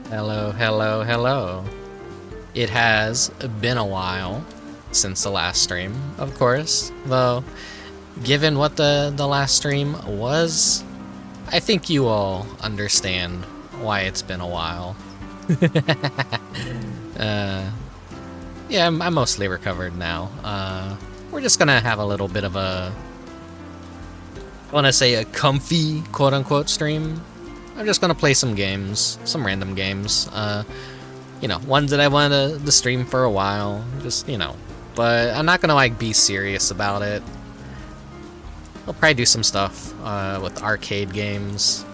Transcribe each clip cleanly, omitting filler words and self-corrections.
Hello, hello, hello. It has been a while since the last stream, of course, though given what the last stream was, I think you all understand why it's been a while. Yeah, I'm mostly recovered now. We're just gonna have a little bit of a, I wanna say a comfy quote-unquote stream. I'm just gonna play some games, some random games. You know, ones that I wanted to stream for a while, just, you know. But I'm not gonna, like, be serious about it. I'll probably do some stuff with arcade games.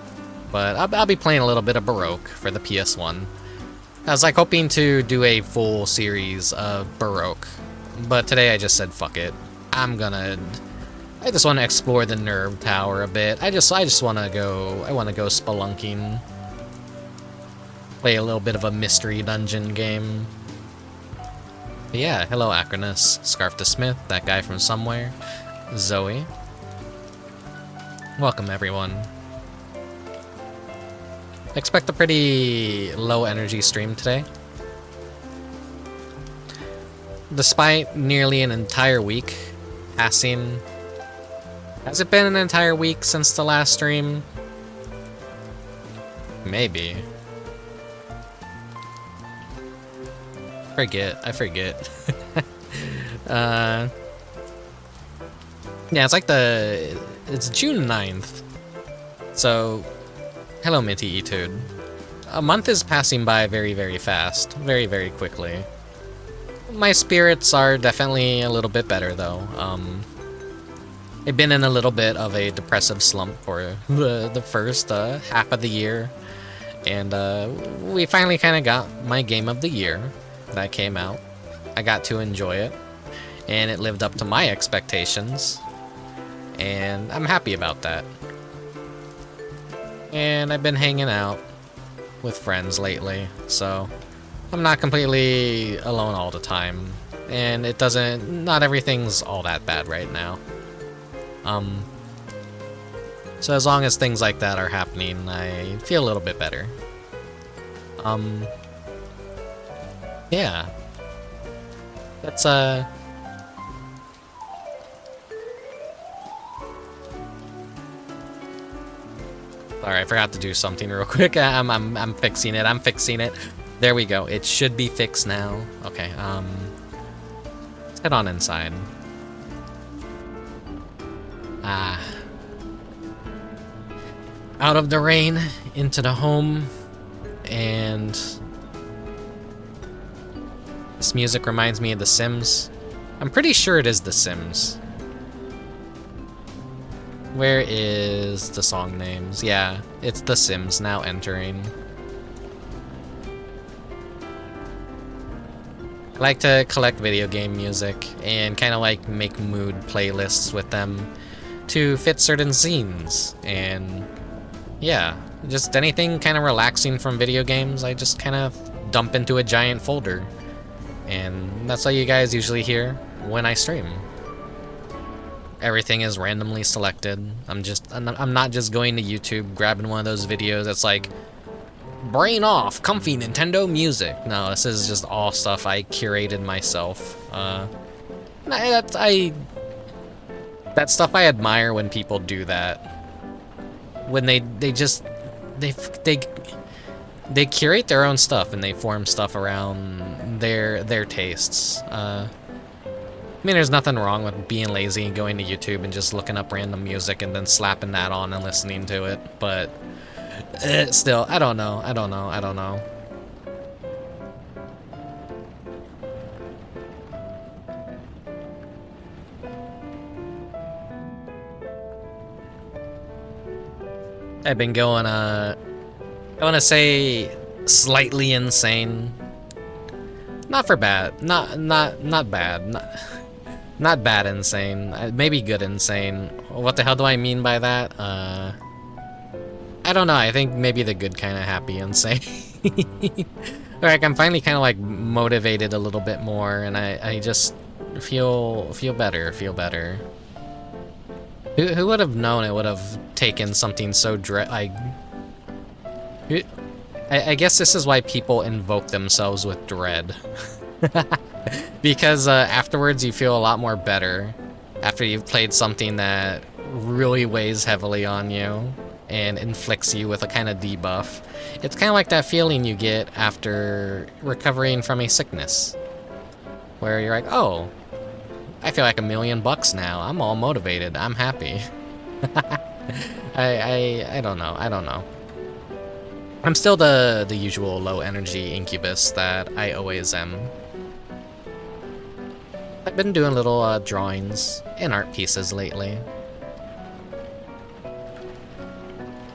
But I'll be playing a little bit of Baroque for the PS1. I was, like, hoping to do a full series of Baroque. But today I just said, fuck it. I just want to explore the Nerve Tower a bit. I just want to go spelunking. Play a little bit of a mystery dungeon game. But yeah, hello Acronus, Scarf to Smith, that guy from somewhere, Zoe. Welcome everyone. Expect a pretty low energy stream today. Despite nearly an entire week passing. Has it been an entire week since the last stream? Maybe. I forget. Yeah, it's June 9th. So, hello Minty Etude. A month is passing by very, very fast. Very, very quickly. My spirits are definitely a little bit better though. I've been in a little bit of a depressive slump for the first half of the year. And we finally kind of got my game of the year that came out. I got to enjoy it. And it lived up to my expectations. And I'm happy about that. And I've been hanging out with friends lately. So I'm not completely alone all the time. And not everything's all that bad right now. So as long as things like that are happening, I feel a little bit better. Yeah. That's, Sorry, I forgot to do something real quick. I'm fixing it. There we go. It should be fixed now. Okay, let's head on inside. Out of the rain, into the home, and this music reminds me of The Sims. I'm pretty sure it is The Sims. Where is the song names? Yeah, it's The Sims now entering. I like to collect video game music and kind of like make mood playlists with them to fit certain scenes. And yeah, just anything kind of relaxing from video games, I just kind of dump into a giant folder. And that's all you guys usually hear when I stream. Everything is randomly selected. I'm not just going to YouTube, grabbing one of those videos that's like, brain off, comfy Nintendo music. No, this is just all stuff I curated myself. That's stuff I admire when people do that. When they curate their own stuff and they form stuff around their tastes. I mean, there's nothing wrong with being lazy and going to YouTube and just looking up random music and then slapping that on and listening to it, but still, I don't know. I've been going, I want to say slightly insane. Not for bad. Not bad. Not bad insane. Maybe good insane. What the hell do I mean by that? I don't know. I think maybe the good kind of happy insane. Like, I'm finally kind of like motivated a little bit more, and I just feel better. Who would have known it would have taken something so I guess this is why people invoke themselves with dread. Because afterwards you feel a lot more better after you've played something that really weighs heavily on you and inflicts you with a kind of debuff. It's kind of like that feeling you get after recovering from a sickness, where you're like, oh, I feel like $1,000,000 now. I'm all motivated. I'm happy. I don't know. I don't know. I'm still the usual low energy incubus that I always am. I've been doing little drawings and art pieces lately.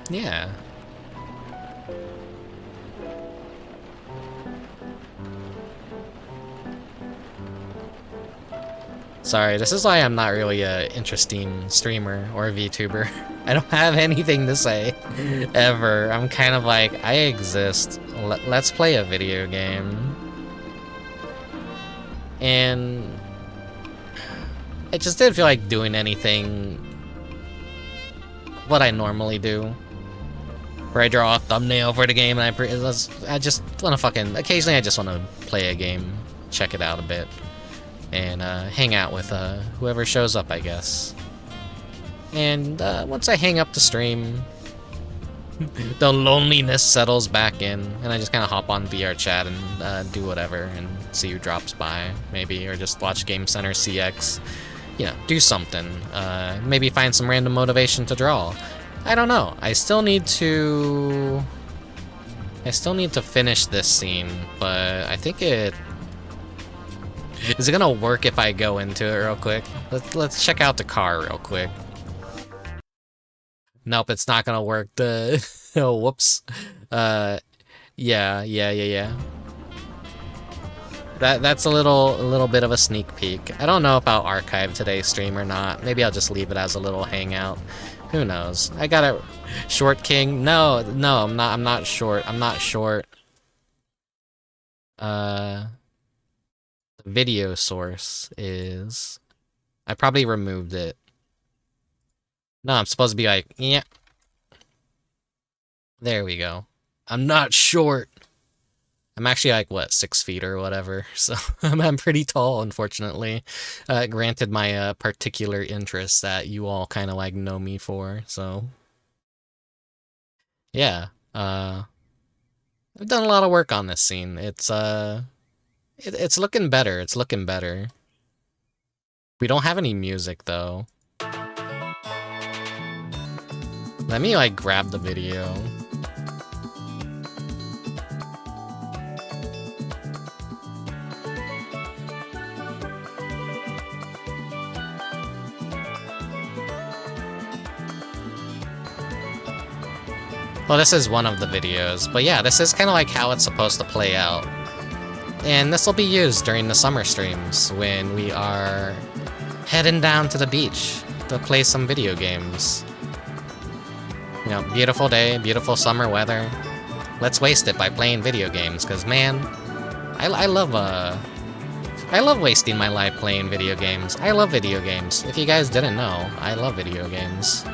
Yeah. Sorry, this is why I'm not really a interesting streamer or a VTuber. I don't have anything to say, ever. I'm kind of like, I exist. Let's play a video game. And I just didn't feel like doing anything what I normally do, where I draw a thumbnail for the game and I just want to fucking, occasionally I just want to play a game, check it out a bit, and hang out with whoever shows up, I guess. And once I hang up the stream, the loneliness settles back in, and I just kind of hop on VR chat and do whatever, and see who drops by, maybe, or just watch Game Center CX. You know, do something. Maybe find some random motivation to draw. I don't know. I still need to finish this scene, but I think it... Is it gonna work if I go into it real quick? Let's check out the car real quick. Nope, it's not gonna work. Oh, whoops. Yeah. That's a little bit of a sneak peek. I don't know if I'll archive today's stream or not. Maybe I'll just leave it as a little hangout. Who knows? I got it. Short King. No, I'm not short. I'm not short. The video source is... I probably removed it. No, I'm supposed to be like, yeah. There we go. I'm not short. I'm actually like, what, 6 feet or whatever, so I'm pretty tall, unfortunately. Granted my particular interests that you all kind of like know me for, so... Yeah, I've done a lot of work on this scene. It's looking better, it's looking better. We don't have any music, though. Let me, like, grab the video. Well, this is one of the videos, but yeah, this is kind of like how it's supposed to play out. And this will be used during the summer streams when we are heading down to the beach to play some video games. You know, beautiful day, beautiful summer weather. Let's waste it by playing video games, because man, I love wasting my life playing video games. I love video games. If you guys didn't know, I love video games.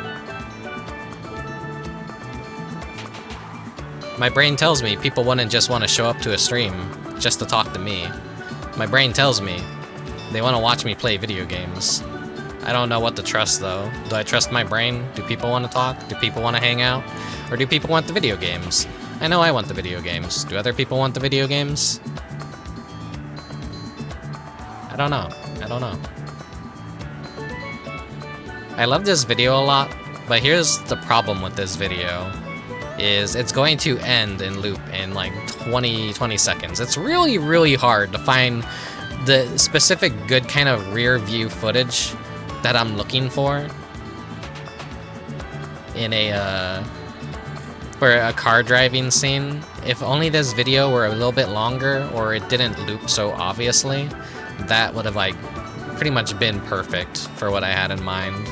My brain tells me people wouldn't just want to show up to a stream just to talk to me. My brain tells me they want to watch me play video games. I don't know what to trust, though. Do I trust my brain? Do people want to talk? Do people want to hang out? Or do people want the video games? I know I want the video games. Do other people want the video games? I don't know. I don't know. I love this video a lot, but here's the problem with this video. Is it's going to end in loop in like 20 seconds. It's really, really hard to find the specific good kind of rear view footage that I'm looking for in for a car driving scene. If only this video were a little bit longer or it didn't loop so obviously, that would have like pretty much been perfect for what I had in mind.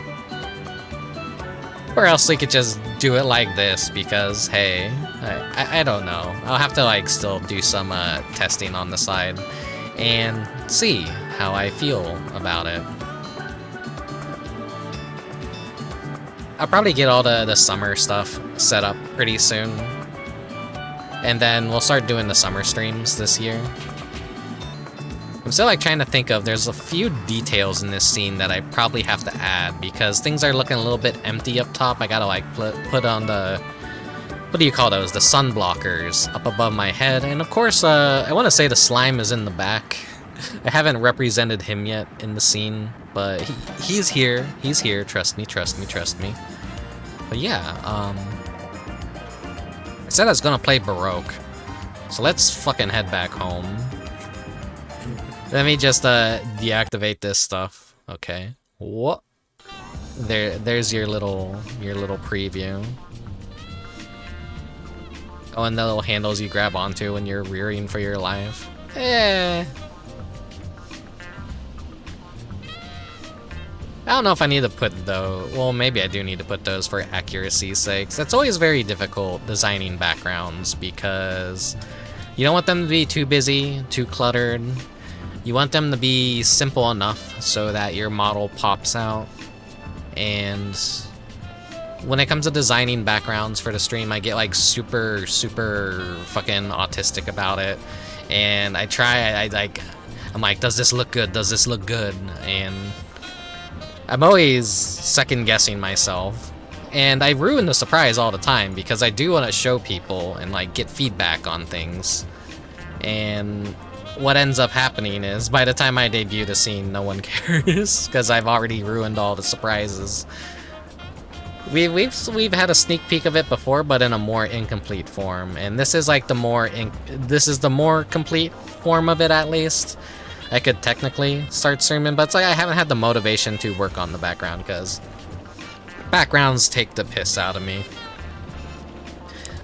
Or else we could just do it like this because, hey, I don't know. I'll have to, like, still do some testing on the side and see how I feel about it. I'll probably get all the summer stuff set up pretty soon. And then we'll start doing the summer streams this year. I'm still like trying to think of, there's a few details in this scene that I probably have to add because things are looking a little bit empty up top. I gotta like put on the, what do you call those? The sun blockers up above my head. And of course, I want to say the slime is in the back. I haven't represented him yet in the scene, but he's here. He's here. Trust me, trust me, trust me. But yeah, I said I was gonna play Baroque. So let's fucking head back home. Let me just deactivate this stuff. Okay. What? There's your little preview. Oh, and the little handles you grab onto when you're rearing for your life. Eh. I don't know if I need to put though. Well, maybe I do need to put those for accuracy's sake. It's always very difficult designing backgrounds because you don't want them to be too busy, too cluttered. You want them to be simple enough so that your model pops out. And when it comes to designing backgrounds for the stream, I get like super fucking autistic about it. And I try, I'm like, does this look good? Does this look good? And I'm always second guessing myself. And I ruin the surprise all the time because I do want to show people and like get feedback on things. And what ends up happening is by the time I debut the scene, no one cares because I've already ruined all the surprises. We've had a sneak peek of it before, but in a more incomplete form, and this is like the more complete form of it at least. I could technically start streaming, but it's like I haven't had the motivation to work on the background because backgrounds take the piss out of me.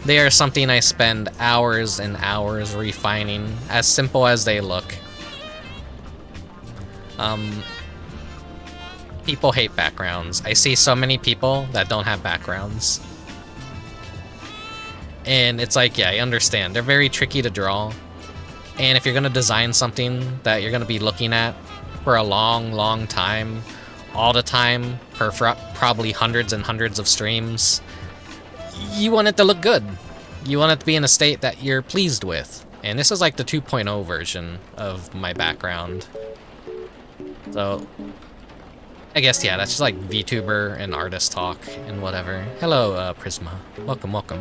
They are something I spend hours and hours refining, as simple as they look. People hate backgrounds. I see so many people that don't have backgrounds. And it's like, yeah, I understand. They're very tricky to draw. And if you're gonna design something that you're gonna be looking at for a long time, all the time, for probably hundreds and hundreds of streams, you want it to look good. You want it to be in a state that you're pleased with. And this is like the 2.0 version of my background. So, I guess, yeah, that's just like VTuber and artist talk and whatever. Hello, Prisma. Welcome, welcome.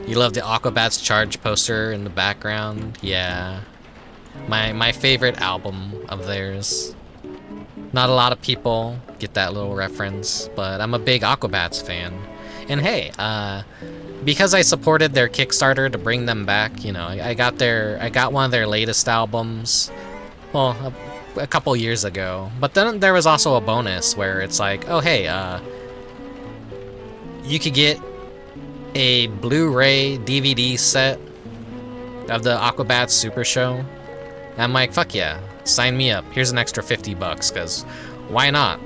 You love the Aquabats Charge poster in the background? Yeah. My favorite album of theirs. Not a lot of people get that little reference, but I'm a big Aquabats fan. And hey, because I supported their Kickstarter to bring them back, you know, I got one of their latest albums, well, a couple years ago. But then there was also a bonus where it's like, oh hey, you could get a Blu-ray DVD set of the Aquabats Super Show. And I'm like, fuck yeah, sign me up. Here's an extra $50, because why not?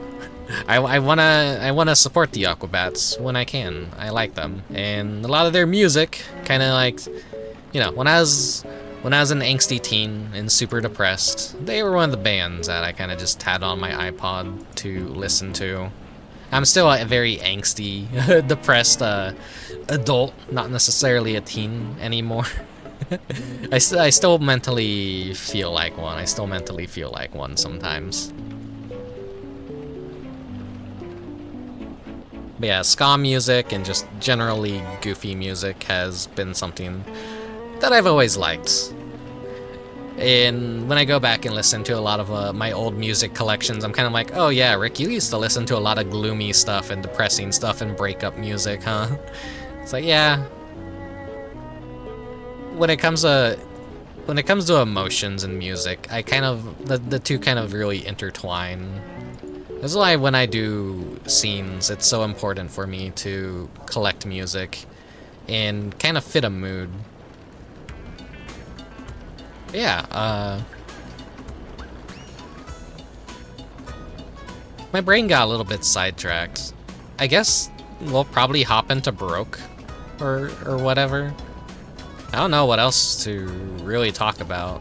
I wanna support the Aquabats when I can. I like them, and a lot of their music kind of like, you know, when I was an angsty teen and super depressed, they were one of the bands that I kind of just had on my iPod to listen to. I'm still a very angsty, depressed adult, not necessarily a teen anymore. I still mentally feel like one. I still mentally feel like one sometimes. But yeah, ska music and just generally goofy music has been something that I've always liked. And when I go back and listen to a lot of my old music collections, I'm kind of like, oh yeah, Rick, you used to listen to a lot of gloomy stuff and depressing stuff and breakup music, huh? It's like, yeah. When it comes to emotions and music, I kind of the two kind of really intertwine. That's why when I do scenes, it's so important for me to collect music and kind of fit a mood. Yeah, my brain got a little bit sidetracked. I guess we'll probably hop into Baroque or whatever. I don't know what else to really talk about.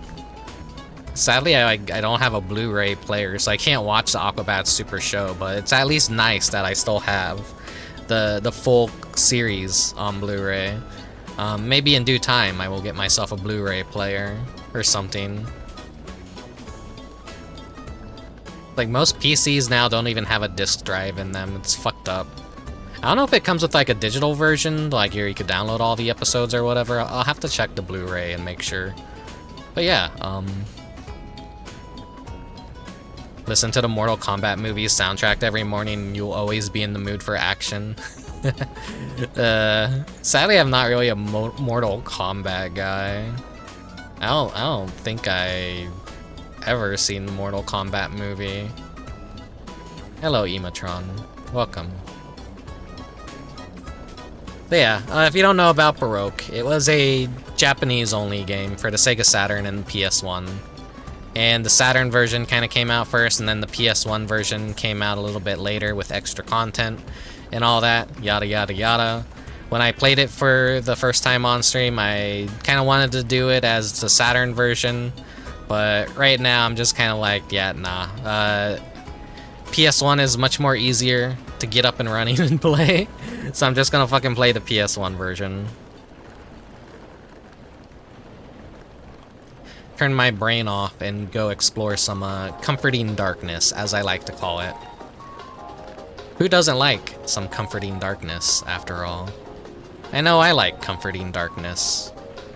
Sadly, I don't have a Blu-ray player, so I can't watch the Aquabats Super Show, but it's at least nice that I still have the full series on Blu-ray. Maybe in due time I will get myself a Blu-ray player or something. Like, most PCs now don't even have a disc drive in them. It's fucked up. I don't know if it comes with like a digital version, like you could download all the episodes or whatever. I'll have to check the Blu-ray and make sure. But yeah, listen to the Mortal Kombat movies soundtrack every morning and you'll always be in the mood for action. Sadly, I'm not really a Mortal Kombat guy. I don't think I ever seen the Mortal Kombat movie. Hello, Ematron. Welcome. But yeah, if you don't know about Baroque, it was a Japanese-only game for the Sega Saturn and PS1. And the Saturn version kind of came out first, and then the PS1 version came out a little bit later with extra content and all that, yada yada yada. When I played it for the first time on stream, I kind of wanted to do it as the Saturn version, but right now I'm just kind of like, yeah, nah. PS1 is much more easier to get up and running and play, so I'm just gonna fucking play the PS1 version. Turn my brain off and go explore some comforting darkness, as I like to call it. Who doesn't like some comforting darkness, after all? I know I like comforting darkness.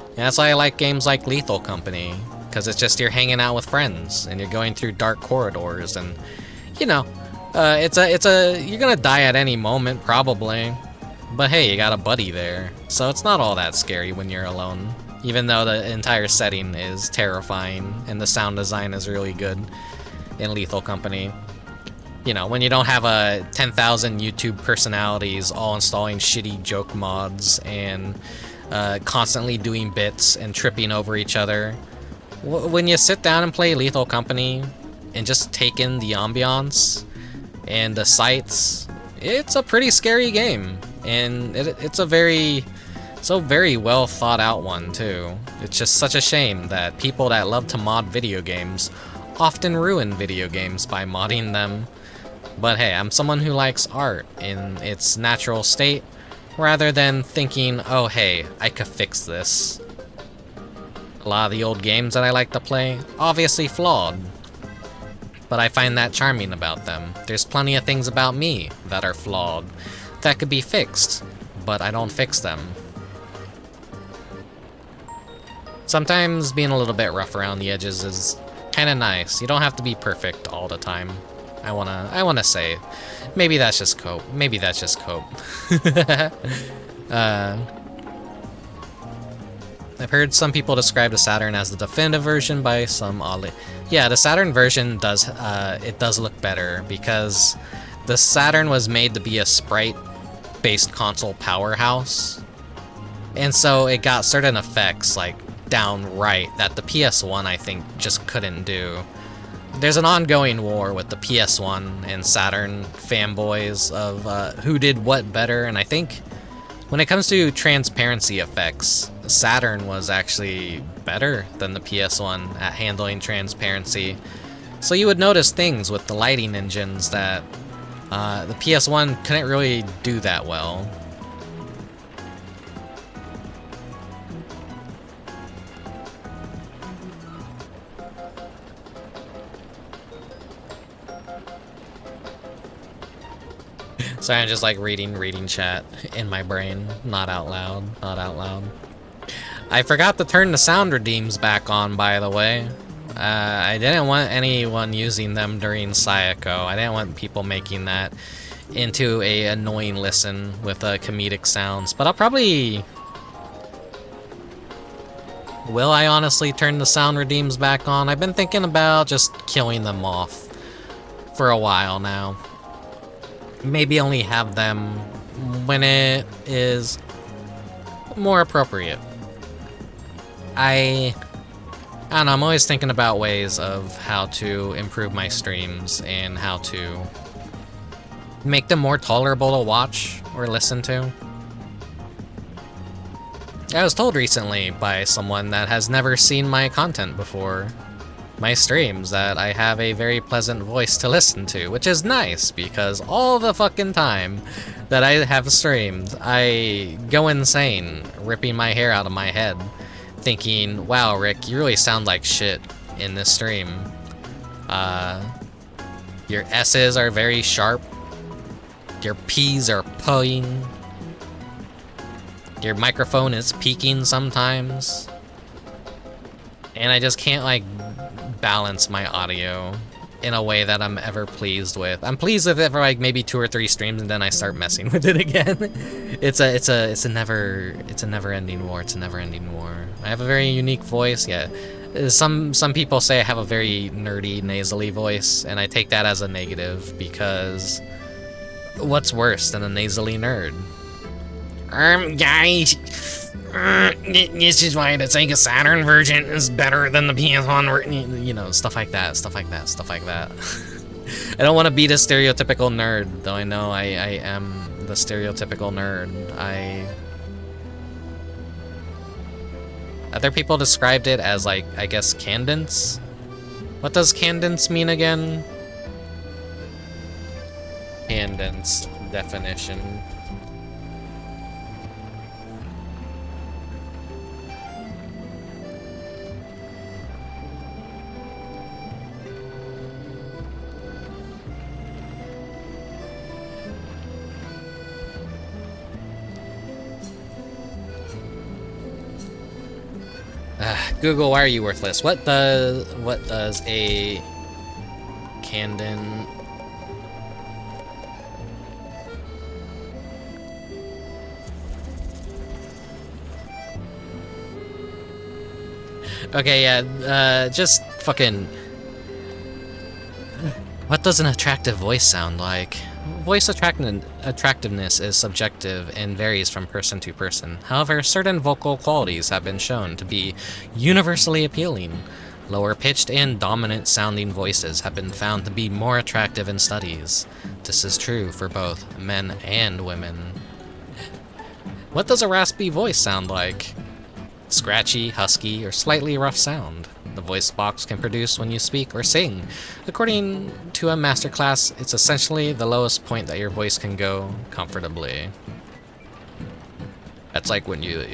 And that's why I like games like Lethal Company, because it's just you're hanging out with friends, and you're going through dark corridors, and, you know, you're gonna die at any moment, probably. But hey, you got a buddy there, so it's not all that scary when you're alone. Even though the entire setting is terrifying, and the sound design is really good in Lethal Company. You know, when you don't have 10,000 YouTube personalities all installing shitty joke mods and constantly doing bits and tripping over each other. When you sit down and play Lethal Company and just take in the ambiance and the sights, it's a pretty scary game. And it's a very well thought out one too. It's just such a shame that people that love to mod video games often ruin video games by modding them. But hey, I'm someone who likes art in its natural state, rather than thinking, oh hey, I could fix this. A lot of the old games that I like to play, obviously flawed, but I find that charming about them. There's plenty of things about me that are flawed, that could be fixed, but I don't fix them. Sometimes being a little bit rough around the edges is kind of nice. You don't have to be perfect all the time. I wanna say, maybe that's just cope. Maybe that's just cope. I've heard some people describe the Saturn as the definitive version by some oddly. Yeah, the Saturn version does look better because the Saturn was made to be a sprite-based console powerhouse, and so it got certain effects like down right that the PS1 I think just couldn't do. There's an ongoing war with the PS1 and Saturn fanboys of who did what better, and I think when it comes to transparency effects, Saturn was actually better than the PS1 at handling transparency. So you would notice things with the lighting engines that the PS1 couldn't really do that well. Sorry, I'm just like reading chat in my brain, not out loud. I forgot to turn the sound redeems back on, by the way. I didn't want anyone using them during Sayako. I didn't want people making that into a annoying listen with comedic sounds. But I'll probably... Will I honestly turn the sound redeems back on? I've been thinking about just killing them off for a while now. Maybe only have them when it is more appropriate. I don't know, I'm always thinking about ways of how to improve my streams and how to make them more tolerable to watch or listen to. I was told recently by someone that has never seen my content before my streams that I have a very pleasant voice to listen to, which is nice because all the fucking time that I have streamed, I go insane, ripping my hair out of my head, thinking, wow, Rick, you really sound like shit in this stream. Your S's are very sharp. Your P's are pulling. Your microphone is peaking sometimes. And I just can't, like, balance my audio in a way that I'm ever pleased with. I'm pleased with it for, like, maybe 2 or 3 streams, and then I start messing with it again. It's a never-ending war. It's a never-ending war. I have a very unique voice, yeah. Some people say I have a very nerdy, nasally voice, and I take that as a negative, because what's worse than a nasally nerd? Guys, this is why the Sega Saturn version is better than the PS1 version. You know, stuff like that. I don't want to be the stereotypical nerd, though I know I am the stereotypical nerd. Other people described it as, like, I guess, cadence? What does cadence mean again? Cadence definition. Google, why are you worthless? What does a Candon? Okay, yeah, just fucking... What does an attractive voice sound like? Voice attractiveness is subjective and varies from person to person. However, certain vocal qualities have been shown to be universally appealing. Lower-pitched and dominant-sounding voices have been found to be more attractive in studies. This is true for both men and women. What does a raspy voice sound like? Scratchy, husky, or slightly rough sound. The voice box can produce when you speak or sing. According to a masterclass, it's essentially the lowest point that your voice can go comfortably. That's like when you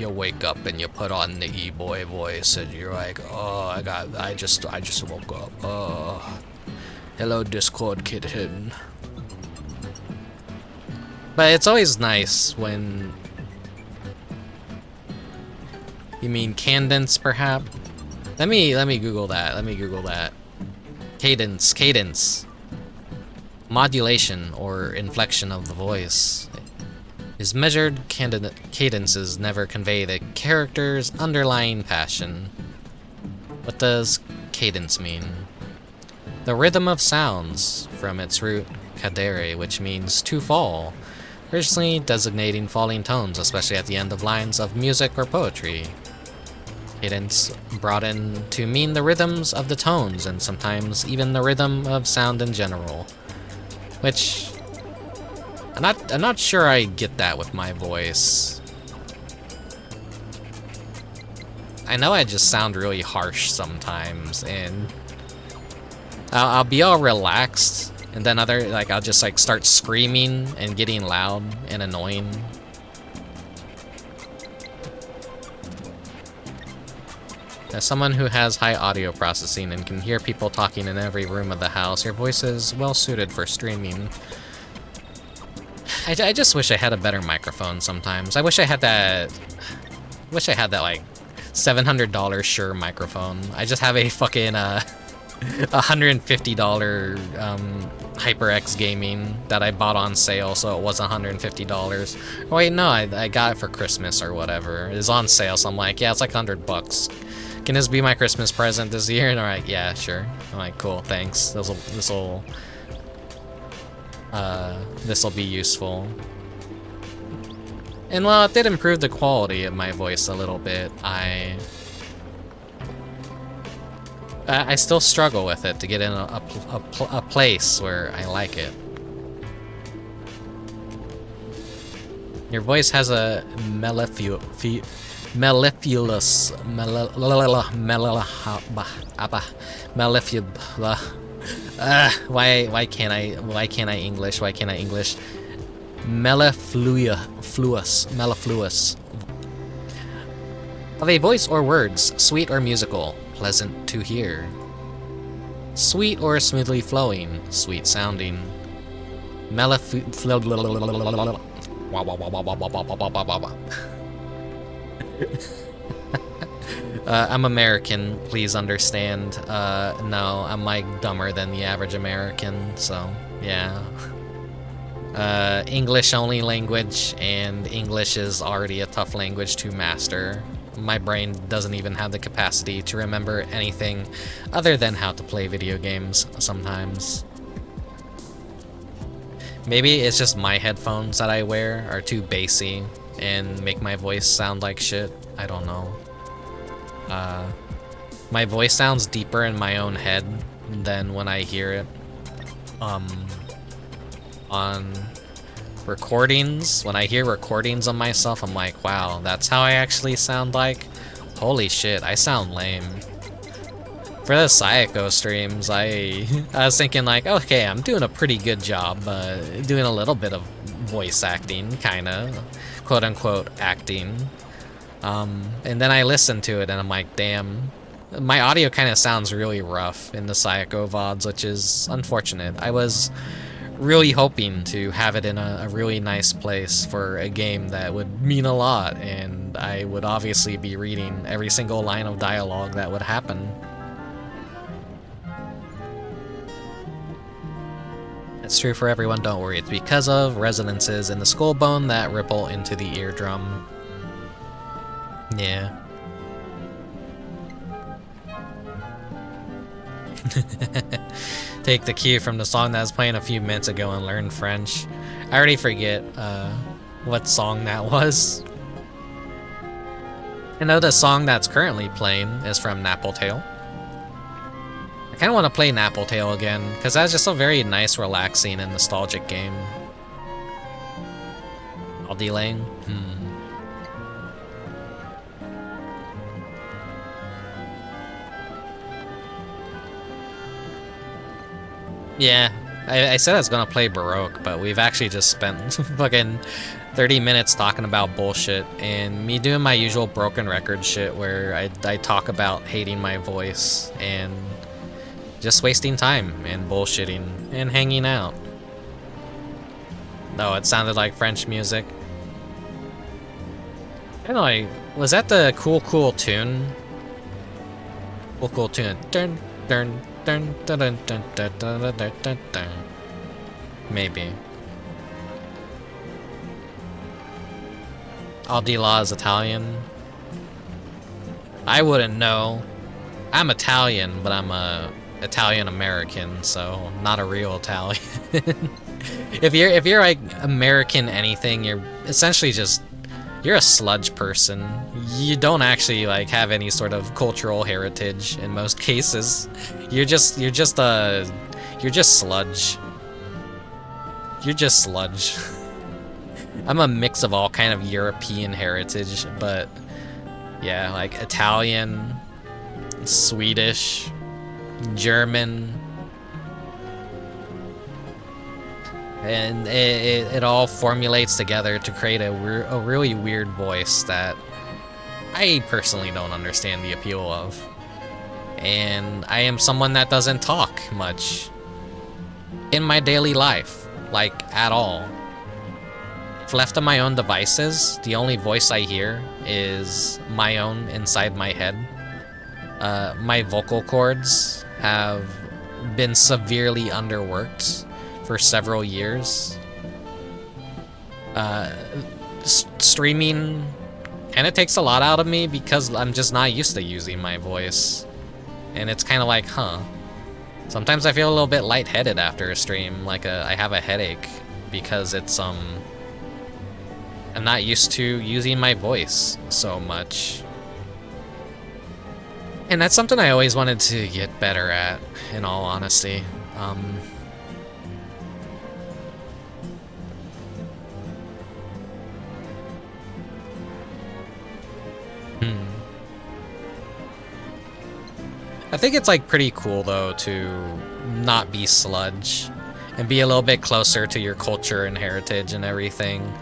wake up and you put on the E-boy voice and you're like, oh, I just woke up. Oh, hello Discord kitten. But it's always nice when... You mean cadence, perhaps? Let me Google that. Cadence. Modulation, or inflection of the voice. Is measured cadences never convey the character's underlying passion. What does cadence mean? The rhythm of sounds, from its root cadere, which means to fall, originally designating falling tones, especially at the end of lines of music or poetry. Cadence brought in to mean the rhythms of the tones, and sometimes even the rhythm of sound in general. Which, I'm not sure I get that with my voice. I know I just sound really harsh sometimes, and I'll be all relaxed, and then I'll just like start screaming and getting loud and annoying. As someone who has high audio processing and can hear people talking in every room of the house, your voice is well suited for streaming. I just wish I had a better microphone sometimes. I wish I had that like $700 Shure microphone. I just have a fucking $150 HyperX Gaming that I bought on sale, so it was $150. Oh, wait, no, I got it for Christmas or whatever. It was on sale, so I'm like, yeah, it's like $100. Can this be my Christmas present this year? And alright, yeah, sure. I'm like, cool, thanks. This'll be useful. And while it did improve the quality of my voice a little bit, I still struggle with it to get in a place where I like it. Your voice has a Mellifluous. Mellifluous. Why can't I English? Why can't I English? Mellifluous. Of a voice or words, sweet or musical, pleasant to hear. Sweet or smoothly flowing, sweet sounding. I'm American, please understand. No, I'm like dumber than the average American, so yeah. English only language, and English is already a tough language to master. My brain doesn't even have the capacity to remember anything other than how to play video games sometimes. Maybe it's just my headphones that I wear are too bassy and make my voice sound like shit. I don't know. My voice sounds deeper in my own head than when I hear it on recordings. When I hear recordings of myself, I'm like, wow, that's how I actually sound like? Holy shit, I sound lame. For the Psycho streams, I was thinking like, okay, I'm doing a pretty good job, doing a little bit of voice acting, kinda, quote-unquote acting. And then I listened to it and I'm like, damn, my audio kind of sounds really rough in the Psycho VODs, which is unfortunate. I was really hoping to have it in a really nice place for a game that would mean a lot, and I would obviously be reading every single line of dialogue that would happen. It's true for everyone, don't worry. It's because of resonances in the skull bone that ripple into the eardrum. Yeah. Take the cue from the song that was playing a few minutes ago and learn French. I already forget what song that was. I know the song that's currently playing is from Nappletail. I kind of want to play Nappletail again, because that's just a very nice, relaxing, and nostalgic game. All delaying? Yeah, I said I was gonna play Baroque, but we've actually just spent fucking 30 minutes talking about bullshit, and me doing my usual broken record shit where I talk about hating my voice and just wasting time and bullshitting and hanging out. No, it sounded like French music. I don't know, was that the cool tune? Cool tune. Dun dun. Dun, dun, dun, dun, dun, dun, dun, dun, dun. Maybe. Aldila is Italian. I wouldn't know. I'm Italian, but I'm a Italian American, so not a real Italian. If you're like American anything, you're essentially just you're a sludge person. You don't actually like have any sort of cultural heritage in most cases. You're just sludge. You're just sludge. I'm a mix of all kind of European heritage, but yeah, like Italian, Swedish, German, and it all formulates together to create a really weird voice that I personally don't understand the appeal of. And I am someone that doesn't talk much in my daily life, like at all. If left to my own devices, the only voice I hear is my own inside my head. My vocal cords have been severely underworked for several years. Streaming kind of takes a lot out of me because I'm just not used to using my voice. And it's kind of like, huh. Sometimes I feel a little bit lightheaded after a stream, like I have a headache because it's I'm not used to using my voice so much. And that's something I always wanted to get better at, in all honesty. I think it's like pretty cool though to not be sludge and be a little bit closer to your culture and heritage and everything.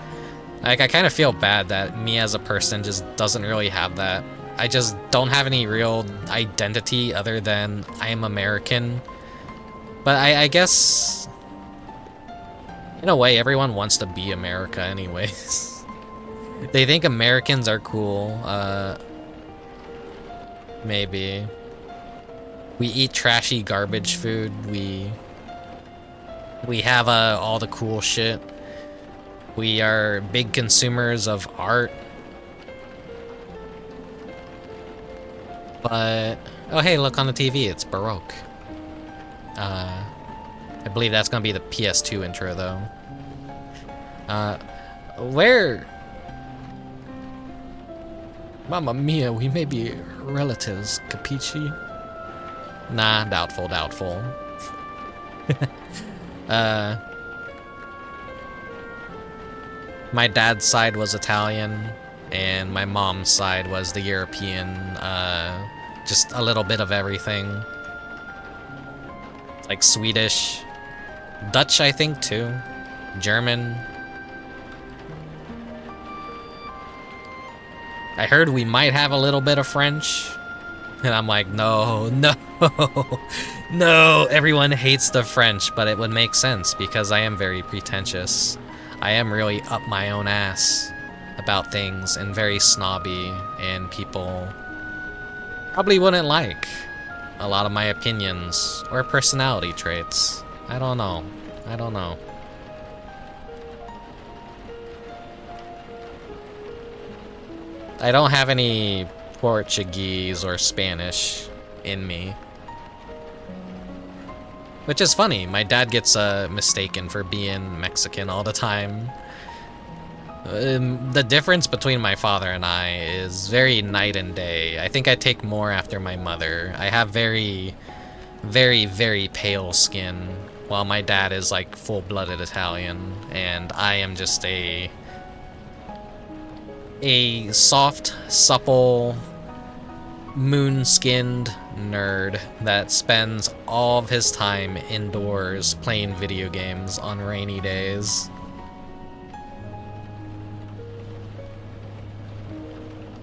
Like, I kind of feel bad that me as a person just doesn't really have that. I just don't have any real identity other than I am American. But I guess, in a way, everyone wants to be America anyways. They think Americans are cool. Maybe. We eat trashy garbage food. We have all the cool shit. We are big consumers of art. But, oh hey, look on the TV, it's Baroque. I believe that's gonna be the PS2 intro though. Where? Mamma mia, we may be relatives, capici? Nah, doubtful. My dad's side was Italian, and my mom's side was the European, just a little bit of everything. Like Swedish, Dutch, I think, too. German. I heard we might have a little bit of French. And I'm like, no. No, everyone hates the French, but it would make sense because I am very pretentious. I am really up my own ass about things and very snobby, and people probably wouldn't like a lot of my opinions or personality traits. I don't know. I don't have any Portuguese or Spanish in me. Which is funny, my dad gets mistaken for being Mexican all the time. The difference between my father and I is very night and day. I think I take more after my mother. I have very, very, very pale skin, while my dad is like full-blooded Italian, and I am just a soft, supple, moon-skinned nerd that spends all of his time indoors playing video games on rainy days.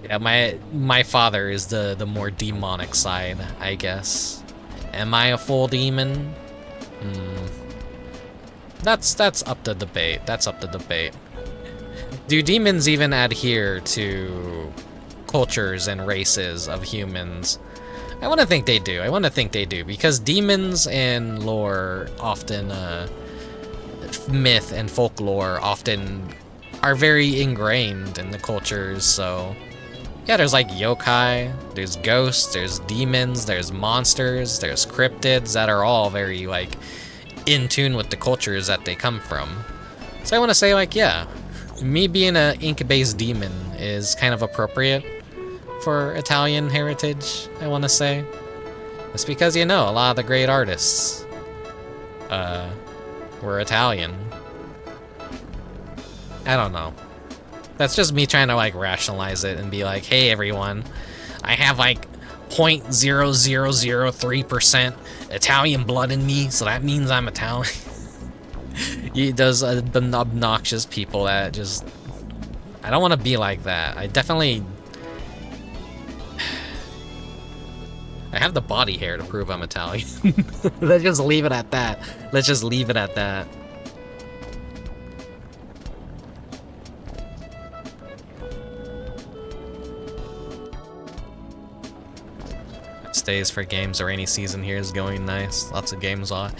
Yeah, my father is the more demonic side, I guess. Am I a full demon? That's up to debate. Do demons even adhere to cultures and races of humans? I want to think they do. Because demons and lore often, myth and folklore often are very ingrained in the cultures, so... Yeah, there's like yokai, there's ghosts, there's demons, there's monsters, there's cryptids that are all very, like, in tune with the cultures that they come from. So I want to say, like, yeah, me being an ink-based demon is kind of appropriate for Italian heritage, I want to say. It's because, you know, a lot of the great artists were Italian. I don't know. That's just me trying to, like, rationalize it and be like, hey, everyone, I have, like, 0.0003% Italian blood in me, so that means I'm Italian. Those the obnoxious people that just... I don't want to be like that. I definitely... I have the body hair to prove I'm Italian. Let's just leave it at that. Days for games. The rainy season here is going nice. Lots of games on.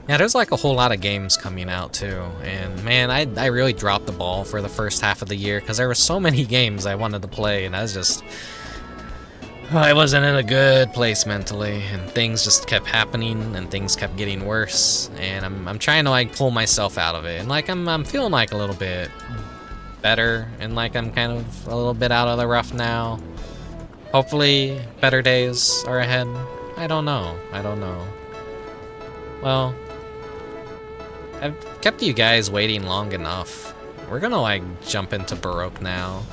Yeah, there's like a whole lot of games coming out too. And man, I really dropped the ball for the first half of the year because there were so many games I wanted to play, and I wasn't in a good place mentally, and things just kept happening and things kept getting worse, and I'm trying to like pull myself out of it, and like I'm feeling like a little bit better, and like I'm kind of a little bit out of the rough now. Hopefully, better days are ahead. I don't know. Well, I've kept you guys waiting long enough. We're gonna, like, jump into Baroque now.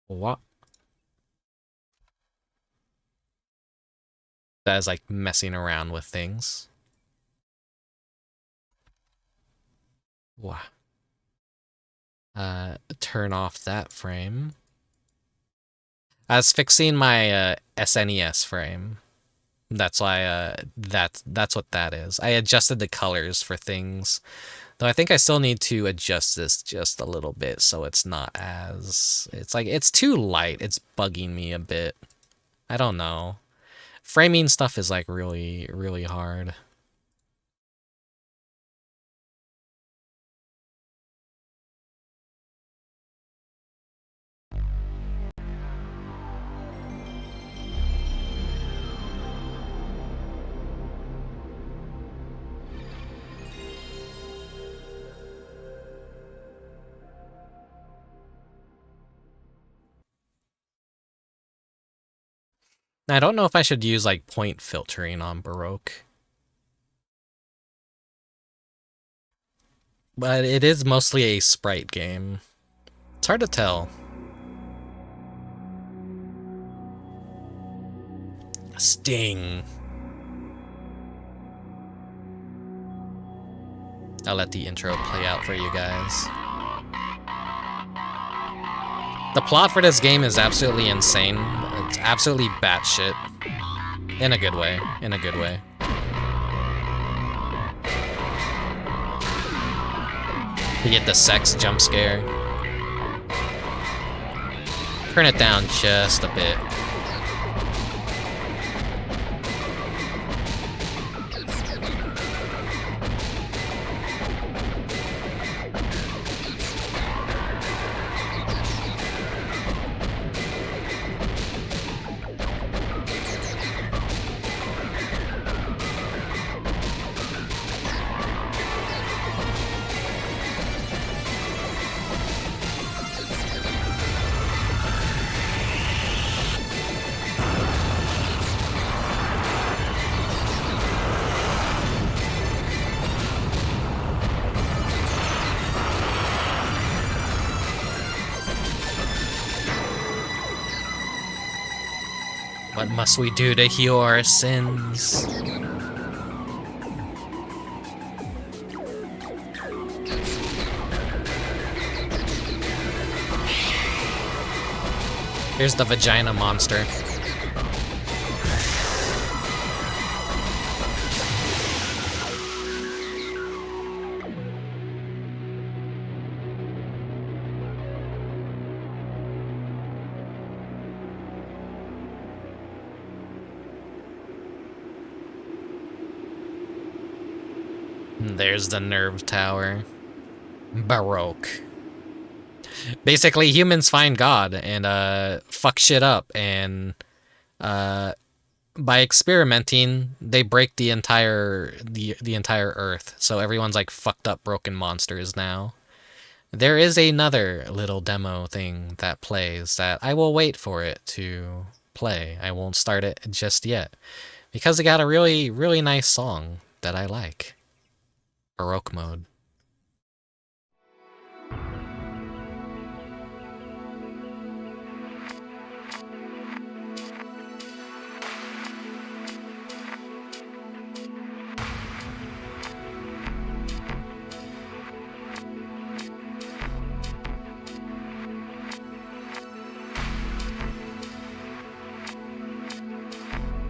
What? that is like messing around with things. Wow. Turn off that frame. I was fixing my SNES frame. That's why that's what that is. I adjusted the colors for things. Though I think I still need to adjust this just a little bit so it's not as it's like it's too light. It's bugging me a bit. I don't know. Framing stuff is like really, really hard. I don't know if I should use like point filtering on Baroque. But it is mostly a sprite game. It's hard to tell. Sting. I'll let the intro play out for you guys. The plot for this game is absolutely insane. It's absolutely batshit. In a good way. In a good way. You get the sex jump scare. Turn it down just a bit. What must we do to heal our sins? Here's the vagina monster. There's the nerve tower. Baroque. Basically, humans find God and fuck shit up, and by experimenting, they break the entire Earth. So everyone's like fucked up, broken monsters now. There is another little demo thing that plays that I will wait for it to play. I won't start it just yet because it got a really, really nice song that I like. Baroque mode.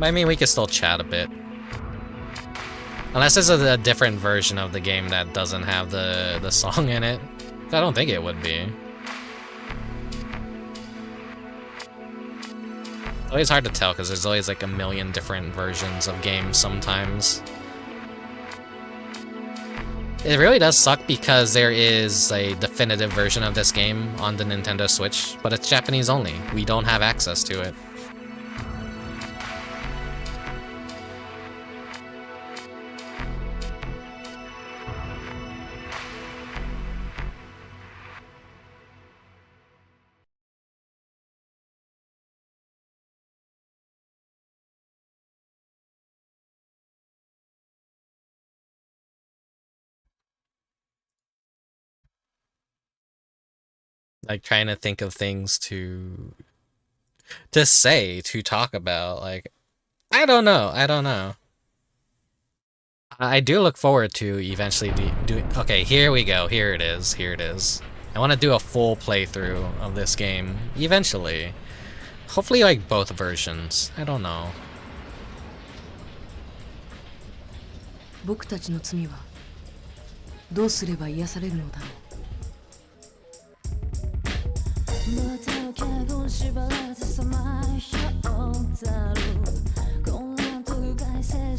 I mean, we can still chat a bit. Unless this is a different version of the game that doesn't have the song in it. I don't think it would be. It's always hard to tell because there's always like a million different versions of games sometimes. It really does suck because there is a definitive version of this game on the Nintendo Switch, but it's Japanese only. We don't have access to it. Like trying to think of things to say, to talk about. Like I don't know. I don't know. I do look forward to eventually doing. Okay, here we go. Here it is. Here it is. I want to do a full playthrough of this game eventually. Hopefully, like both versions. I don't know. 僕たちの罪はどうすれば癒されるのだろう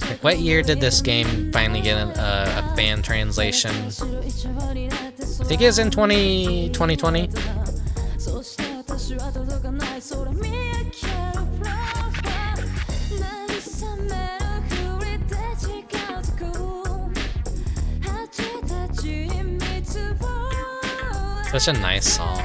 Like, what year did this game finally get a fan translation? I think it was in 2020. Such a nice song.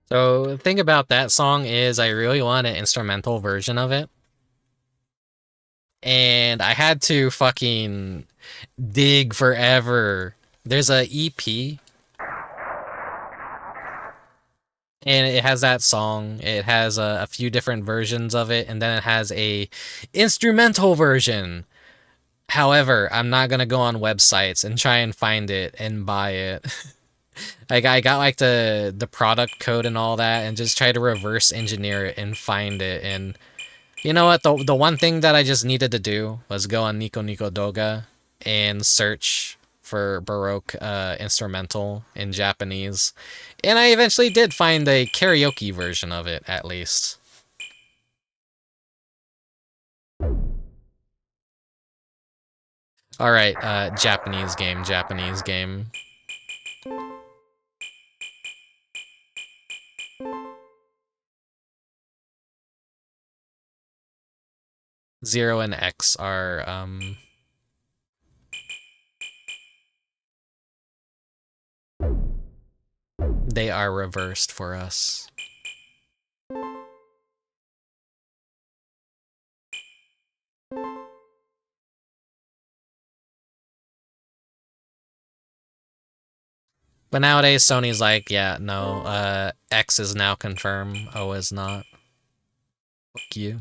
So the thing about that song is I really want an instrumental version of it. And I had to fucking dig forever. There's a EP and it has that song. It has a few different versions of it, and then it has a instrumental version. However, I'm not gonna go on websites and try and find it and buy it. I got like the product code and all that, and just try to reverse engineer it and find it. And you know what? The one thing that I just needed to do was go on Nico Nico Doga and search for Baroque instrumental in Japanese. And I eventually did find a karaoke version of it, at least. Alright, Japanese game, Japanese game. Zero and X are, they are reversed for us. But nowadays, Sony's like, yeah, no, X is now confirmed, O is not. Fuck you.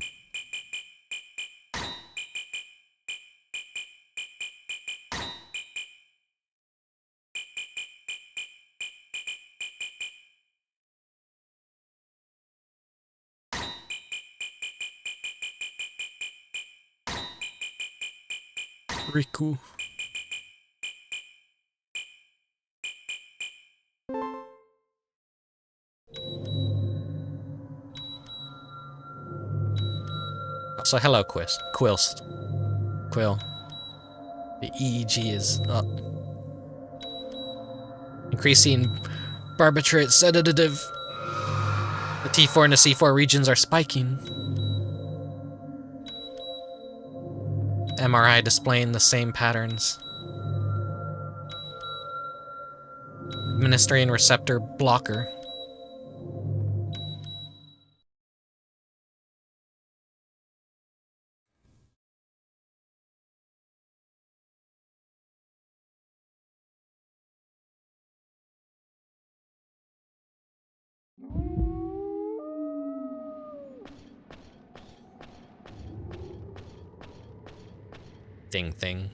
Riku. So hello, Quilst. Quill. The EEG is up. Increasing barbiturate sedative. The T4 and the C4 regions are spiking. MRI displaying the same patterns. Administering receptor blocker. ding thing.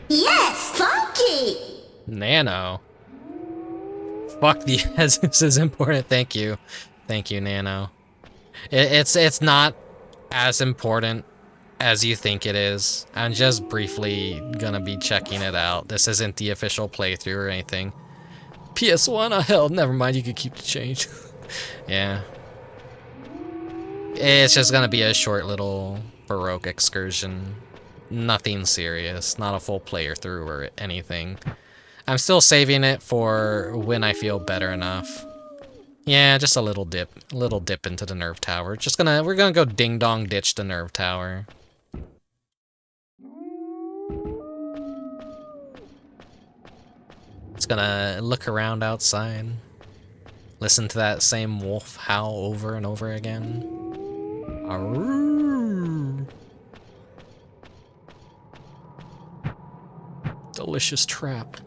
Yes, funky! Nano. Fuck the Jesus is important. Thank you. Thank you, Nano. It's not as important as you think it is. I'm just briefly gonna be checking it out. This isn't the official playthrough or anything. PS1? Oh hell, never mind, you can keep the change. Yeah. It's just gonna be a short little Baroque excursion. Nothing serious, not a full playthrough or anything. I'm still saving it for when I feel better enough. Yeah, just a little dip into the nerve tower. We're gonna go ding dong ditch the nerve tower. It's gonna look around outside. Listen to that same wolf howl over and over again. Arrrr. Delicious trap.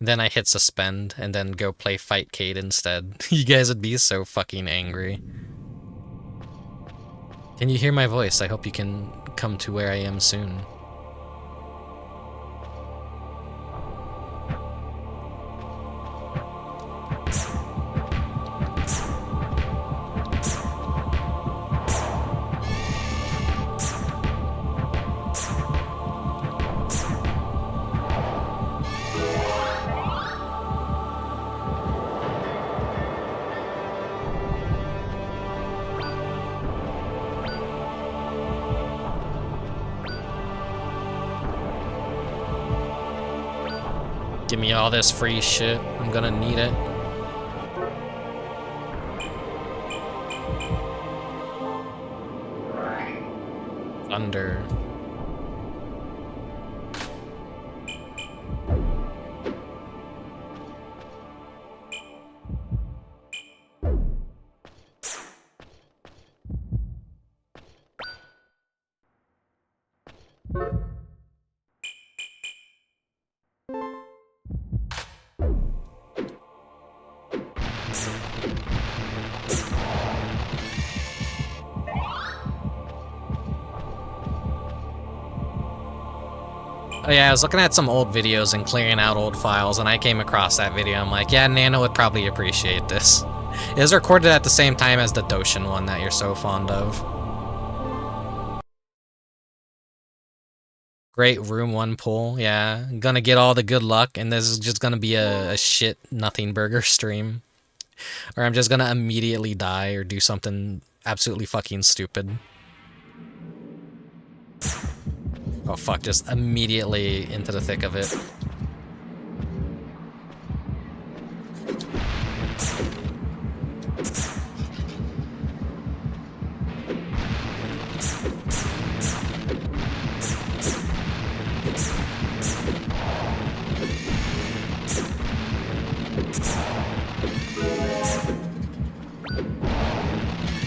Then I hit suspend and then go play Fightcade instead. You guys would be so fucking angry. Can you hear my voice? I hope you can come to where I am soon. Give me all this free shit. I'm gonna need it. Thunder. Oh yeah, I was looking at some old videos and clearing out old files, and I came across that video. I'm like, yeah, Nano would probably appreciate this. It was recorded at the same time as the Doshin one that you're so fond of. Great room 1 pull, yeah. Gonna get all the good luck, and this is just gonna be a shit nothing burger stream. Or I'm just gonna immediately die or do something absolutely fucking stupid. Oh fuck, just immediately into the thick of it.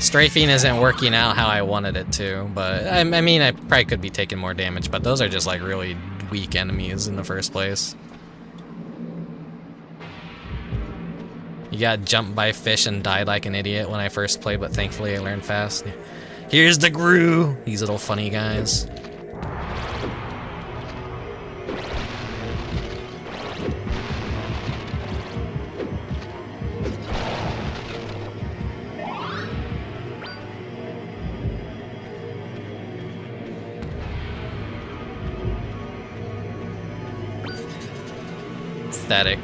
Strafing isn't working out how I wanted it to, but I mean, I probably could be taking more damage, but those are just like really weak enemies in the first place. You got jumped by fish and died like an idiot when I first played, but thankfully I learned fast. Here's the Gru! These little funny guys. Aesthetic.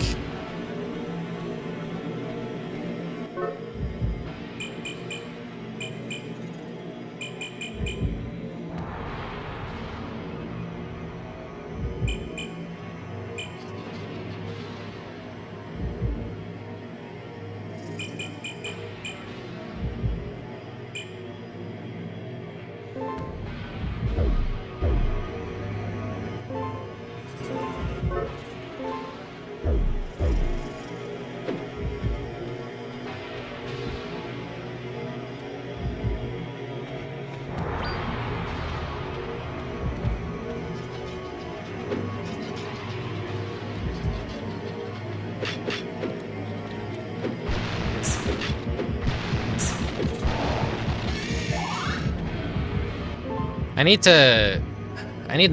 I need to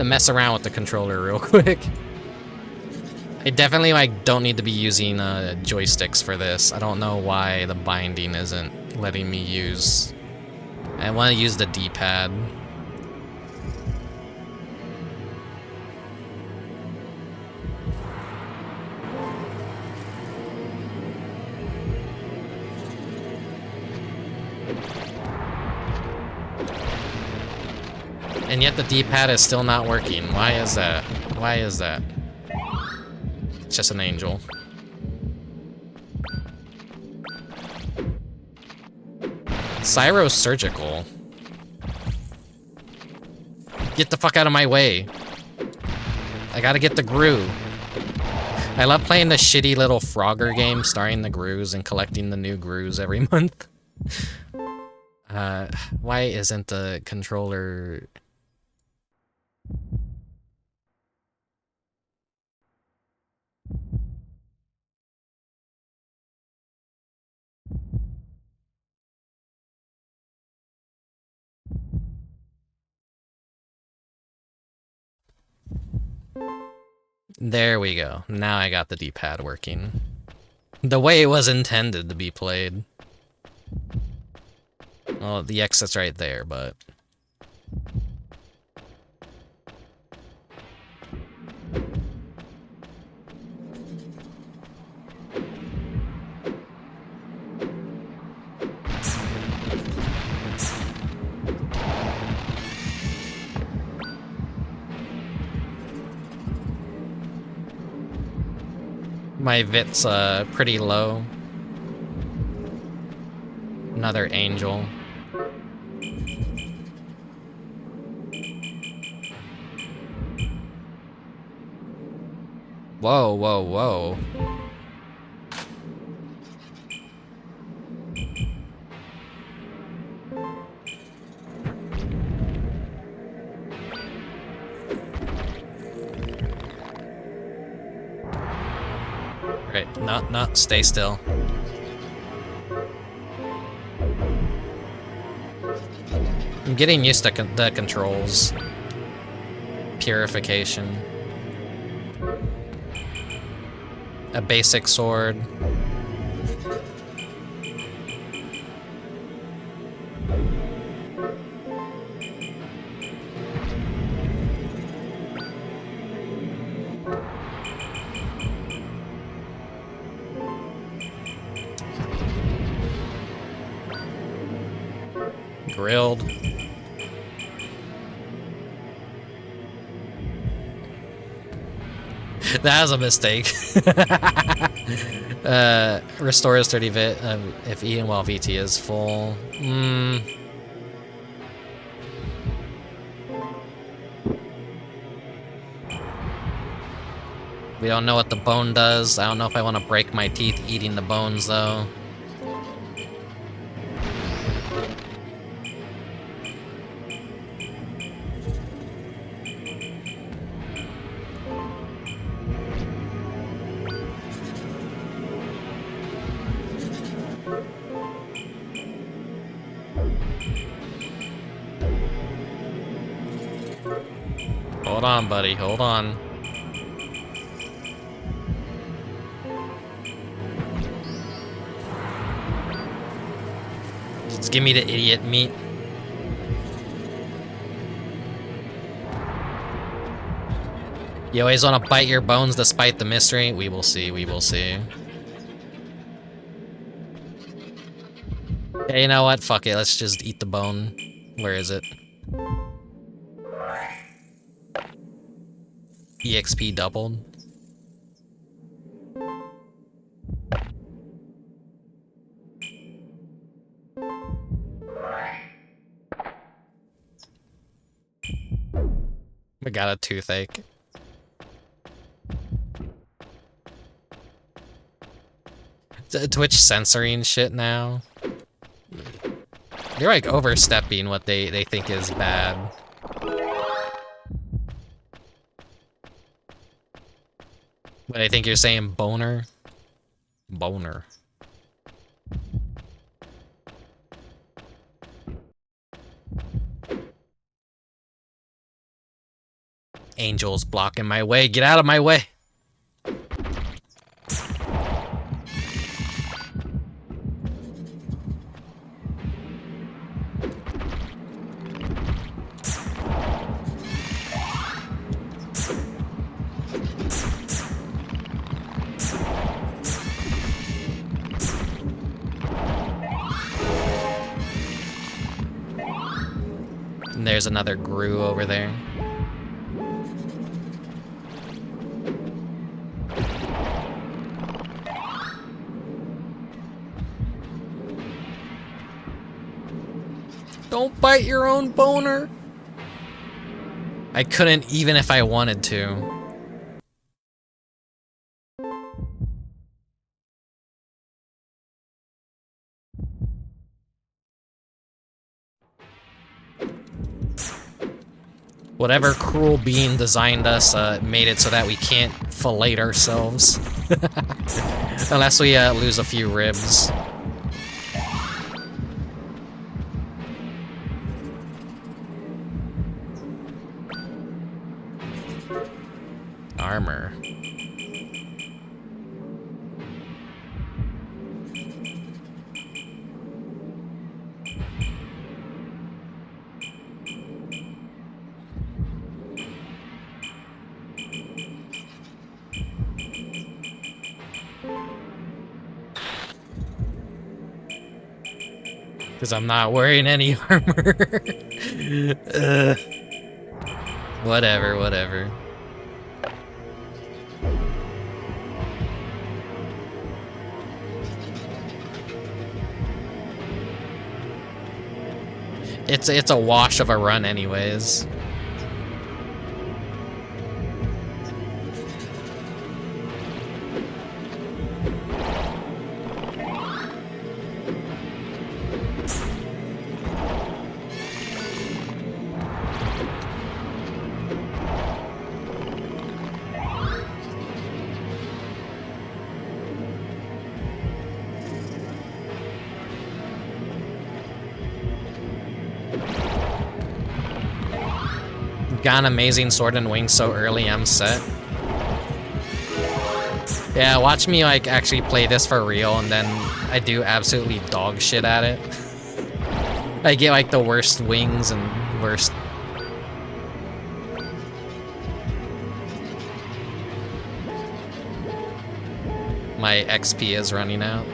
mess around with the controller real quick. I definitely like don't need to be using joysticks for this. I don't know why the binding isn't letting me use. I want to use the D-pad. And yet the D-pad is still not working. Why is that? Why is that? It's just an angel. Cyrosurgical. Get the fuck out of my way. I gotta get the Gru. I love playing the shitty little Frogger game starring the Grus and collecting the new Grus every month. Why isn't the controller... There we go. Now I got the D-pad working. The way it was intended to be played. Well, the exit's right there, but... My Vit's pretty low. Another angel. Whoa, whoa, whoa. Right, no, stay still. I'm getting used to the controls. Purification. A basic sword. Grilled. That was a mistake. Restores 30 vit if ENVT is full. We don't know what the bone does. I don't know if I want to break my teeth eating the bones, though. Hold on, buddy. Hold on. Just give me the idiot meat. You always want to bite your bones despite the mystery? We will see, we will see. Yeah, you know what? Fuck it, let's just eat the bone. Where is it? EXP doubled. We got a toothache. Twitch censoring shit now. They're like overstepping what they think is bad. But I think you're saying boner? Boner. Angel's blocking my way. Get out of my way. And there's another Gru over there. Don't bite your own boner. I couldn't even if I wanted to. Whatever cruel being designed us made it so that we can't fillet ourselves. Unless we lose a few ribs. Armor. Because I'm not wearing any armor. Whatever, whatever. It's a wash of a run anyways. Got an amazing sword and wings so early, I'm set. Yeah, watch me like actually play this for real and then I do absolutely dog shit at it. I get like the worst wings and worst... My XP is running out.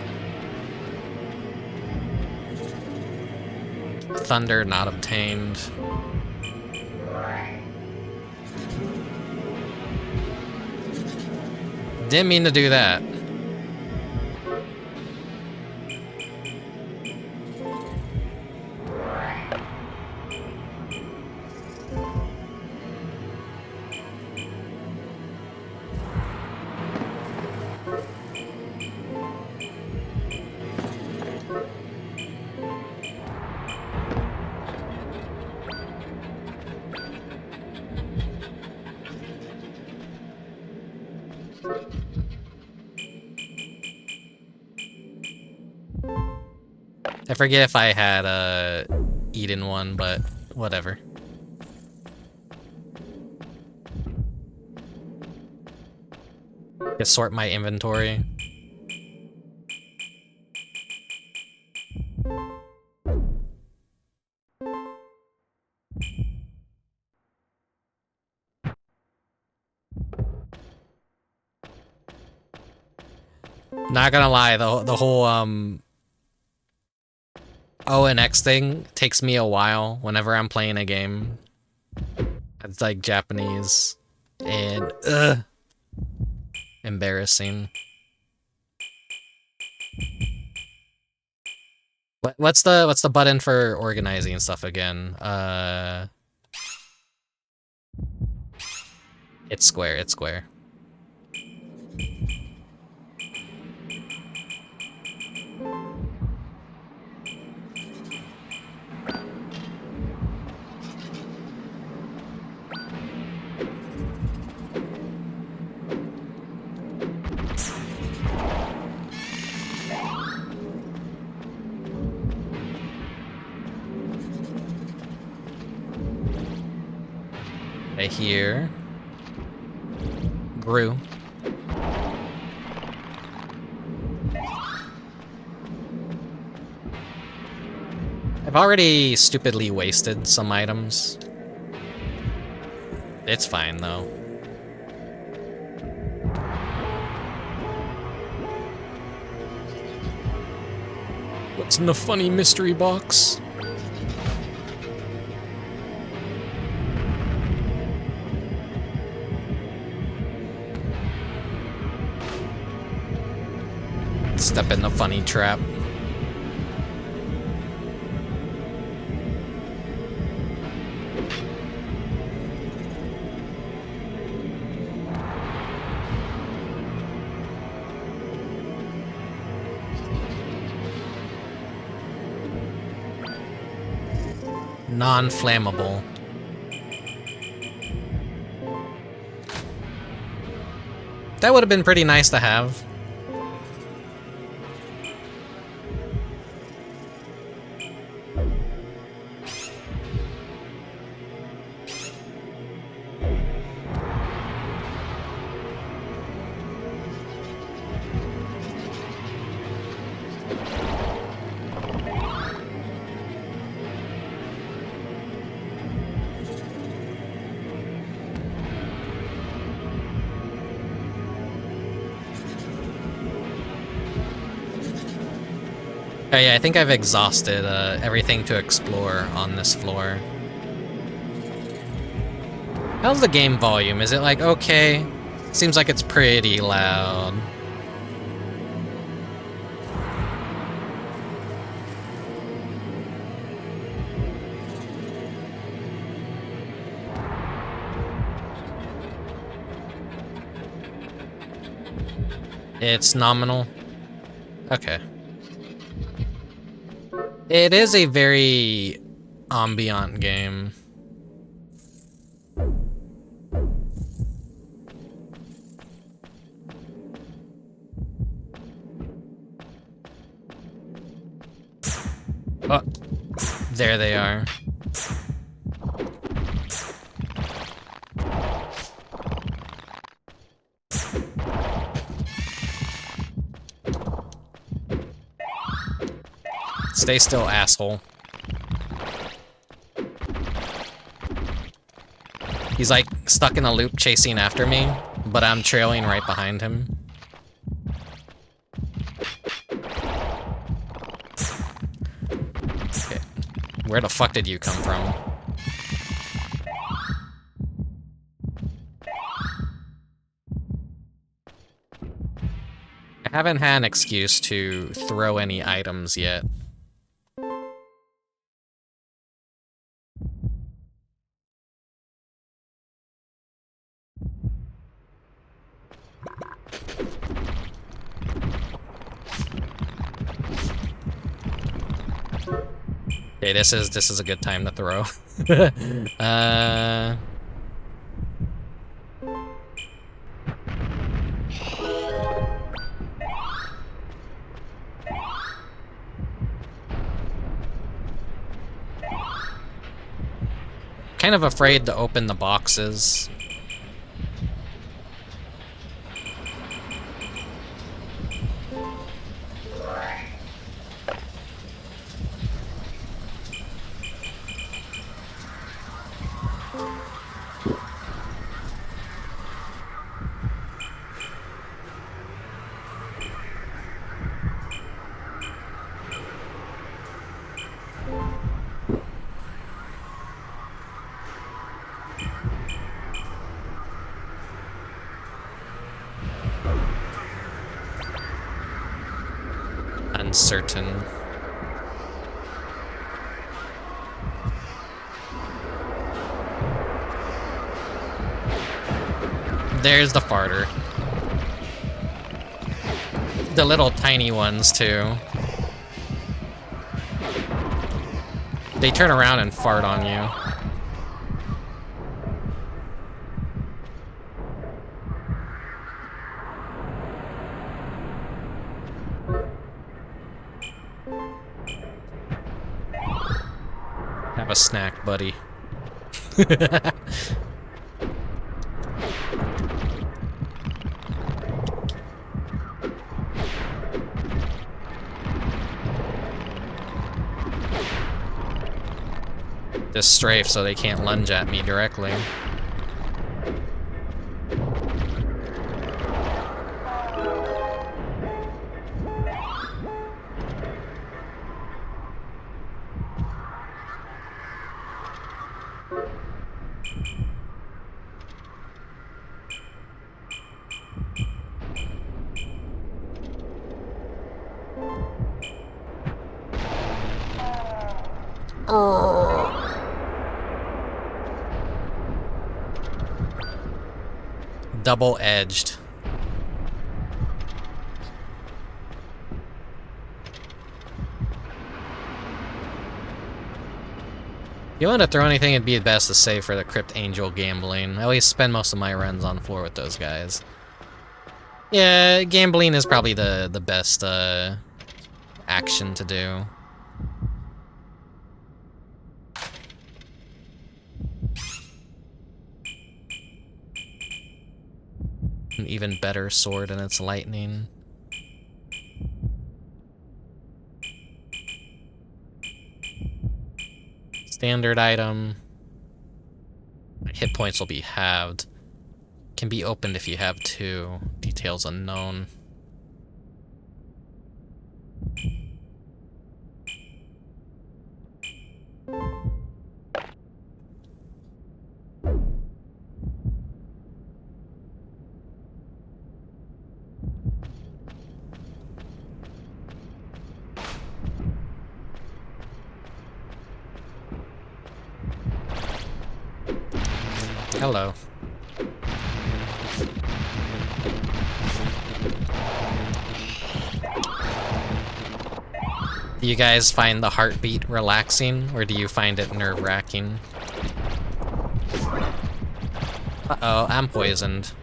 Thunder not obtained. Didn't mean to do that. I forget if I had eaten one, but whatever. Just sort my inventory. Not gonna lie, the whole O and X thing takes me a while whenever I'm playing a game. It's like Japanese and embarrassing. What's the button for organizing stuff again? It's square, it's square. Right here. Gru. I've already stupidly wasted some items. It's fine, though. What's in the funny mystery box? Step in the funny trap. Non-flammable. That would have been pretty nice to have. Oh yeah, I think I've exhausted everything to explore on this floor. How's the game volume? Is it like okay? Seems like it's pretty loud. It's nominal. Okay. It is a very ambient game. Oh, there they are. Stay still, asshole. He's like stuck in a loop chasing after me, but I'm trailing right behind him. Okay. Where the fuck did you come from? I haven't had an excuse to throw any items yet. Okay, this is a good time to throw. Kind of afraid to open the boxes. Uncertain. There's the farter. The little tiny ones, too. They turn around and fart on you. Have a snack, buddy. Just strafe so they can't lunge at me directly. Double-edged. If you want to throw anything, it'd be best to save for the Crypt Angel gambling. I always spend most of my runs on the floor with those guys. Yeah, gambling is probably the best action to do. An even better sword in its lightning. Standard item. Hit points will be halved. Can be opened if you have 2. Details unknown. Hello. Do you guys find the heartbeat relaxing, or do you find it nerve-wracking? Uh-oh, I'm poisoned.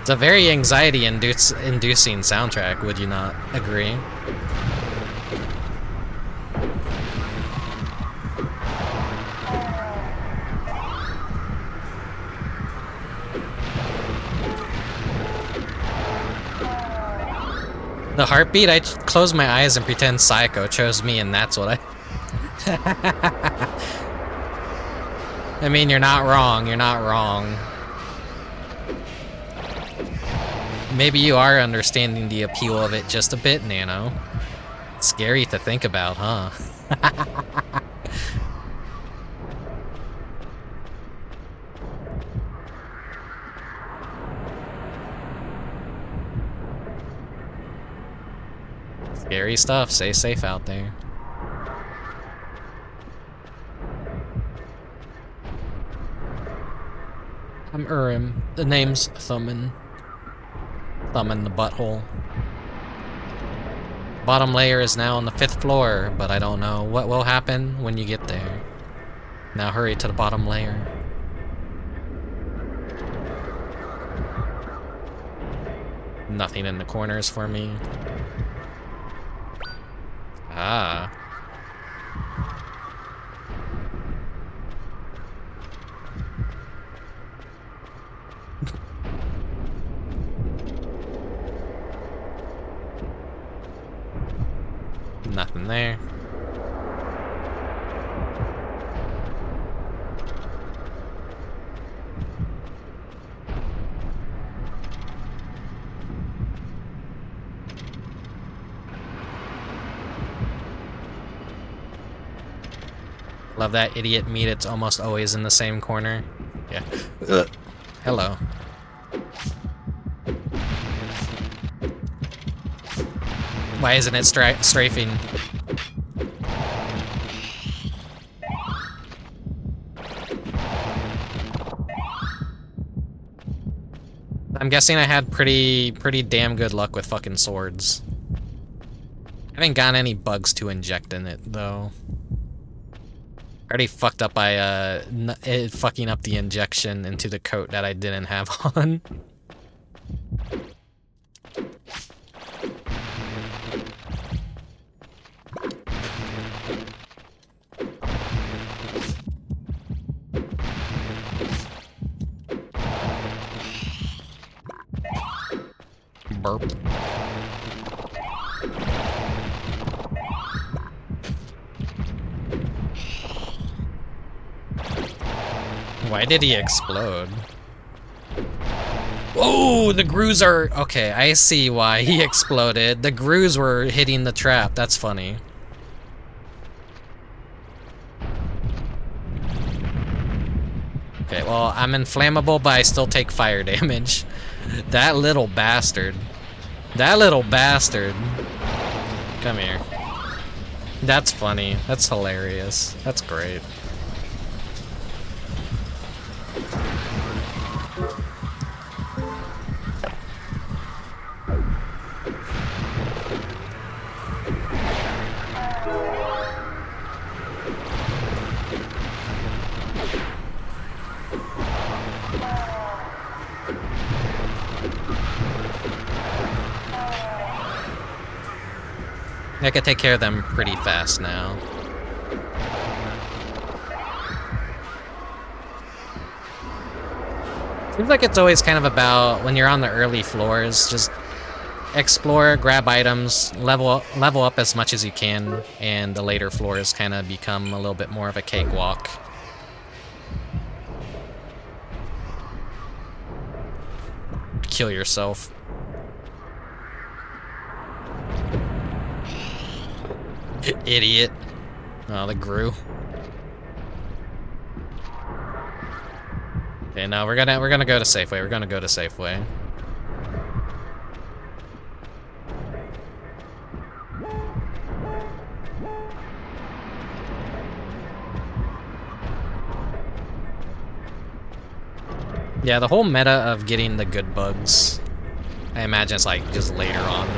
It's a very anxiety-inducing soundtrack, would you not agree? The heartbeat, I close my eyes and pretend Psycho chose me, and that's what I... I mean, you're not wrong, you're not wrong. Maybe you are understanding the appeal of it just a bit, Nano. Scary to think about, huh? Scary stuff. Stay safe out there. I'm Urim. The name's Thummin. Thumb in the butthole. Bottom layer is now on the 5th floor, but I don't know what will happen when you get there. Now hurry to the bottom layer. Nothing in the corners for me. Ah. Nothing there. Love that idiot meat. It's almost always in the same corner. Yeah. Hello. Why isn't it strafing? I'm guessing I had pretty damn good luck with fucking swords. I haven't gotten any bugs to inject in it, though. Already fucked up by fucking up the injection into the coat that I didn't have on. burp. Why did he explode? Oh, the grooves are... Okay, I see why he exploded. The grooves were hitting the trap. That's funny. Okay, well, I'm inflammable, but I still take fire damage. That little bastard. That little bastard. Come here. That's funny. That's hilarious. That's great. I can take care of them pretty fast now. Seems like it's always kind of about, when you're on the early floors, just explore, grab items, level up as much as you can, and the later floors kind of become a little bit more of a cakewalk. Kill yourself. Idiot. Oh, the grew. Okay, no, we're gonna go to Safeway. We're gonna go to Safeway. Yeah, the whole meta of getting the good bugs, I imagine it's like just later on.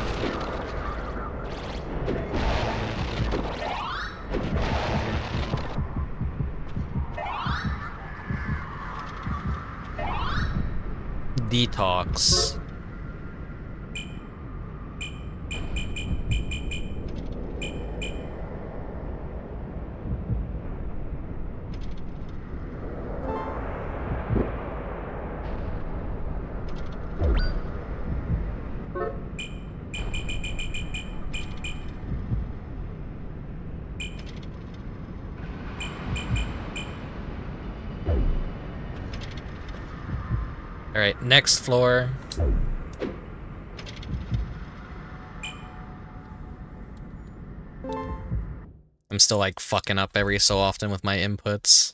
Detox. Alright, next floor. I'm still like fucking up every so often with my inputs.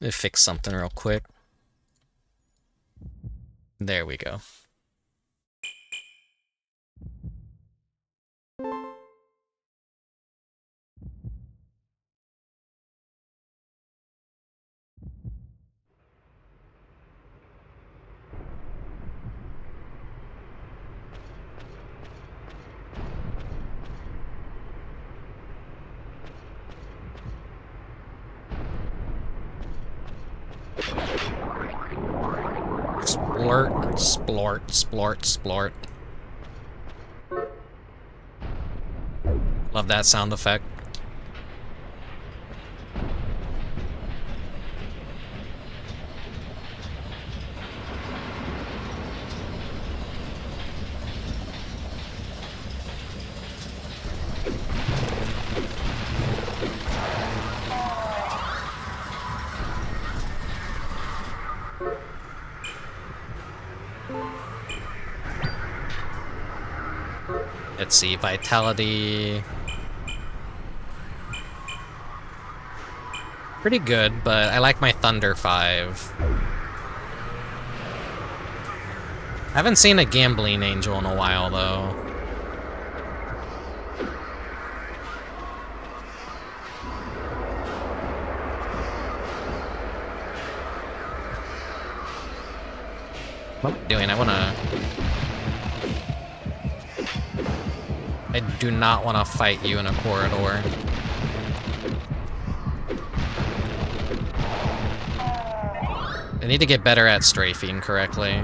Let me fix something real quick. There we go. Splort, splort, splort, splort. Love that sound effect. Let's see, vitality. Pretty good, but I like my Thunder 5. I haven't seen a Gambling Angel in a while, though. What am I doing? I do not want to fight you in a corridor. I need to get better at strafing correctly.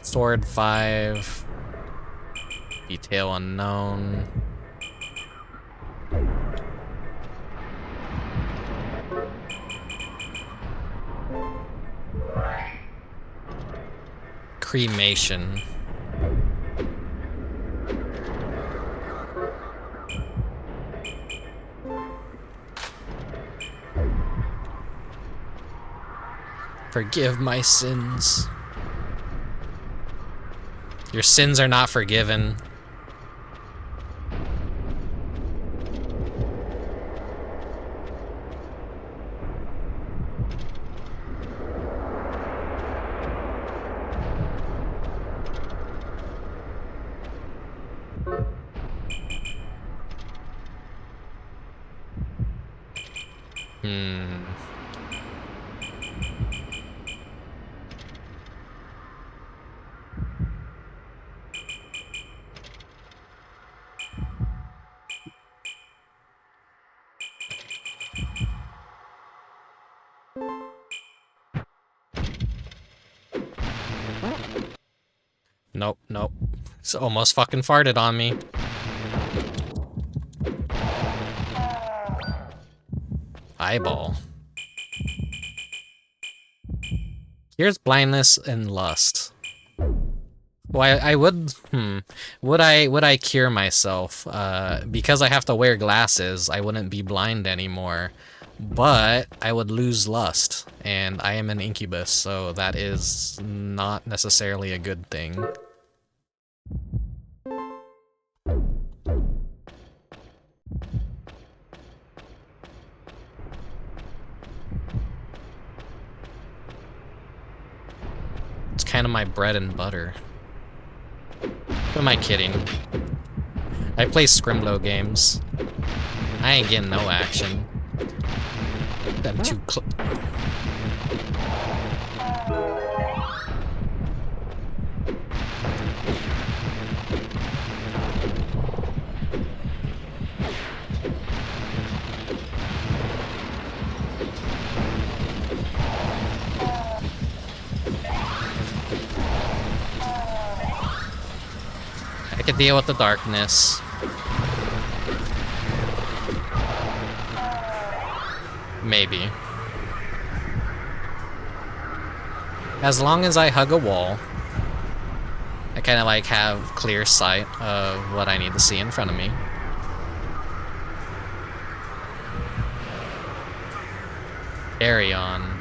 Sword 5. Detail unknown. Cremation. Forgive my sins. Your sins are not forgiven. Nope, nope. It's almost fucking farted on me. Eyeball. Here's blindness and lust. Well, I would. Would I cure myself? Because I have to wear glasses, I wouldn't be blind anymore. But I would lose lust, and I am an incubus, so that is not necessarily a good thing. It's kind of my bread and butter. Who am I kidding? I play Scrimlow games. I ain't getting no action. I'm too close. I can deal with the darkness. Maybe. As long as I hug a wall, I kind of like have clear sight of what I need to see in front of me. Carry on.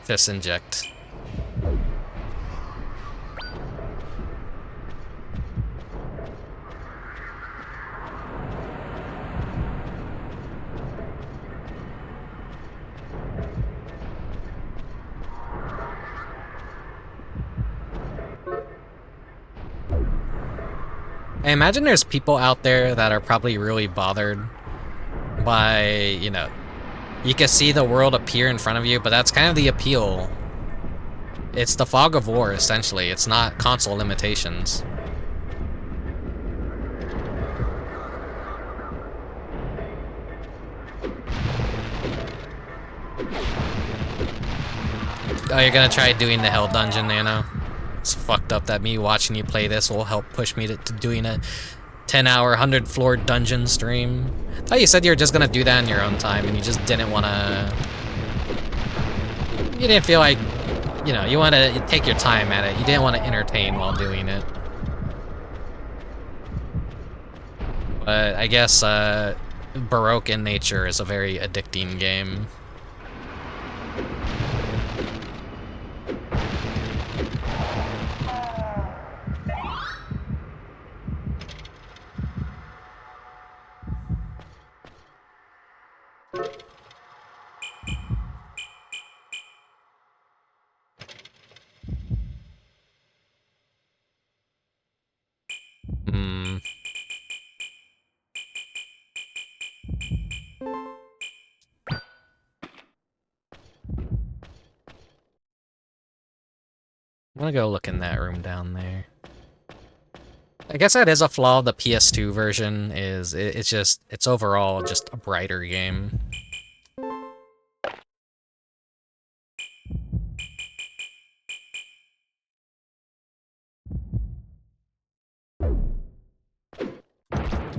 Just inject. I imagine there's people out there that are probably really bothered by, you know, you can see the world appear in front of you, but that's kind of the appeal. It's the fog of war, essentially. It's not console limitations. Oh, you're gonna try doing the hell dungeon, you know? It's fucked up that me watching you play this will help push me to doing a 10-hour, 100-floor dungeon stream. I thought you said you were just gonna do that in your own time, and you just didn't wanna... You didn't feel like, you know, you want to take your time at it. You didn't want to entertain while doing it. But I guess Baroque in nature is a very addicting game. gonna go look in that room down there. I guess that is a flaw of the PS2 version, is it's overall just a brighter game.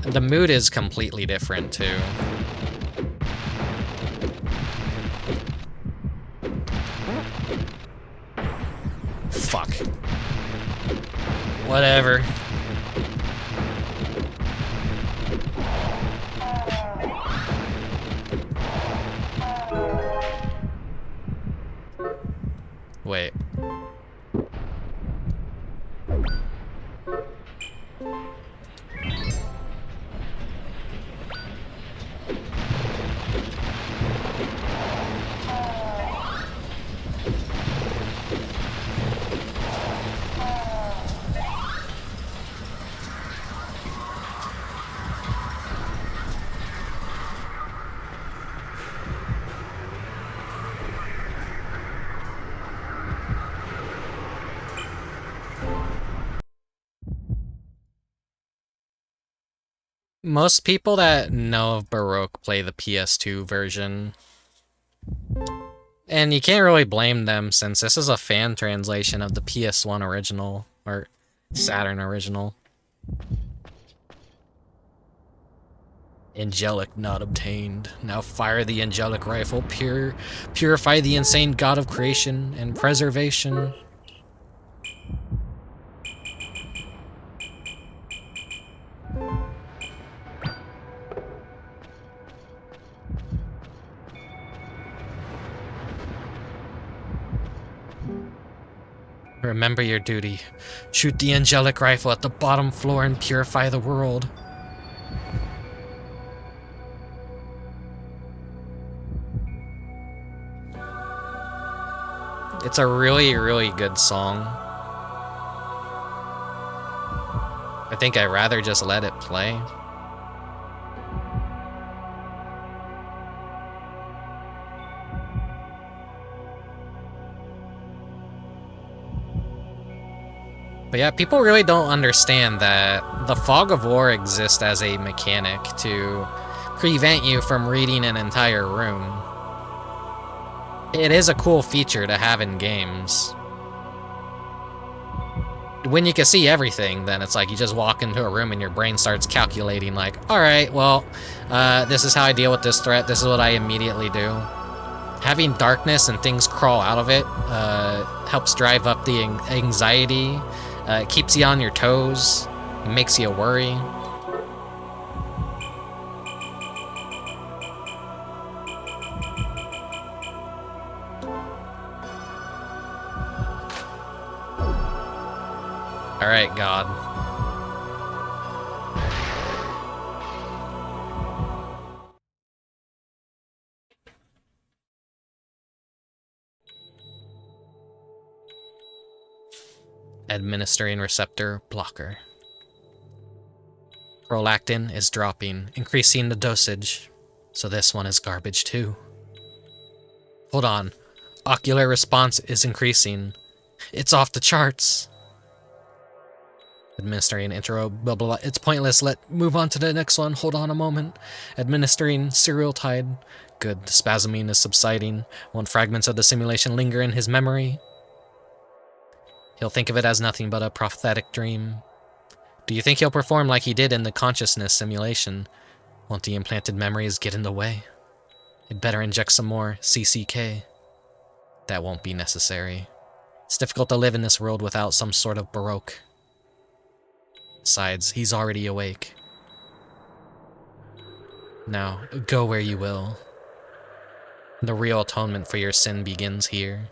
The mood is completely different too. Fuck. Whatever. Wait. Most people that know of Baroque play the PS2 version. And you can't really blame them since this is a fan translation of the PS1 original, or Saturn original. Angelic not obtained. Now fire the angelic rifle, purify the insane god of creation and preservation. Remember your duty. Shoot the angelic rifle at the bottom floor and purify the world. It's a really, really good song. I think I'd rather just let it play. But yeah, people really don't understand that the fog of war exists as a mechanic to prevent you from reading an entire room. It is a cool feature to have in games. When you can see everything, then it's like you just walk into a room and your brain starts calculating like, alright, well, this is how I deal with this threat, this is what I immediately do. Having darkness and things crawl out of it helps drive up the anxiety. It keeps you on your toes. It makes you worry. Alright, God. Administering receptor blocker. Prolactin is dropping, increasing the dosage. So this one is garbage too. Hold on. Ocular response is increasing. It's off the charts. Administering intro, blah blah blah. It's pointless. Move on to the next one. Hold on a moment. Administering serial tide. Good. The spasming is subsiding. Won't fragments of the simulation linger in his memory? He'll think of it as nothing but a prophetic dream. Do you think he'll perform like he did in the consciousness simulation? Won't the implanted memories get in the way? I'd better inject some more CCK. That won't be necessary. It's difficult to live in this world without some sort of Baroque. Besides, he's already awake. Now, go where you will. The real atonement for your sin begins here.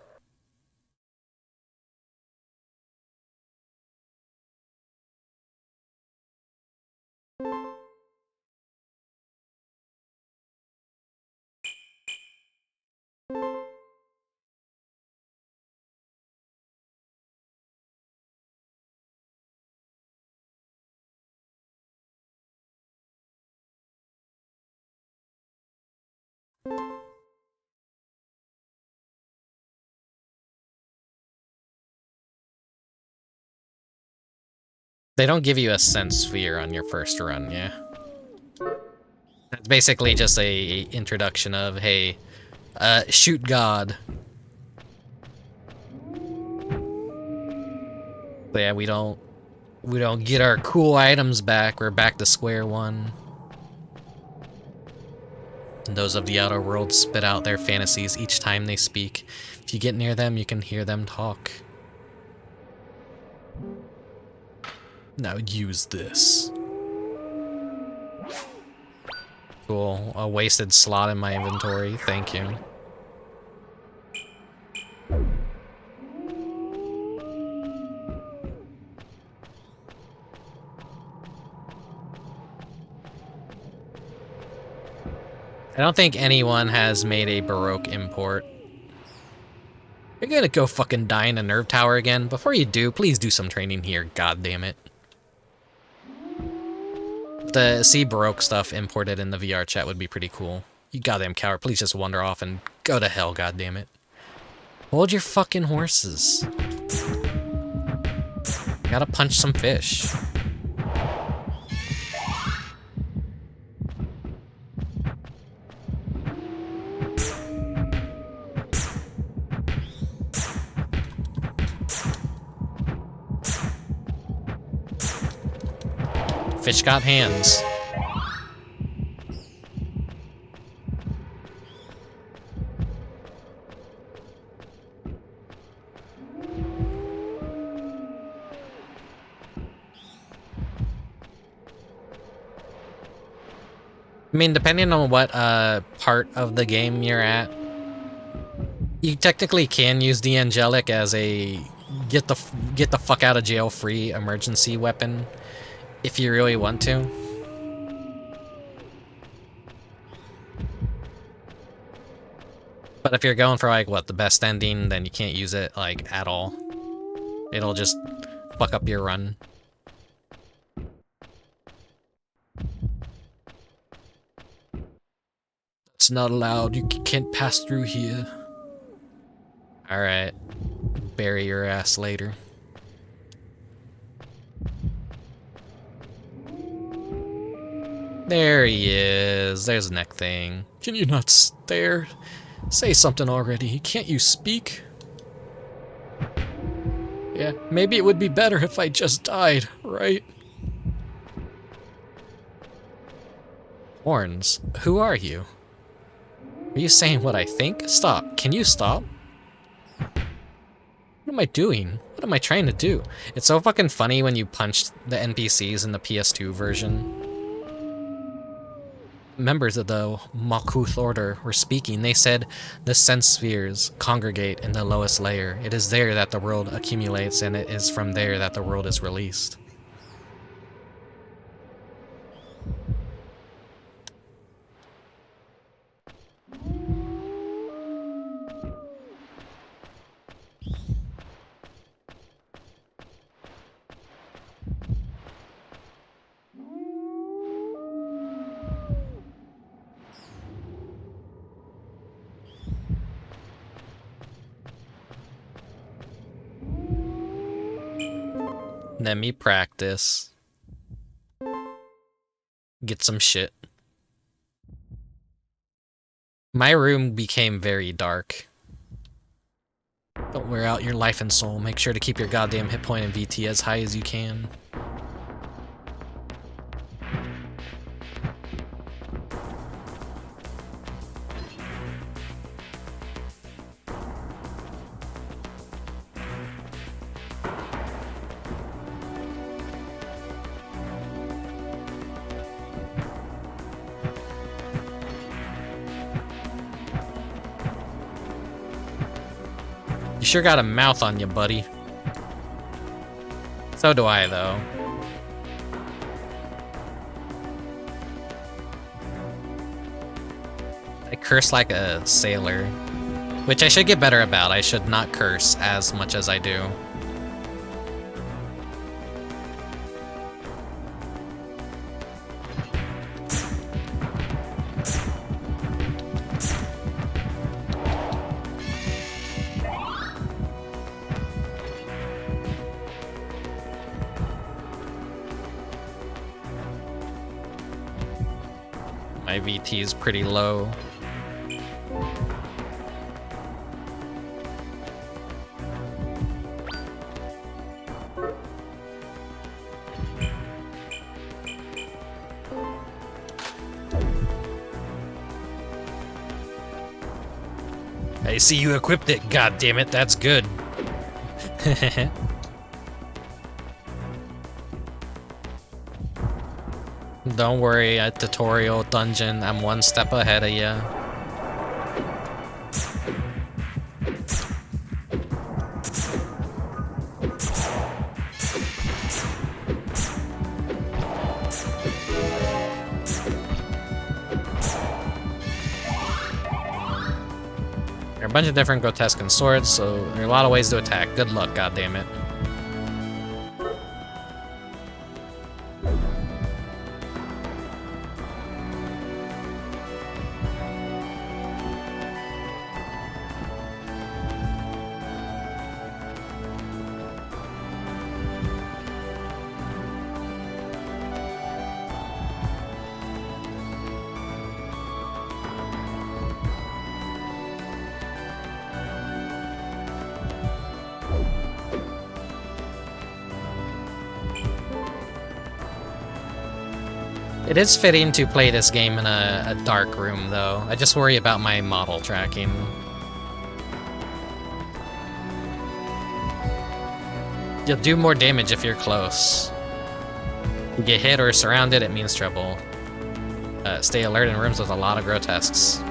They don't give you a sense sphere on your first run, yeah. It's basically just a introduction of, hey, shoot God. But yeah, we don't get our cool items back. We're back to square one. And those of the outer world spit out their fantasies each time they speak. If you get near them, you can hear them talk. Now use this. Cool. A wasted slot in my inventory. Thank you. I don't think anyone has made a Baroque import. You're gonna go fucking die in a nerve tower again? Before you do, please do some training here, god damn it. To see Baroque stuff imported in the VR chat would be pretty cool. You goddamn coward, please just wander off and go to hell, god damn it. Hold your fucking horses. Gotta punch some fish. Fish got hands. I mean, depending on what part of the game you're at, you technically can use the angelic as a get the fuck out of jail free emergency weapon if you really want to. But if you're going for like what the best ending, then you can't use it like at all. It'll just fuck up your run. It's not allowed. You can't pass through here. Alright. Bury your ass later. There he is. There's the neck thing. Can you not stare? Say something already. Can't you speak? Yeah, maybe it would be better if I just died, right? Horns, who are you? Are you saying what I think? Stop. Can you stop? What am I doing? What am I trying to do? It's so fucking funny when you punch the NPCs in the PS2 version. Members of the Malkuth Order were speaking. They said, the sense spheres congregate in the lowest layer. It is there that the world accumulates, and it is from there that the world is released. Let me practice. Get some shit. My room became very dark. Don't wear out your life and soul. Make sure to keep your goddamn hit point and VT as high as you can. You sure got a mouth on you, buddy. So do I, though. I curse like a sailor, which I should get better about. I should not curse as much as I do. My VT is pretty low. I see you equipped it. God damn it, that's good. Don't worry, a tutorial dungeon. I'm one step ahead of ya. There are a bunch of different grotesque swords, so there are a lot of ways to attack. Good luck, goddammit. It is fitting to play this game in a dark room, though. I just worry about my model tracking. You'll do more damage if you're close. You get hit or surrounded, it means trouble. Stay alert in rooms with a lot of grotesques.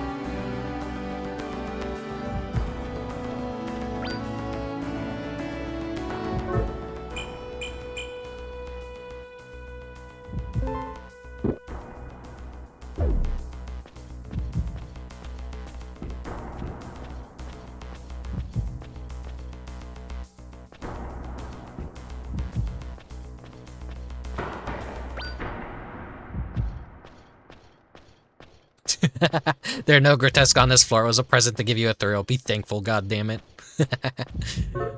There are no grotesque on this floor. It was a present to give you a thrill. Be thankful, goddammit.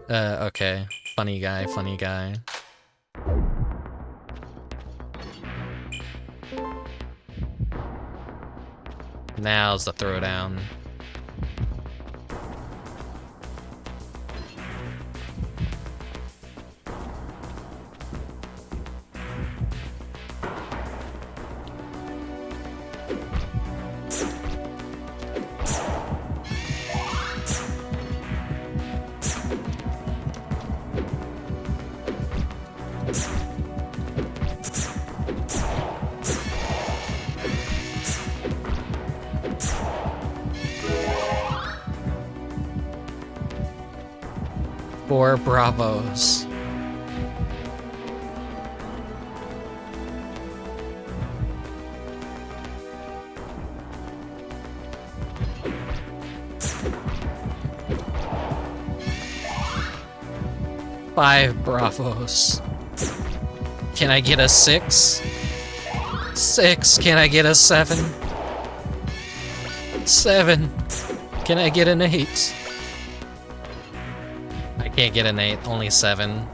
Okay. Funny guy, funny guy. Now's the throwdown. Four bravos. Five bravos. Can I get a 6? 6. Can I get a 7? 7. Can I get an 8? I can't get an 8, only 7.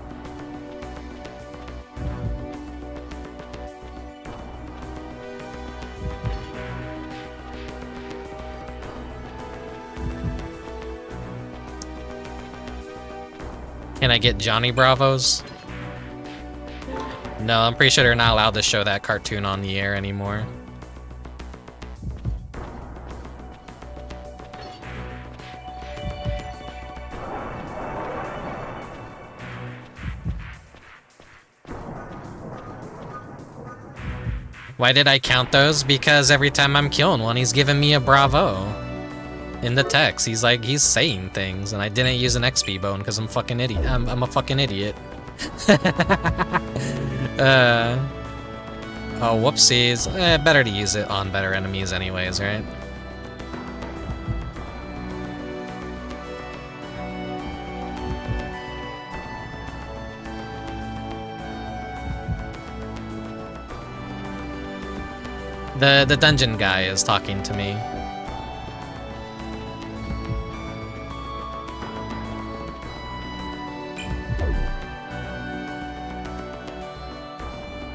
Can I get Johnny Bravos? No, I'm pretty sure they're not allowed to show that cartoon on the air anymore. Why did I count those? Because every time I'm killing one, he's giving me a bravo. In the text, he's saying things, and I didn't use an XP bone because I'm fucking idiot. I'm a fucking idiot. Oh, whoopsies. Better to use it on better enemies anyways, right? The dungeon guy is talking to me.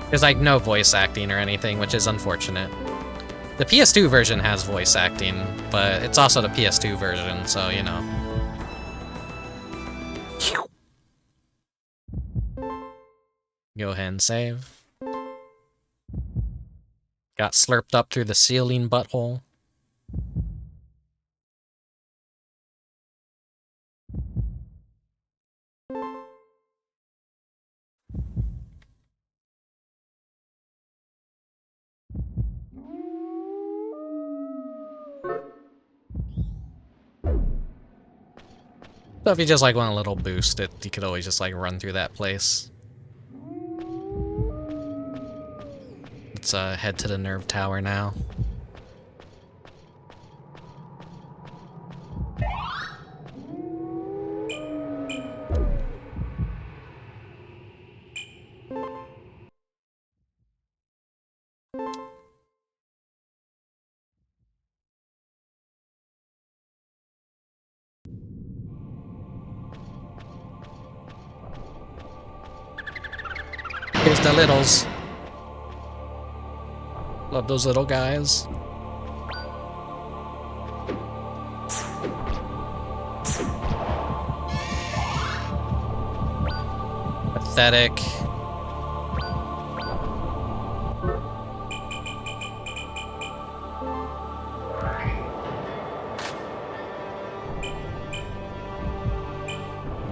There's like no voice acting or anything, which is unfortunate. The PS2 version has voice acting, but it's also the PS2 version, so you know. Go ahead and save. Got slurped up through the ceiling butthole. So if you just like want a little boost, you could always just like run through that place. Let's head to the nerve tower now. Here's the littles. Love those little guys. Pathetic.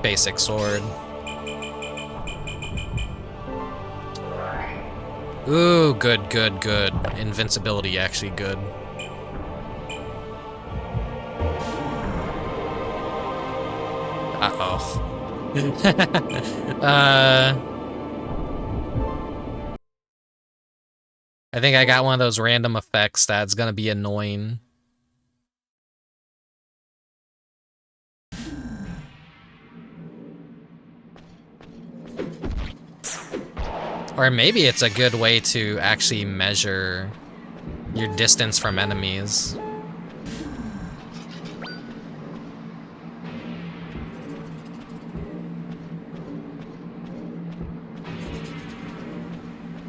Basic sword. Ooh, good, good, good. Invincibility actually good. Uh-oh. I think I got one of those random effects that's gonna be annoying. Or maybe it's a good way to actually measure your distance from enemies.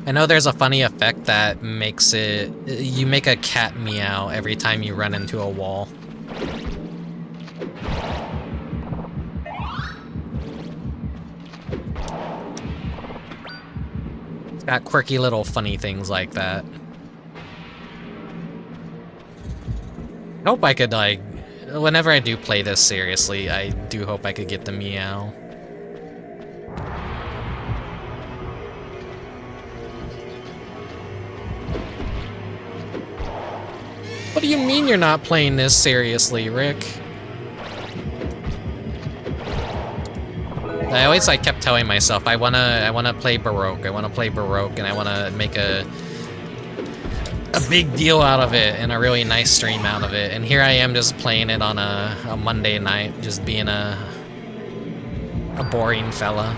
I know there's a funny effect that makes it... You make a cat meow every time you run into a wall. It's got quirky little funny things like that. I hope I could, like... Whenever I do play this seriously, I do hope I could get the meow. What do you mean you're not playing this seriously, Rick? I always like kept telling myself I wanna play Baroque. I wanna play Baroque, and I wanna make a big deal out of it and a really nice stream out of it. And here I am just playing it on a Monday night, just being a boring fella.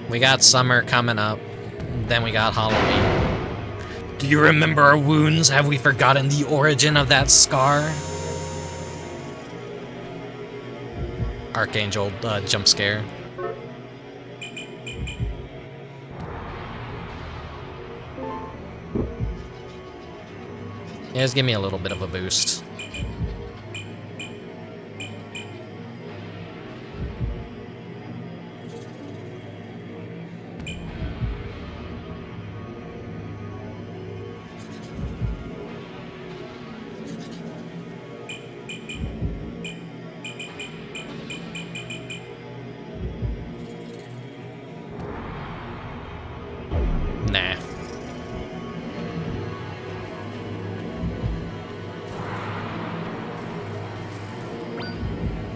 We got summer coming up, then we got Halloween. Do you remember our wounds? Have we forgotten the origin of that scar? Archangel jump scare. Yeah, just give me a little bit of a boost. Nah.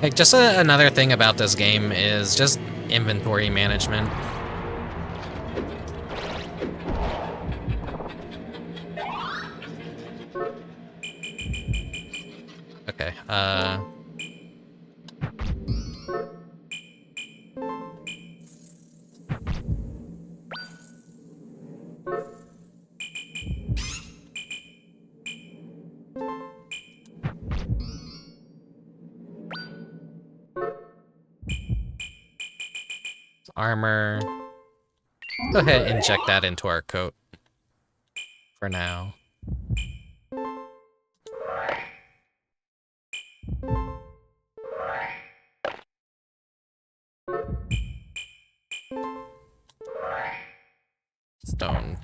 Like, just another thing about this game is just inventory management. Okay, armor. Go ahead and inject that into our coat for now. Stone.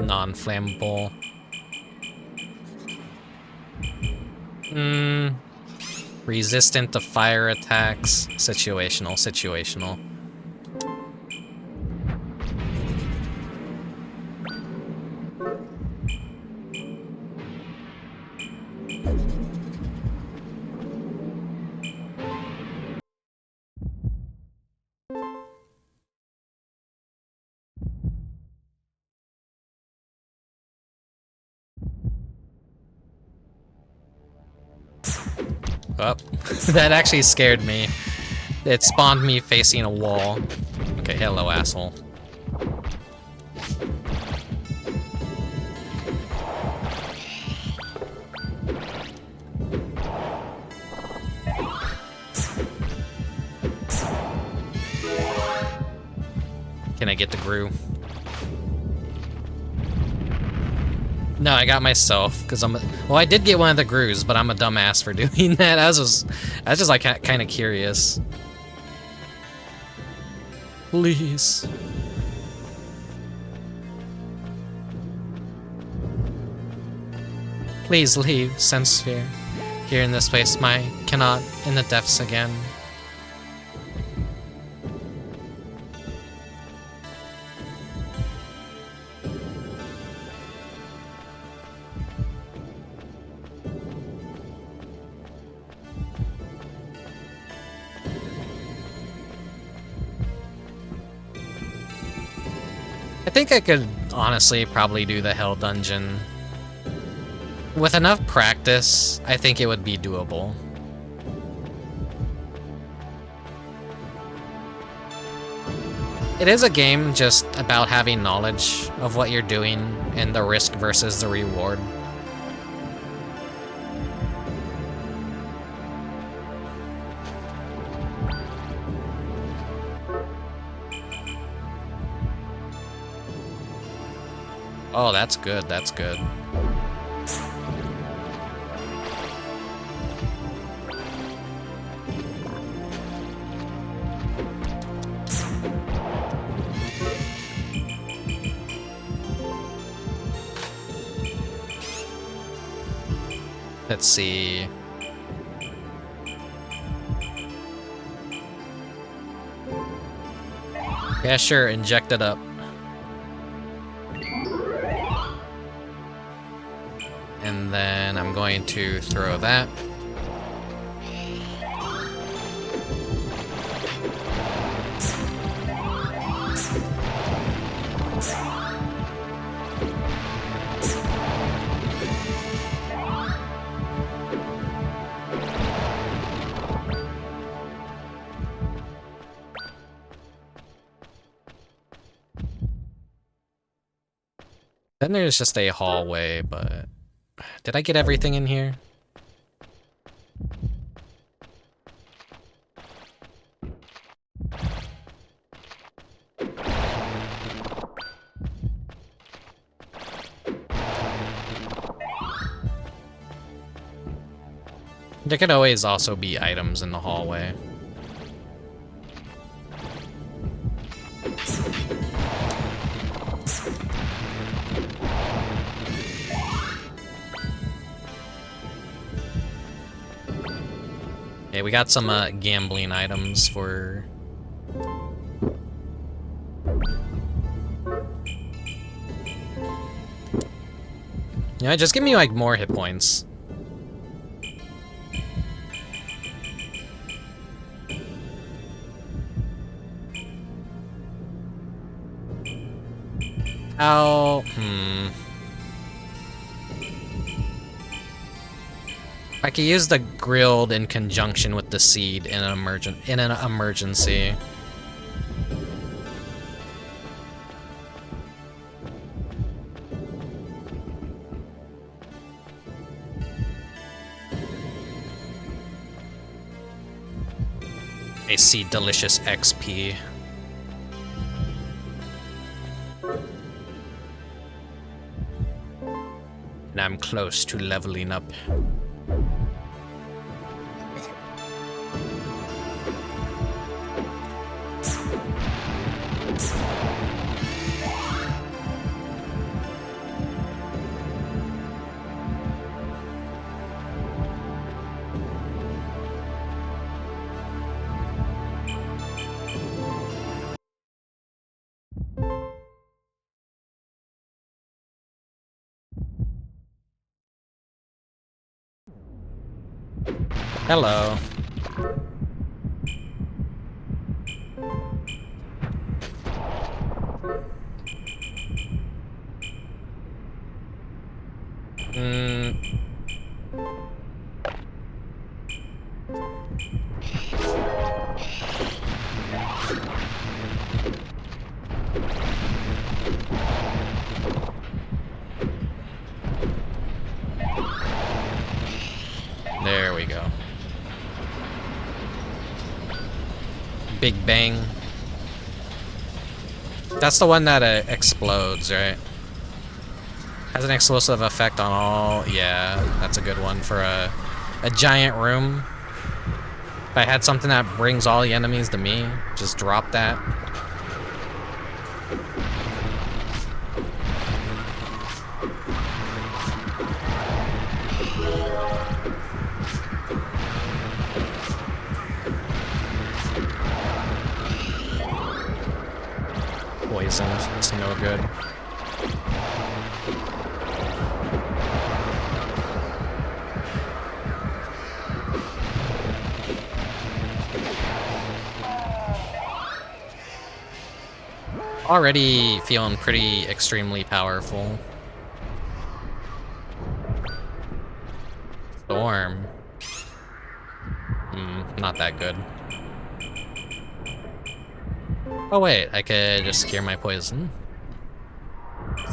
Non-flammable. Resistant to fire attacks. Situational. Oh, that actually scared me. It spawned me facing a wall. Okay, hello, asshole. Can I get the Gru? No, I got myself, because well, I did get one of the Grus, but I'm a dumbass for doing that. I was just like kind of curious. Please. Please leave, Sensphere. Here in this place, cannot in the depths again. I think I could honestly probably do the Hell Dungeon. With enough practice, I think it would be doable. It is a game just about having knowledge of what you're doing and the risk versus the reward. Oh, that's good, that's good. Let's see. Yeah, sure, inject it up. And then I'm going to throw that. Then there's just a hallway, but did I get everything in here? There could always also be items in the hallway. Yeah, we got some gambling items for... Yeah, just give me like more hit points. How... I could use the grilled in conjunction with the seed in an emergency. I see delicious XP. And I'm close to leveling up. Hello. There we go. Big Bang. That's the one that explodes, right? Has an explosive effect on all... Yeah, that's a good one for a giant room. If I had something that brings all the enemies to me, just drop that. Poison, it's no good. Already feeling pretty extremely powerful. Storm. Not that good. Oh wait, I could just cure my poison.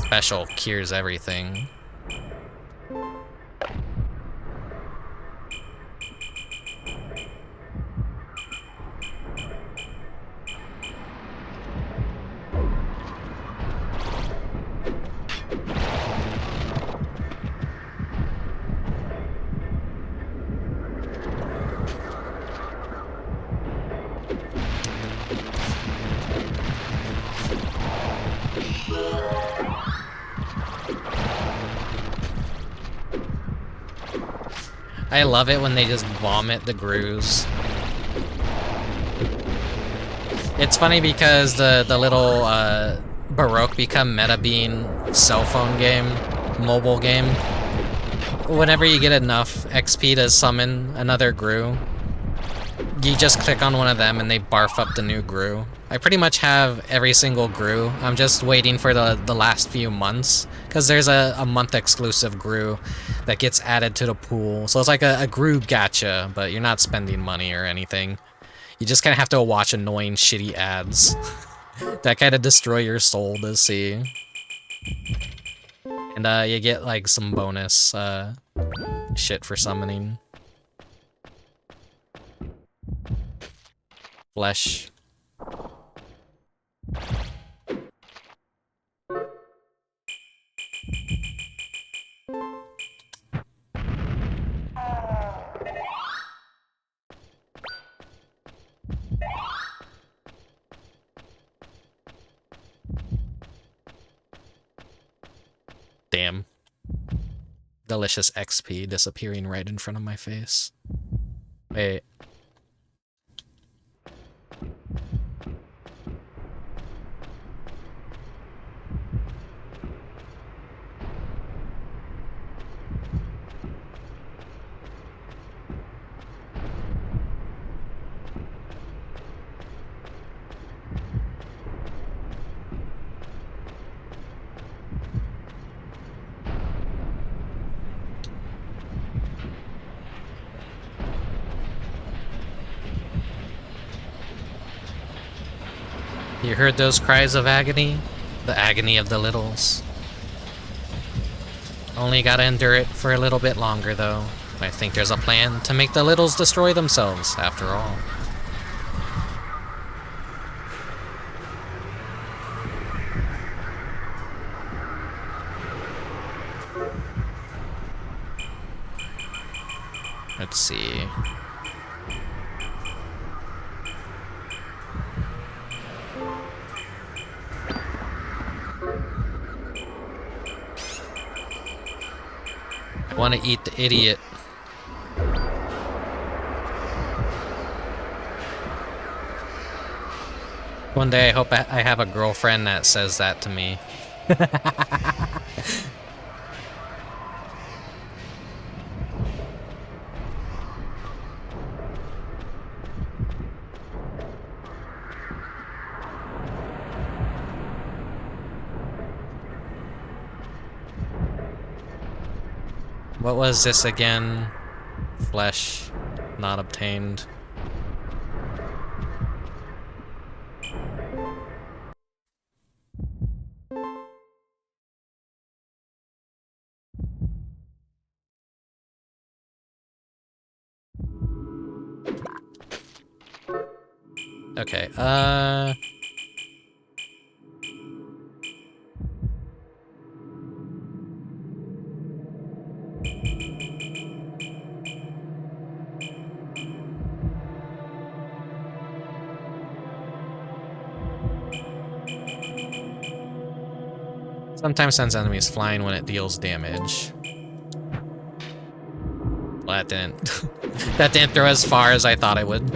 Special cures everything. I love it when they just vomit the grooves. It's funny because the little Baroque become meta bean cell phone game, mobile game. Whenever you get enough XP to summon another Gru, you just click on one of them and they barf up the new Gru. I pretty much have every single Gru. I'm just waiting for the last few months, because there's a month exclusive Gru that gets added to the pool. So it's like a Gru gacha, but you're not spending money or anything. You just kind of have to watch annoying, shitty ads that kind of destroy your soul to see. And you get like some bonus shit for summoning. Flesh. Damn. Delicious XP disappearing right in front of my face. Wait. You heard those cries of agony? The agony of the littles. Only gotta endure it for a little bit longer, though. I think there's a plan to make the littles destroy themselves, after all. Let's see. I want to eat the idiot. One day I hope I have a girlfriend that says that to me. What was this again? Flesh not obtained. Okay, sometimes sends enemies flying when it deals damage. Well, that didn't that didn't throw as far as I thought it would.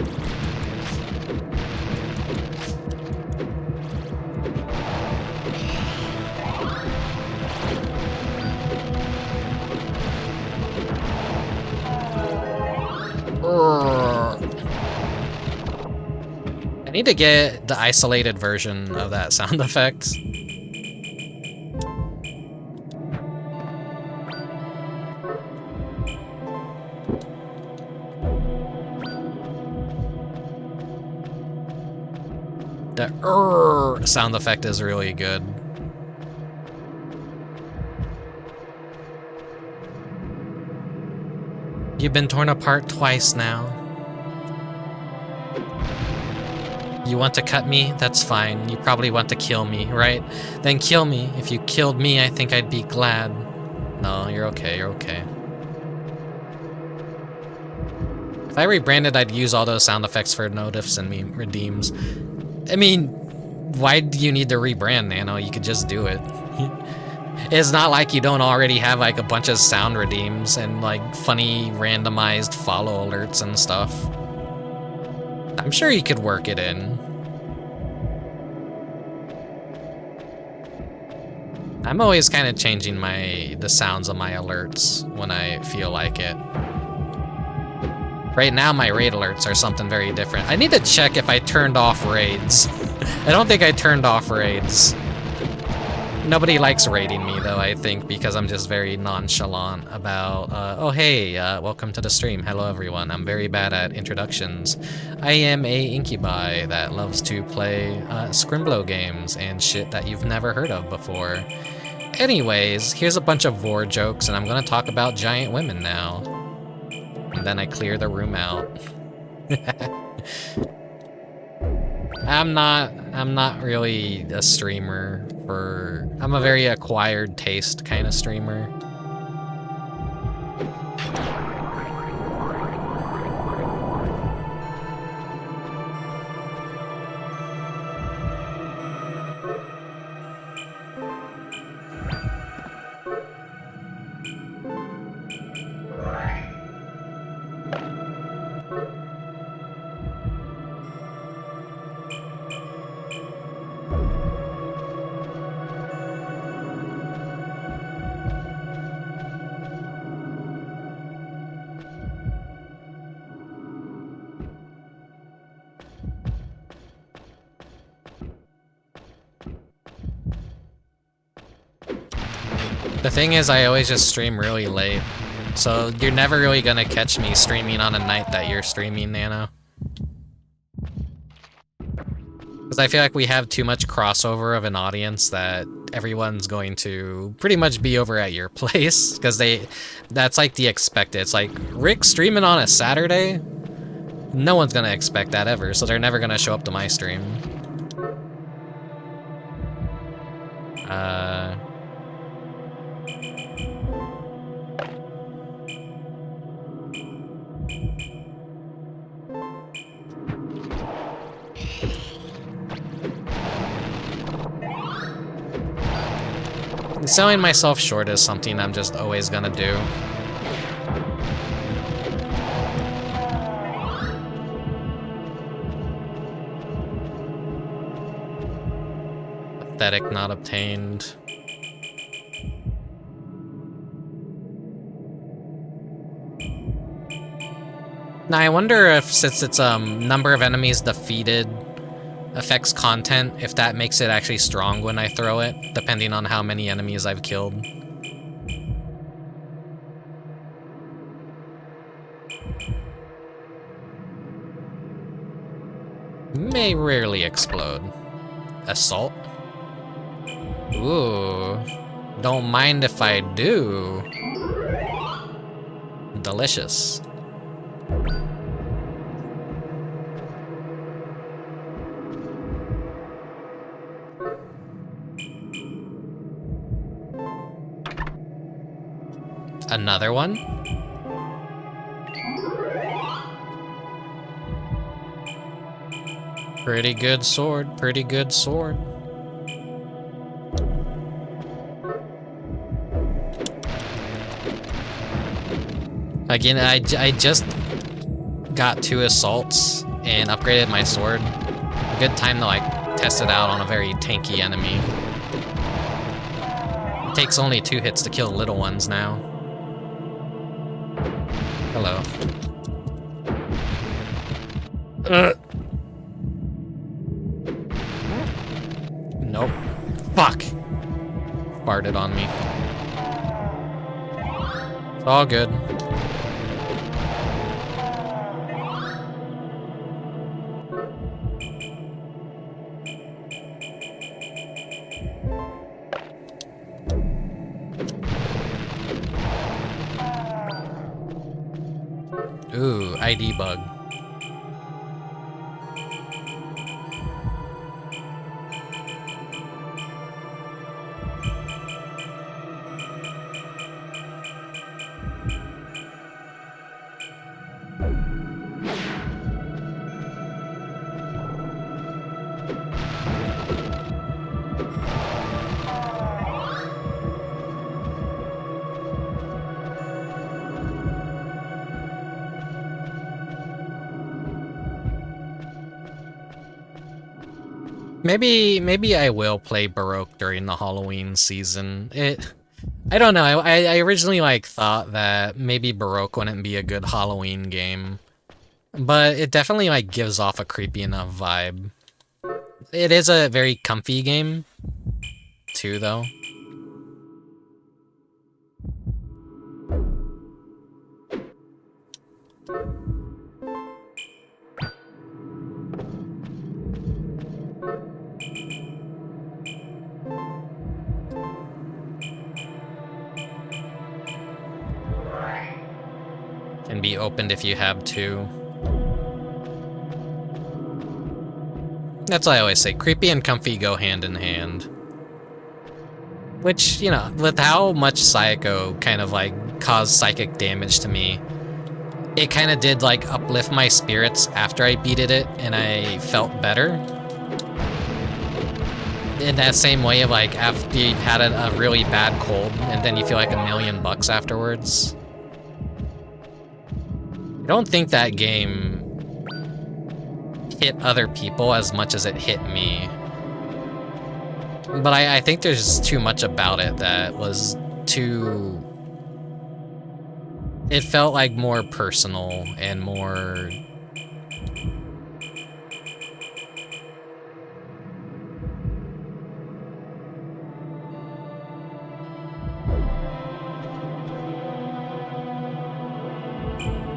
I need to get the isolated version of that sound effect. The sound effect is really good. You've been torn apart twice now. You want to cut me? That's fine. You probably want to kill me, right? Then kill me. If you killed me, I think I'd be glad. No, you're okay, you're okay. If I rebranded, I'd use all those sound effects for notifs and me redeems. I mean, why do you need to rebrand, Nano? You could just do it. It's not like you don't already have like a bunch of sound redeems and like funny randomized follow alerts and stuff. I'm sure you could work it in. I'm always kind of changing the sounds of my alerts when I feel like it. Right now my raid alerts are something very different. I need to check if I turned off raids. I don't think I turned off raids. Nobody likes raiding me though, I think, because I'm just very nonchalant about, oh hey, welcome to the stream. Hello everyone, I'm very bad at introductions. I am a incubi that loves to play Scrimblow games and shit that you've never heard of before. Anyways, here's a bunch of vor jokes and I'm gonna talk about giant women now. And then I clear the room out. I'm not really a streamer I'm a very acquired taste kind of streamer. The thing is, I always just stream really late, so you're never really gonna catch me streaming on a night that you're streaming, Nano. Because I feel like we have too much crossover of an audience that everyone's going to pretty much be over at your place. Because that's like the expected. It's like, Rick streaming on a Saturday? No one's gonna expect that ever, so they're never gonna show up to my stream. Selling myself short is something I'm just always gonna do. Pathetic not obtained. Now I wonder if, since it's number of enemies defeated affects content, if that makes it actually strong when I throw it, depending on how many enemies I've killed. May rarely explode. Assault? Ooh. Don't mind if I do. Delicious. Another one? Pretty good sword, pretty good sword. Again, I just got 2 assaults and upgraded my sword. A good time to like test it out on a very tanky enemy. It takes only 2 hits to kill the little ones now. Hello. Nope. Fuck. Farted on me. It's all good. Ooh, ID bug. Maybe I will play Baroque during the Halloween season. I don't know. I originally like thought that maybe Baroque wouldn't be a good Halloween game, but it definitely like gives off a creepy enough vibe. It is a very comfy game, too, though. Can be opened if you have to. That's why I always say, creepy and comfy go hand in hand. Which, you know, with how much Psycho kind of like caused psychic damage to me, it kind of did like uplift my spirits after I beated it and I felt better. In that same way of like after you've had a really bad cold and then you feel like $1,000,000 afterwards. I don't think that game hit other people as much as it hit me. But I think there's too much about it that was too... It felt like more personal and more...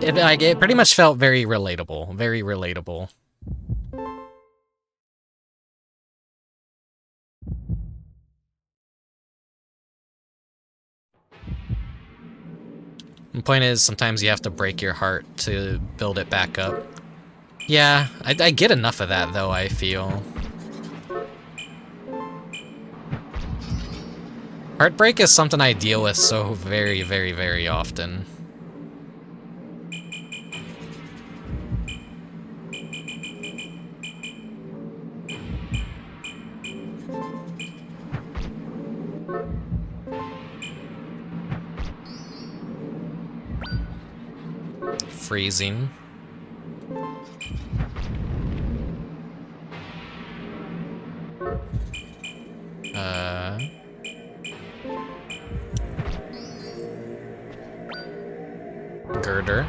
It pretty much felt very relatable, very relatable. The point is, sometimes you have to break your heart to build it back up. Yeah, I get enough of that, though, I feel. Heartbreak is something I deal with so very, very, very often. Freezing. Girder.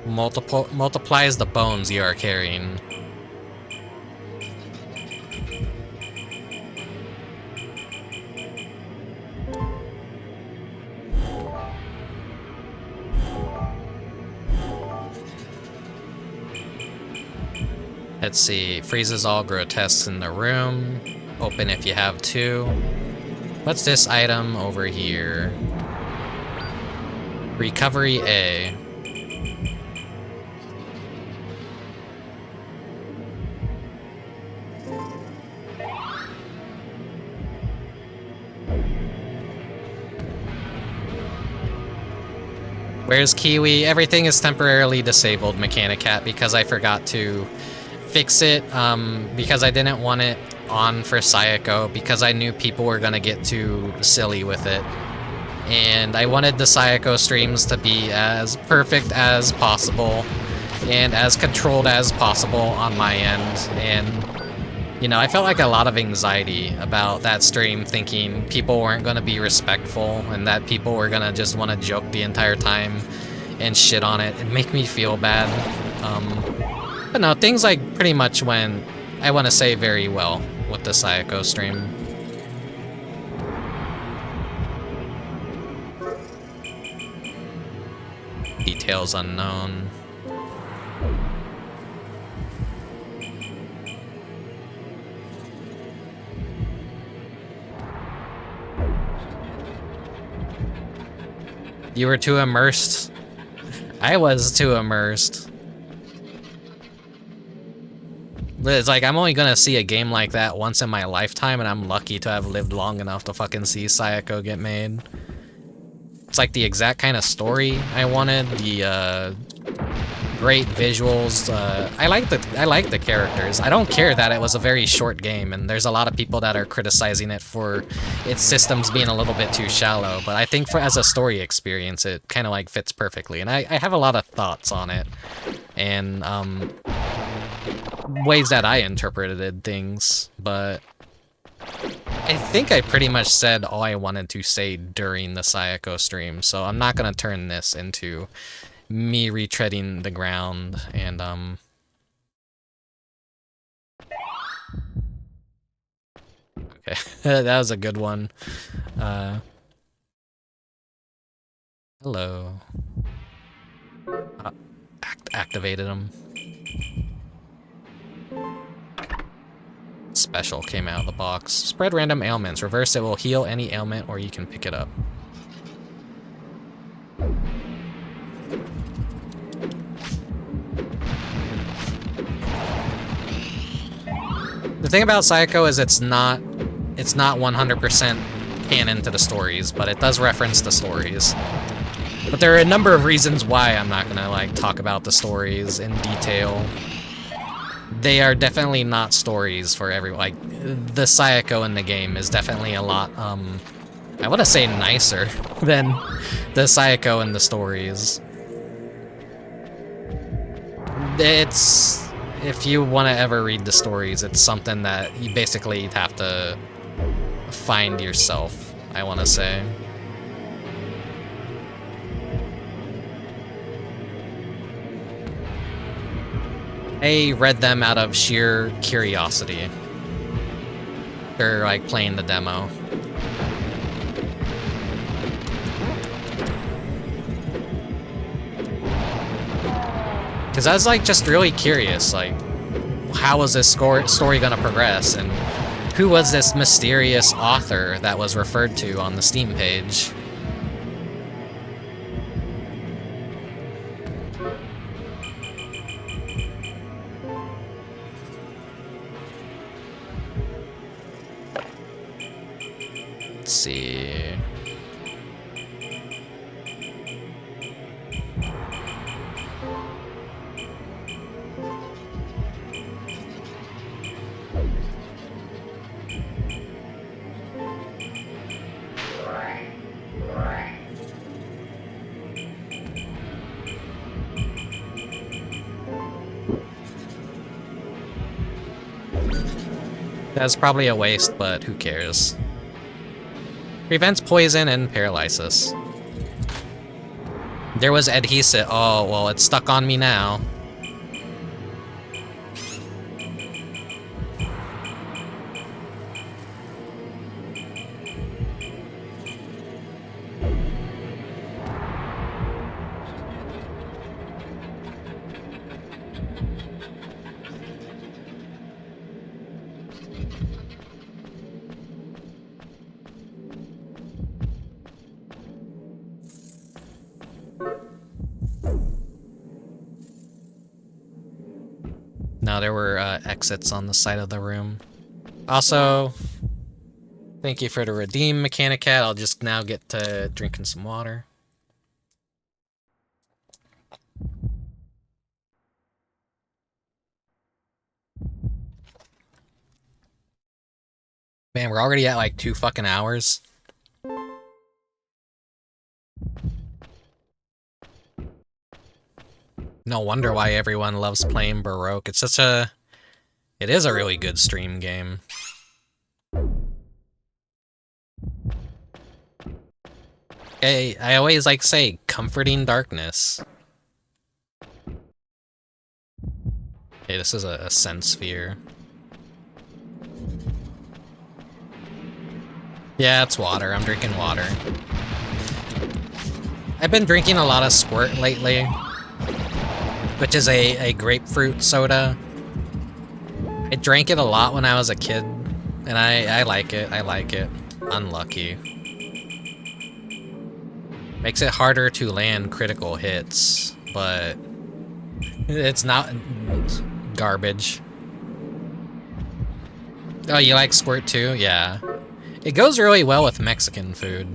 Multiplies the bones you are carrying. Let's see, freezes all grotesques in the room. Open if you have to. What's this item over here? Recovery A. Where's Kiwi? Everything is temporarily disabled, Mechanic Cat, because I forgot to fix it, because I didn't want it on for Sayako, because I knew people were gonna get too silly with it. And I wanted the Sayako streams to be as perfect as possible and as controlled as possible on my end. And, you know, I felt like a lot of anxiety about that stream, thinking people weren't going to be respectful and that people were going to just want to joke the entire time and shit on it and make me feel bad. But no, things like pretty much went, I want to say, very well with the Sayako stream. Details unknown. You were too immersed. I was too immersed. It's like, I'm only gonna see a game like that once in my lifetime, and I'm lucky to have lived long enough to fucking see Sayako get made. It's like the exact kind of story I wanted, the great visuals. I like the characters. I don't care that it was a very short game, and there's a lot of people that are criticizing it for its systems being a little bit too shallow, but I think for as a story experience, it kind of like fits perfectly, and I have a lot of thoughts on it, and ways that I interpreted things, but I think I pretty much said all I wanted to say during the Sayako stream, so I'm not gonna turn this into me retreading the ground, and okay, that was a good one. Hello. Activated him. Special came out of the box. Spread random ailments. Reverse it will heal any ailment, or you can pick it up. The thing about Sayako is it's not 100% canon to the stories, but it does reference the stories. But there are a number of reasons why I'm not gonna like talk about the stories in detail. They are definitely not stories for everyone. Like, the Sayako in the game is definitely a lot, I want to say nicer than the Sayako in the stories. It's, if you want to ever read the stories, it's something that you basically have to find yourself, I want to say. I read them out of sheer curiosity. They're like playing the demo. Because I was like just really curious, like, how was this story gonna progress, and who was this mysterious author that was referred to on the Steam page? Let's see. That's probably a waste, but who cares? Prevents poison and paralysis. There was adhesive. Oh, well, it's stuck on me now. No, there were exits on the side of the room. Also, thank you for the redeem, Mechanicat. I'll just now get to drinking some water. Man, we're already at like 2 fucking hours. No wonder why everyone loves playing Baroque. It's such a... It is a really good stream game. I always like say, comforting darkness. Okay, this is a sense sphere. Yeah, it's water. I'm drinking water. I've been drinking a lot of Squirt lately, which is a grapefruit soda. I drank it a lot when I was a kid, and I like it. I like it. Unlucky. Makes it harder to land critical hits, but it's not garbage. Oh, you like Squirt too? Yeah. It goes really well with Mexican food.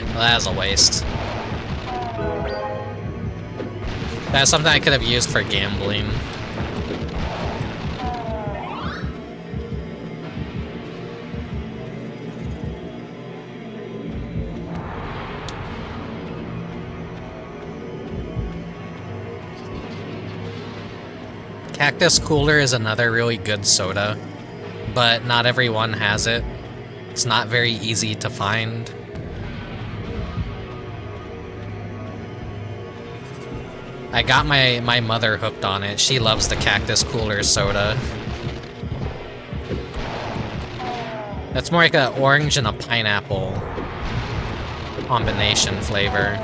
Well, that was a waste. That's something I could have used for gambling. Cactus Cooler is another really good soda, but not everyone has it. It's not very easy to find. I got my mother hooked on it. She loves the Cactus Cooler soda. That's more like an orange and a pineapple combination flavor.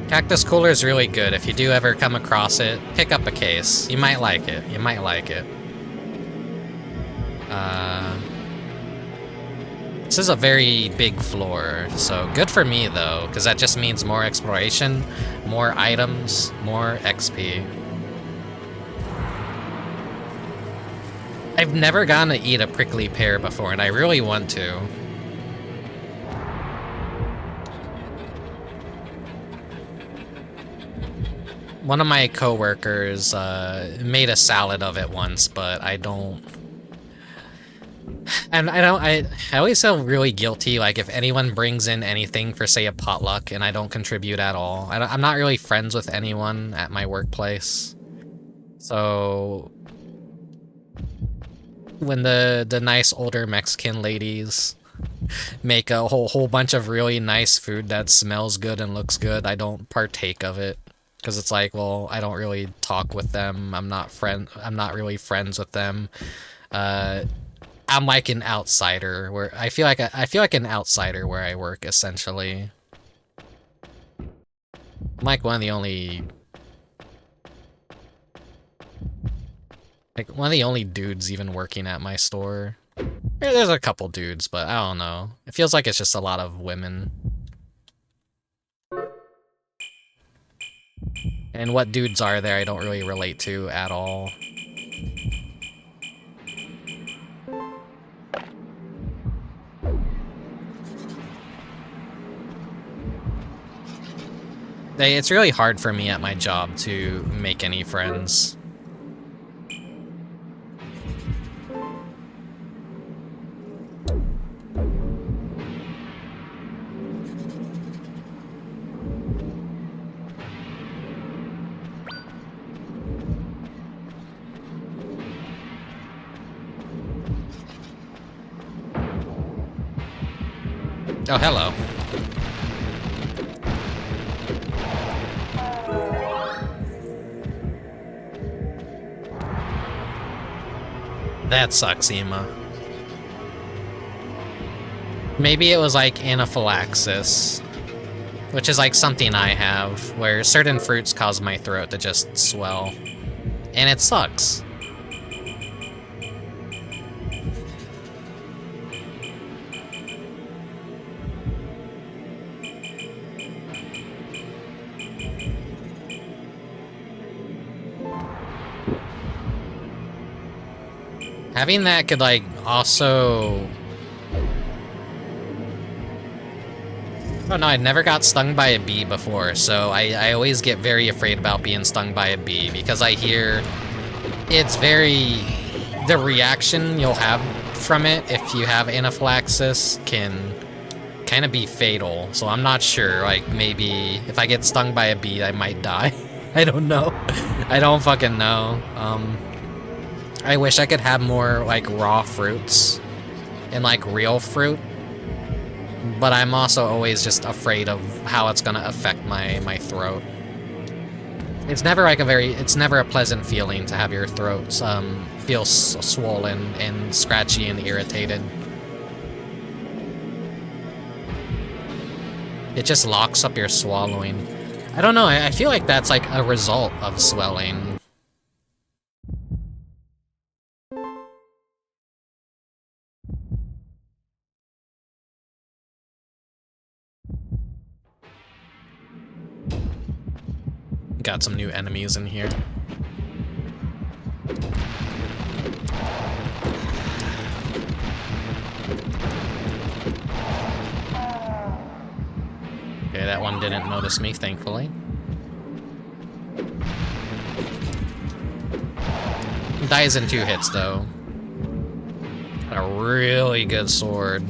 Cactus Cooler is really good. If you do ever come across it, pick up a case. You might like it. You might like it. This is a very big floor, so good for me though, because that just means more exploration, more items, more XP. I've never gotten to eat a prickly pear before, and I really want to. One of my coworkers made a salad of it once, but I don't. And I always feel really guilty, like, if anyone brings in anything for, say, a potluck, and I don't contribute at all. I'm not really friends with anyone at my workplace. So when the nice older Mexican ladies make a whole bunch of really nice food that smells good and looks good, I don't partake of it. because it's like, well, I don't really talk with them. I'm not really friends with them. I'm like an outsider where I feel like an outsider where I work, essentially. I'm like one of the only dudes even working at my store. There's a couple dudes, but I don't know. It feels like it's just a lot of women. And what dudes are there I don't really relate to at all. It's really hard for me at my job to make any friends. Oh, hello. That sucks, Ema. Maybe it was like anaphylaxis, which is like something I have, where certain fruits cause my throat to just swell. And it sucks. Having that could, like, also... Oh no, I never got stung by a bee before, so I always get very afraid about being stung by a bee, because I hear it's very... The reaction you'll have from it if you have anaphylaxis can kind of be fatal, so I'm not sure, like, maybe if I get stung by a bee, I might die. I don't know. I don't fucking know. I wish I could have more, like, raw fruits and, like, real fruit. But I'm also always just afraid of how it's gonna affect my throat. It's never, like, it's never a pleasant feeling to have your throat, feel swollen and scratchy and irritated. It just locks up your swallowing. I don't know, I feel like that's, like, a result of swelling. Got some new enemies in here. Okay, that one didn't notice me, thankfully. Dies in 2 hits, though. A really good sword.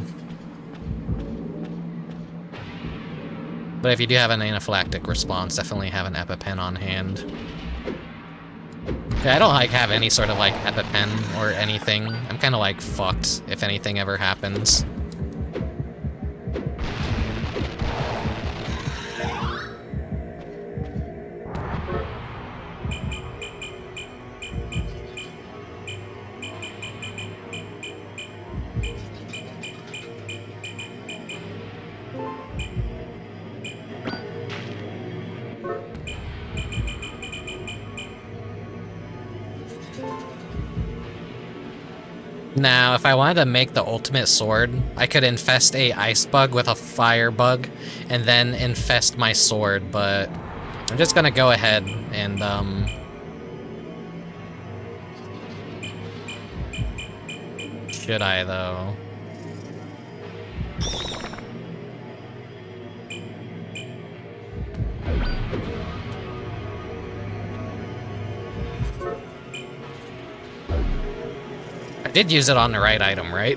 But if you do have an anaphylactic response, definitely have an EpiPen on hand. Okay, I don't, like, have any sort of, like, EpiPen or anything. I'm kind of, like, fucked if anything ever happens. Now, if I wanted to make the ultimate sword, I could infest a ice bug with a fire bug, and then infest my sword, but I'm just gonna go ahead and, should I, though? I did use it on the right item, right?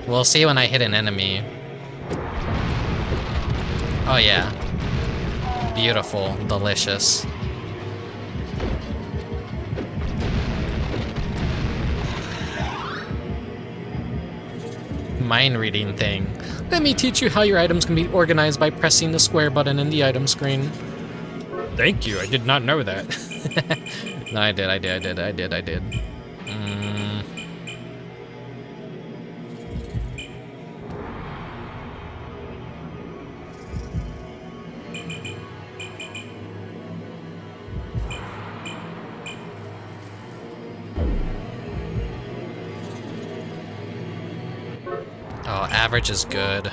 We'll see when I hit an enemy. Oh yeah. Beautiful. Delicious. mind reading thing. Let me teach you how your items can be organized by pressing the square button in the item screen. Thank you, I did not know that. No, I did. Oh, average is good.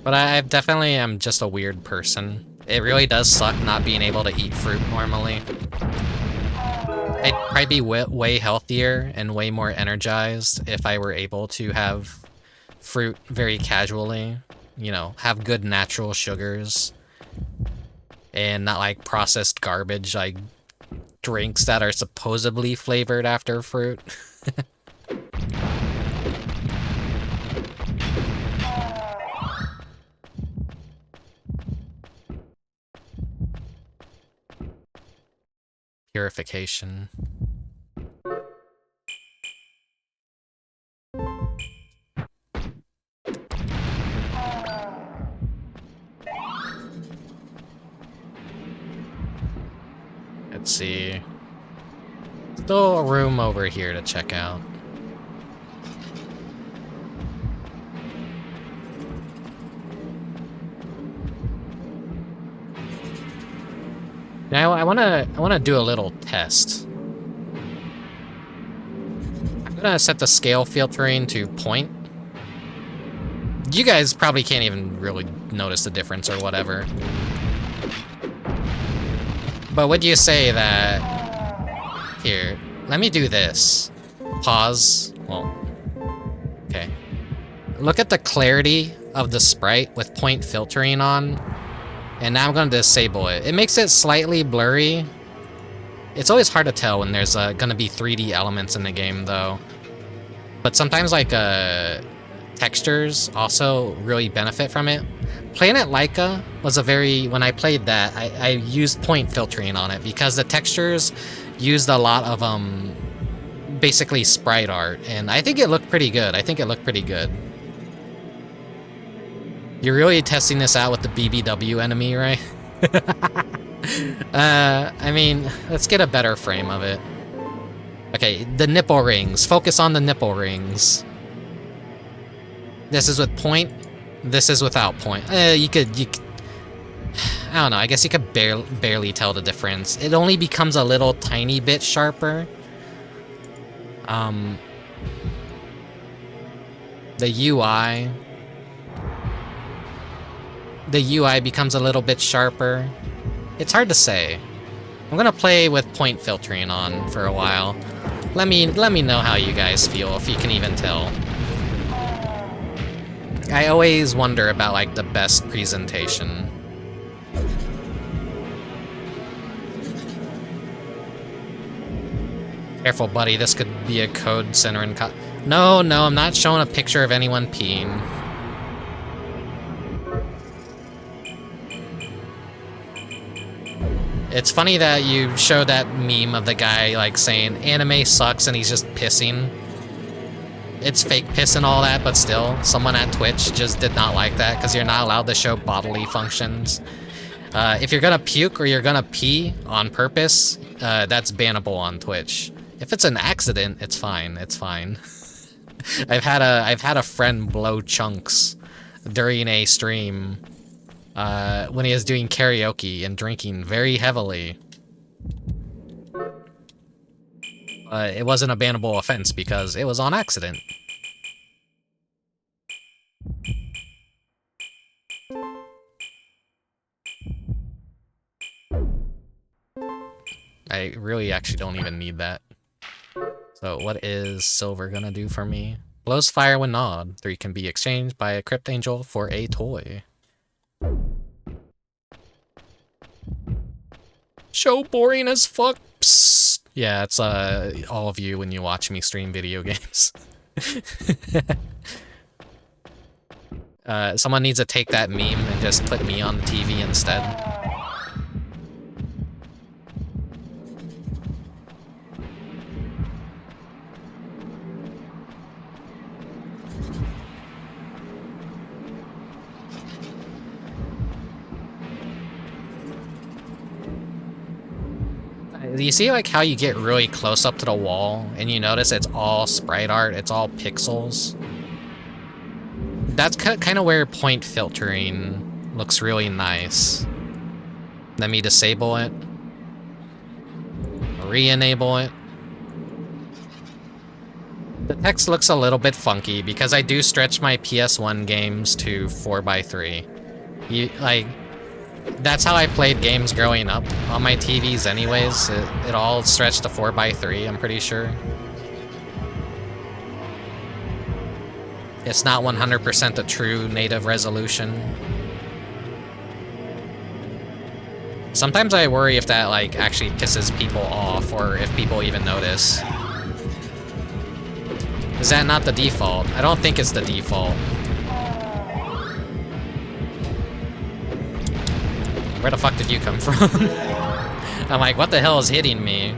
But I definitely am just a weird person. It really does suck not being able to eat fruit normally. I'd probably be way healthier and way more energized if I were able to have fruit very casually. You know, have good natural sugars. And not like processed garbage like drinks that are supposedly flavored after fruit. Purification. Let's see. Still a room over here to check out. Now I wanna do a little test. I'm gonna set the scale filtering to point. You guys probably can't even really notice the difference or whatever. But would you say that... Here, let me do this. Pause. Well, okay. Look at the clarity of the sprite with point filtering on. And now I'm going to disable it. It makes it slightly blurry. It's always hard to tell when there's going to be 3D elements in the game, though. But sometimes, like, textures also really benefit from it. Planet Laika was a very... When I played that, I used point filtering on it because the textures used a lot of, basically sprite art. And I think it looked pretty good. You're really testing this out with the BBW enemy, right? I mean, let's get a better frame of it. Okay, the nipple rings. Focus on the nipple rings. This is with point. This is without point. You could... I don't know, I guess you could barely tell the difference. It only becomes a little tiny bit sharper. The UI... The UI becomes a little bit sharper. It's hard to say. I'm gonna play with point filtering on for a while. Let me know how you guys feel, if you can even tell. I always wonder about, like, the best presentation. Careful, buddy, this could be a code center and No, I'm not showing a picture of anyone peeing. It's funny that you showed that meme of the guy, like, saying, anime sucks and he's just pissing. It's fake piss and all that, but still, someone at Twitch just did not like that, because you're not allowed to show bodily functions. If you're gonna puke or you're gonna pee on purpose, that's bannable on Twitch. If it's an accident, it's fine, I've had a friend blow chunks during a stream, when he was doing karaoke and drinking very heavily. It wasn't a bannable offense because it was on accident. I really actually don't even need that. So what is silver gonna do for me? Blows fire when gnawed. 3 can be exchanged by a Crypt Angel for a toy. Show boring as fuck. Psst. Yeah, it's all of you when you watch me stream video games. Someone needs to take that meme and just put me on the TV instead. You see like how you get really close up to the wall and you notice it's all sprite art, it's all pixels? That's kind of where point filtering looks really nice. Let me disable it. Re-enable it. The text looks a little bit funky because I do stretch my PS1 games to 4:3. That's how I played games growing up on my TVs anyways. It all stretched to 4:3, I'm pretty sure. It's not 100% a true native resolution. Sometimes I worry if that like actually pisses people off or if people even notice. Is that not the default? I don't think it's the default. Where the fuck did you come from? I'm like, what the hell is hitting me?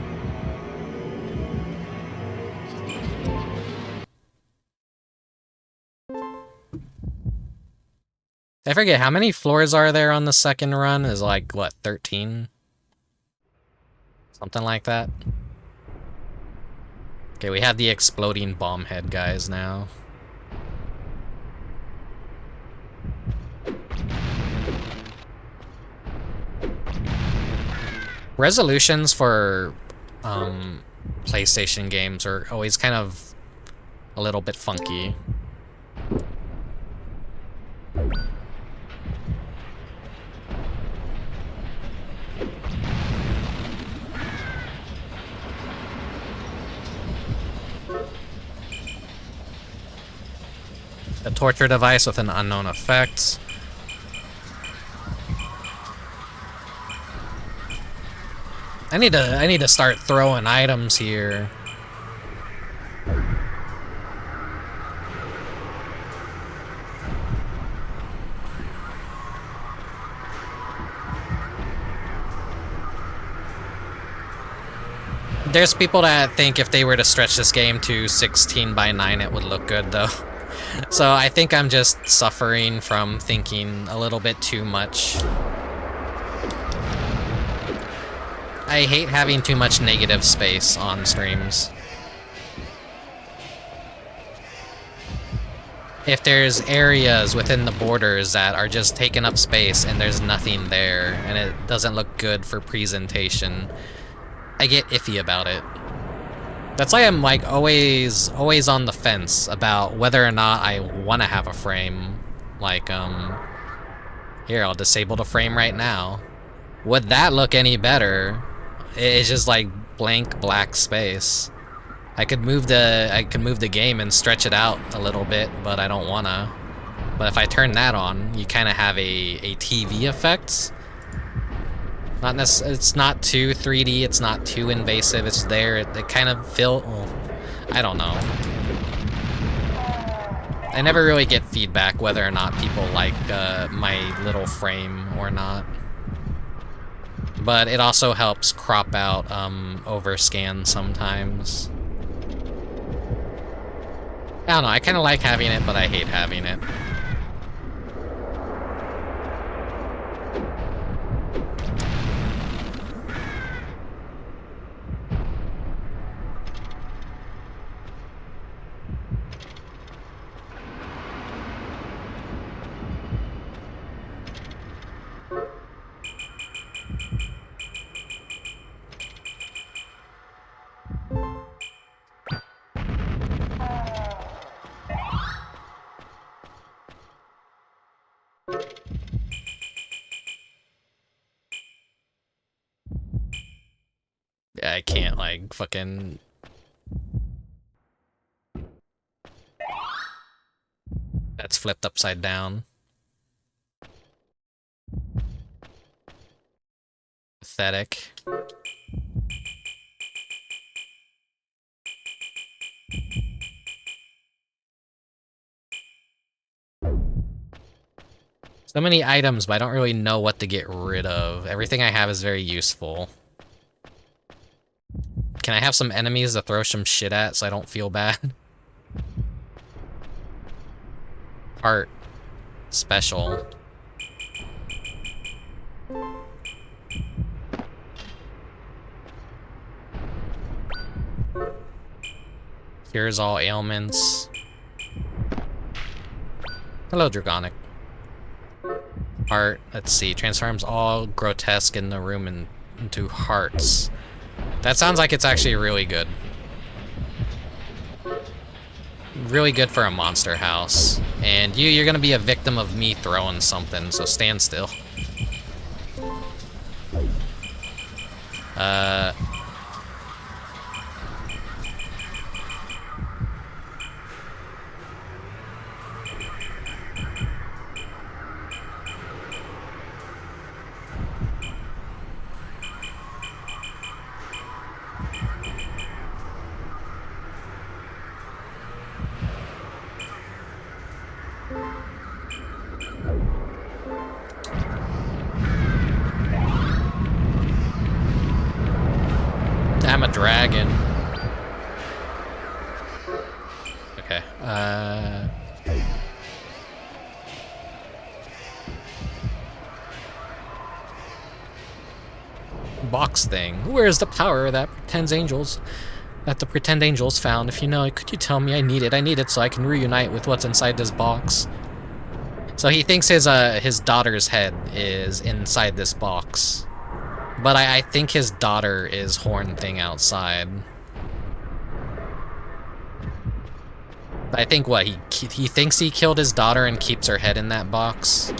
I forget, how many floors are there on the second run? Is like, what, 13? Something like that. Okay, we have the exploding bomb head guys now. Resolutions for PlayStation games are always kind of a little bit funky. A torture device with an unknown effect. I need to start throwing items here. There's people that think if they were to stretch this game to 16:9 it would look good though. So I think I'm just suffering from thinking a little bit too much. I hate having too much negative space on streams. If there's areas within the borders that are just taking up space and there's nothing there and it doesn't look good for presentation, I get iffy about it. That's why I'm like always on the fence about whether or not I want to have a frame. Like, here, I'll disable the frame right now. Would that look any better? It's just like blank black space. I could move the game and stretch it out a little bit, but I don't wanna. But if I turn that on, you kind of have a TV effect. It's not too 3D, it's not too invasive, it's there, it kind of I don't know. I never really get feedback whether or not people like my little frame or not. But it also helps crop out overscan sometimes. I don't know, I kind of like having it, but I hate having it. Yeah, I can't, like, fucking... That's flipped upside down. Pathetic. So many items, but I don't really know what to get rid of. Everything I have is very useful. Can I have some enemies to throw some shit at so I don't feel bad? Art. Special. Cures all ailments. Hello, Dragonic. Art. Let's see. Transforms all grotesque in the room into hearts. That sounds like it's actually really good. Really good for a monster house. And you're gonna be a victim of me throwing something, so stand still. I'm a dragon. Okay, box thing. Where's the power that the pretend angels found? If you know it, could you tell me? I need it so I can reunite with what's inside this box. So he thinks his daughter's head is inside this box. But I think his daughter is Horn Thing outside. I think what, he thinks he killed his daughter and keeps her head in that box?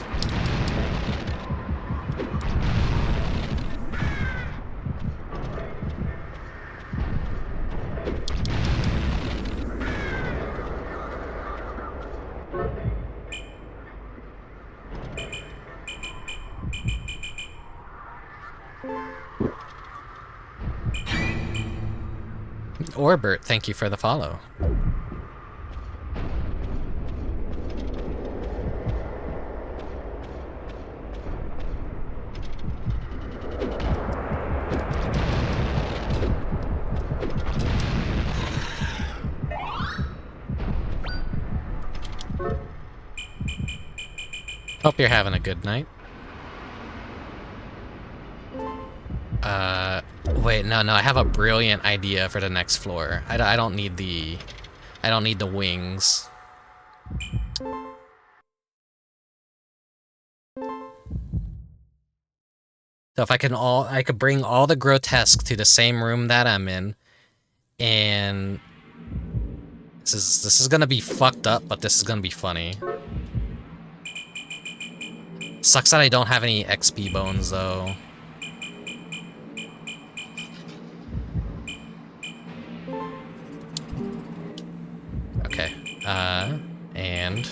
Orbert, thank you for the follow. Hope you're having a good night. Wait, no, I have a brilliant idea for the next floor. I don't need the wings. So if I could bring all the grotesque to the same room that I'm in, and this is gonna be fucked up, but this is gonna be funny. Sucks that I don't have any XP bones though. Okay, and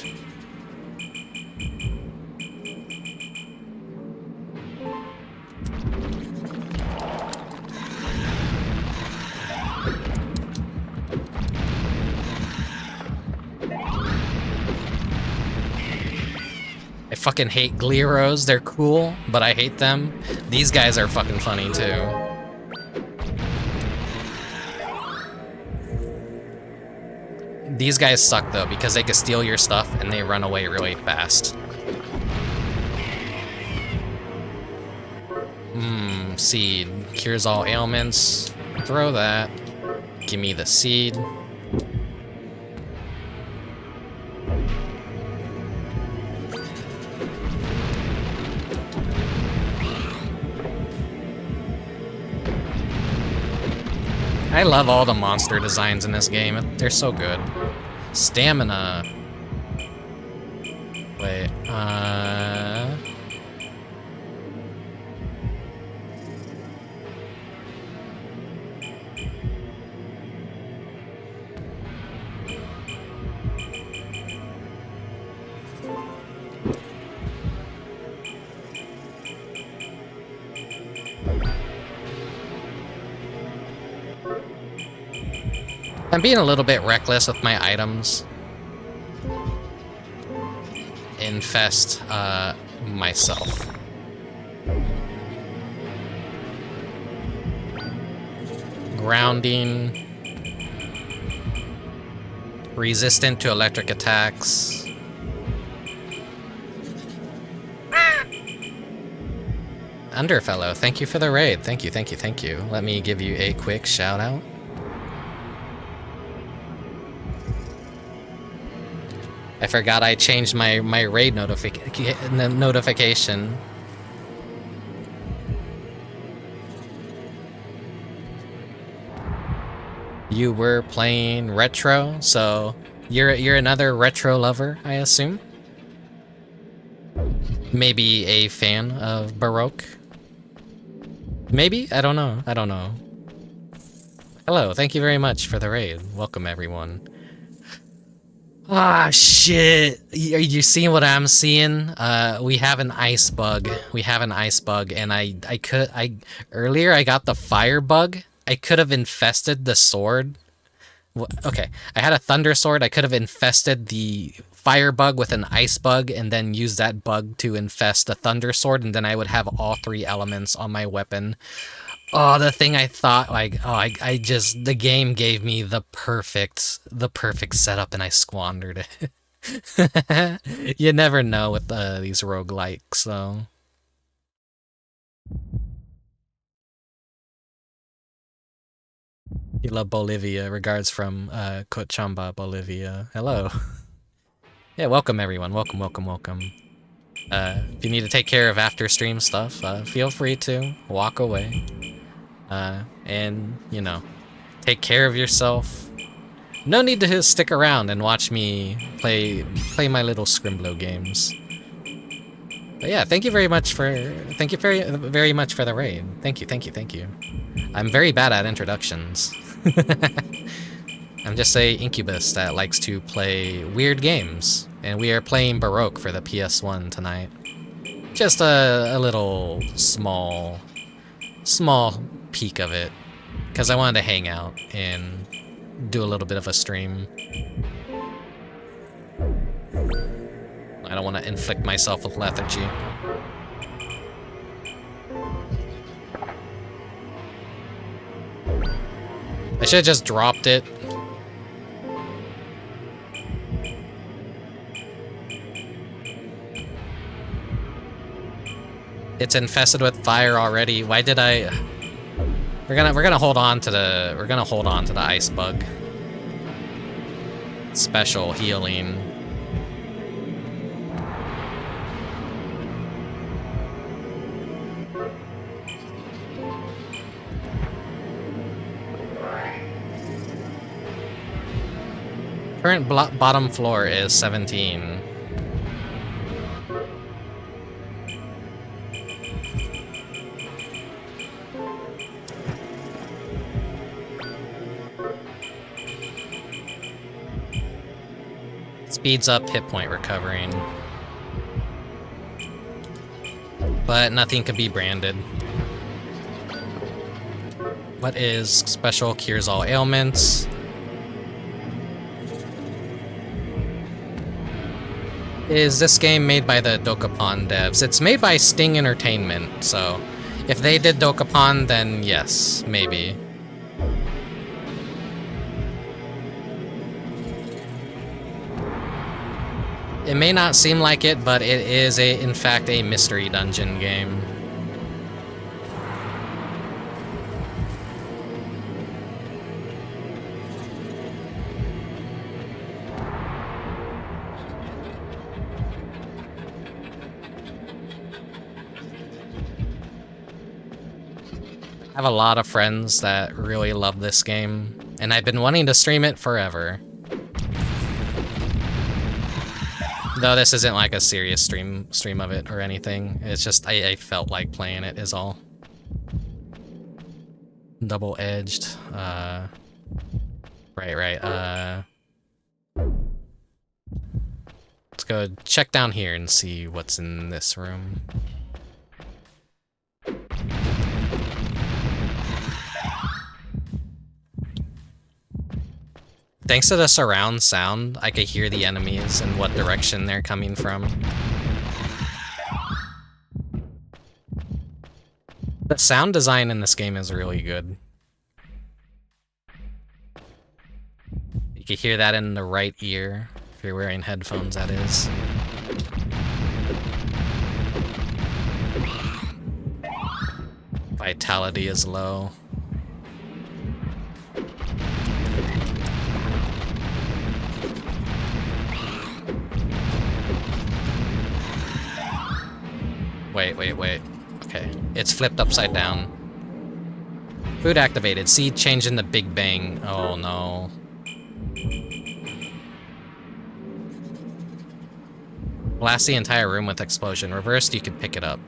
I fucking hate Gleros. They're cool, but I hate them. These guys are fucking funny too. These guys suck though, because they can steal your stuff and they run away really fast. Seed. Cures all ailments. Throw that. Give me the seed. I love all the monster designs in this game. They're so good. Stamina. Wait, I'm being a little bit reckless with my items. Infest, myself. Grounding. Resistant to electric attacks. Underfellow, thank you for the raid. Thank you, thank you, thank you. Let me give you a quick shout out. I forgot I changed my raid notification. You were playing retro, so you're another retro lover, I assume? Maybe a fan of Baroque? Maybe? I don't know. I don't know. Hello, thank you very much for the raid. Welcome, everyone. Ah, shit. Are you seeing what I'm seeing? We have an ice bug. We have an ice bug, and earlier I got the fire bug. I could have infested the sword. Okay, I had a thunder sword. I could have infested the fire bug with an ice bug and then used that bug to infest the thunder sword, and then I would have all three elements on my weapon. Oh, the thing I thought, like, oh, I just, the game gave me the perfect setup and I squandered it. You never know with these roguelikes, so. You love Bolivia. Regards from Cochabamba, Bolivia. Hello. Yeah, welcome everyone. Welcome, welcome, welcome. If you need to take care of after stream stuff, feel free to walk away. And, you know, take care of yourself. No need to stick around and watch me play my little Scrimblow games. But yeah, thank you very much for very much for the raid. Thank you, thank you, thank you. I'm very bad at introductions. I'm just a incubus that likes to play weird games, and we are playing Baroque for the PS1 tonight. Just a little small peek of it, because I wanted to hang out and do a little bit of a stream. I don't want to inflict myself with lethargy. I should have just dropped it. It's infested with fire already. Why did I? We're gonna hold on to the ice bug. Special healing. Current bottom floor is 17. Speeds up hit point recovering. But nothing could be branded. What is special? Cures all ailments. Is this game made by the Dokapon devs? It's made by Sting Entertainment, so if they did Dokapon, then yes, maybe. It may not seem like it, but it is in fact a mystery dungeon game. I have a lot of friends that really love this game, and I've been wanting to stream it forever. Though this isn't like a serious stream of it or anything. It's just I felt like playing it is all. Double-edged. Right. Let's go check down here and see what's in this room. Thanks to the surround sound, I could hear the enemies and what direction they're coming from. The sound design in this game is really good. You can hear that in the right ear, if you're wearing headphones, that is. Vitality is low. Wait. Okay, it's flipped upside down. Food activated. See, change in the Big Bang. Oh no. Blast the entire room with explosion. Reversed, you could pick it up.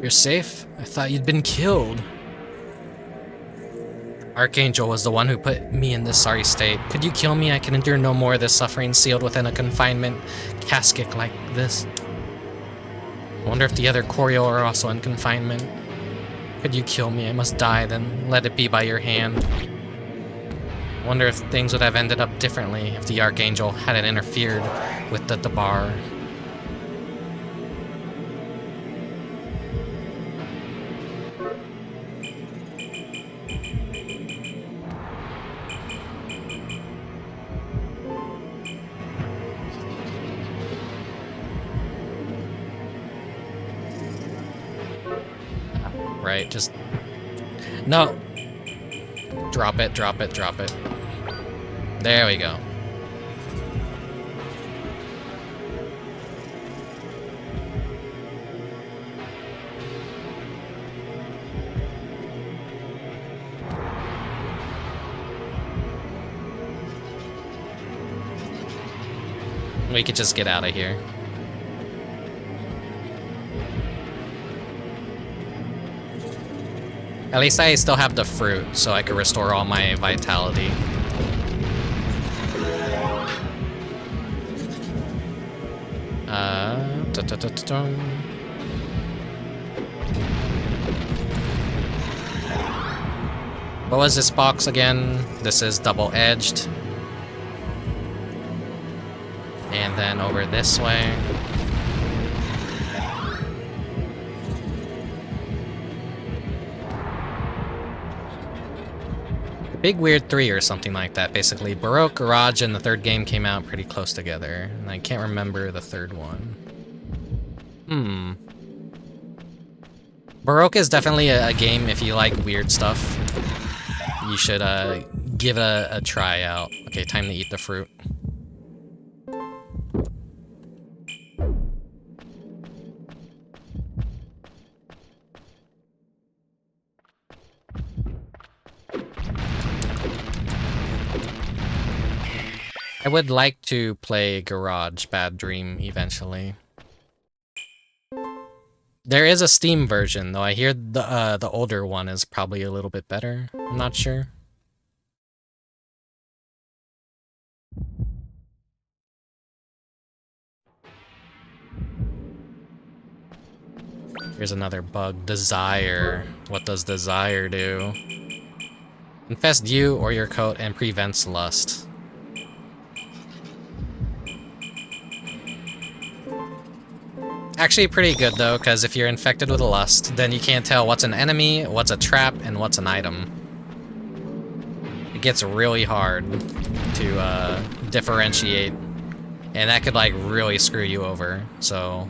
You're safe? I thought you'd been killed. Archangel was the one who put me in this sorry state. Could you kill me? I can endure no more of this suffering sealed within a confinement casket like this. I wonder if the other Choreo are also in confinement. Could you kill me? I must die, then let it be by your hand. I wonder if things would have ended up differently if the Archangel hadn't interfered with the bar. Right, just... No! Drop it. There we go. We could just get out of here. At least I still have the fruit, so I can restore all my vitality. What was this box again? This is double-edged. And then over this way. Big Weird 3 or something like that, basically. Baroque, Garage, and the third game came out pretty close together. And I can't remember the third one. Baroque is definitely a game if you like weird stuff. You should give it a try out. Okay, time to eat the fruit. I would like to play Garage Bad Dream eventually. There is a Steam version, though I hear the older one is probably a little bit better. I'm not sure. Here's another bug. Desire. What does desire do? Infest you or your coat and prevents lust. Actually pretty good though, because if you're infected with lust, then you can't tell what's an enemy, what's a trap, and what's an item. It gets really hard to differentiate, and that could like really screw you over, so...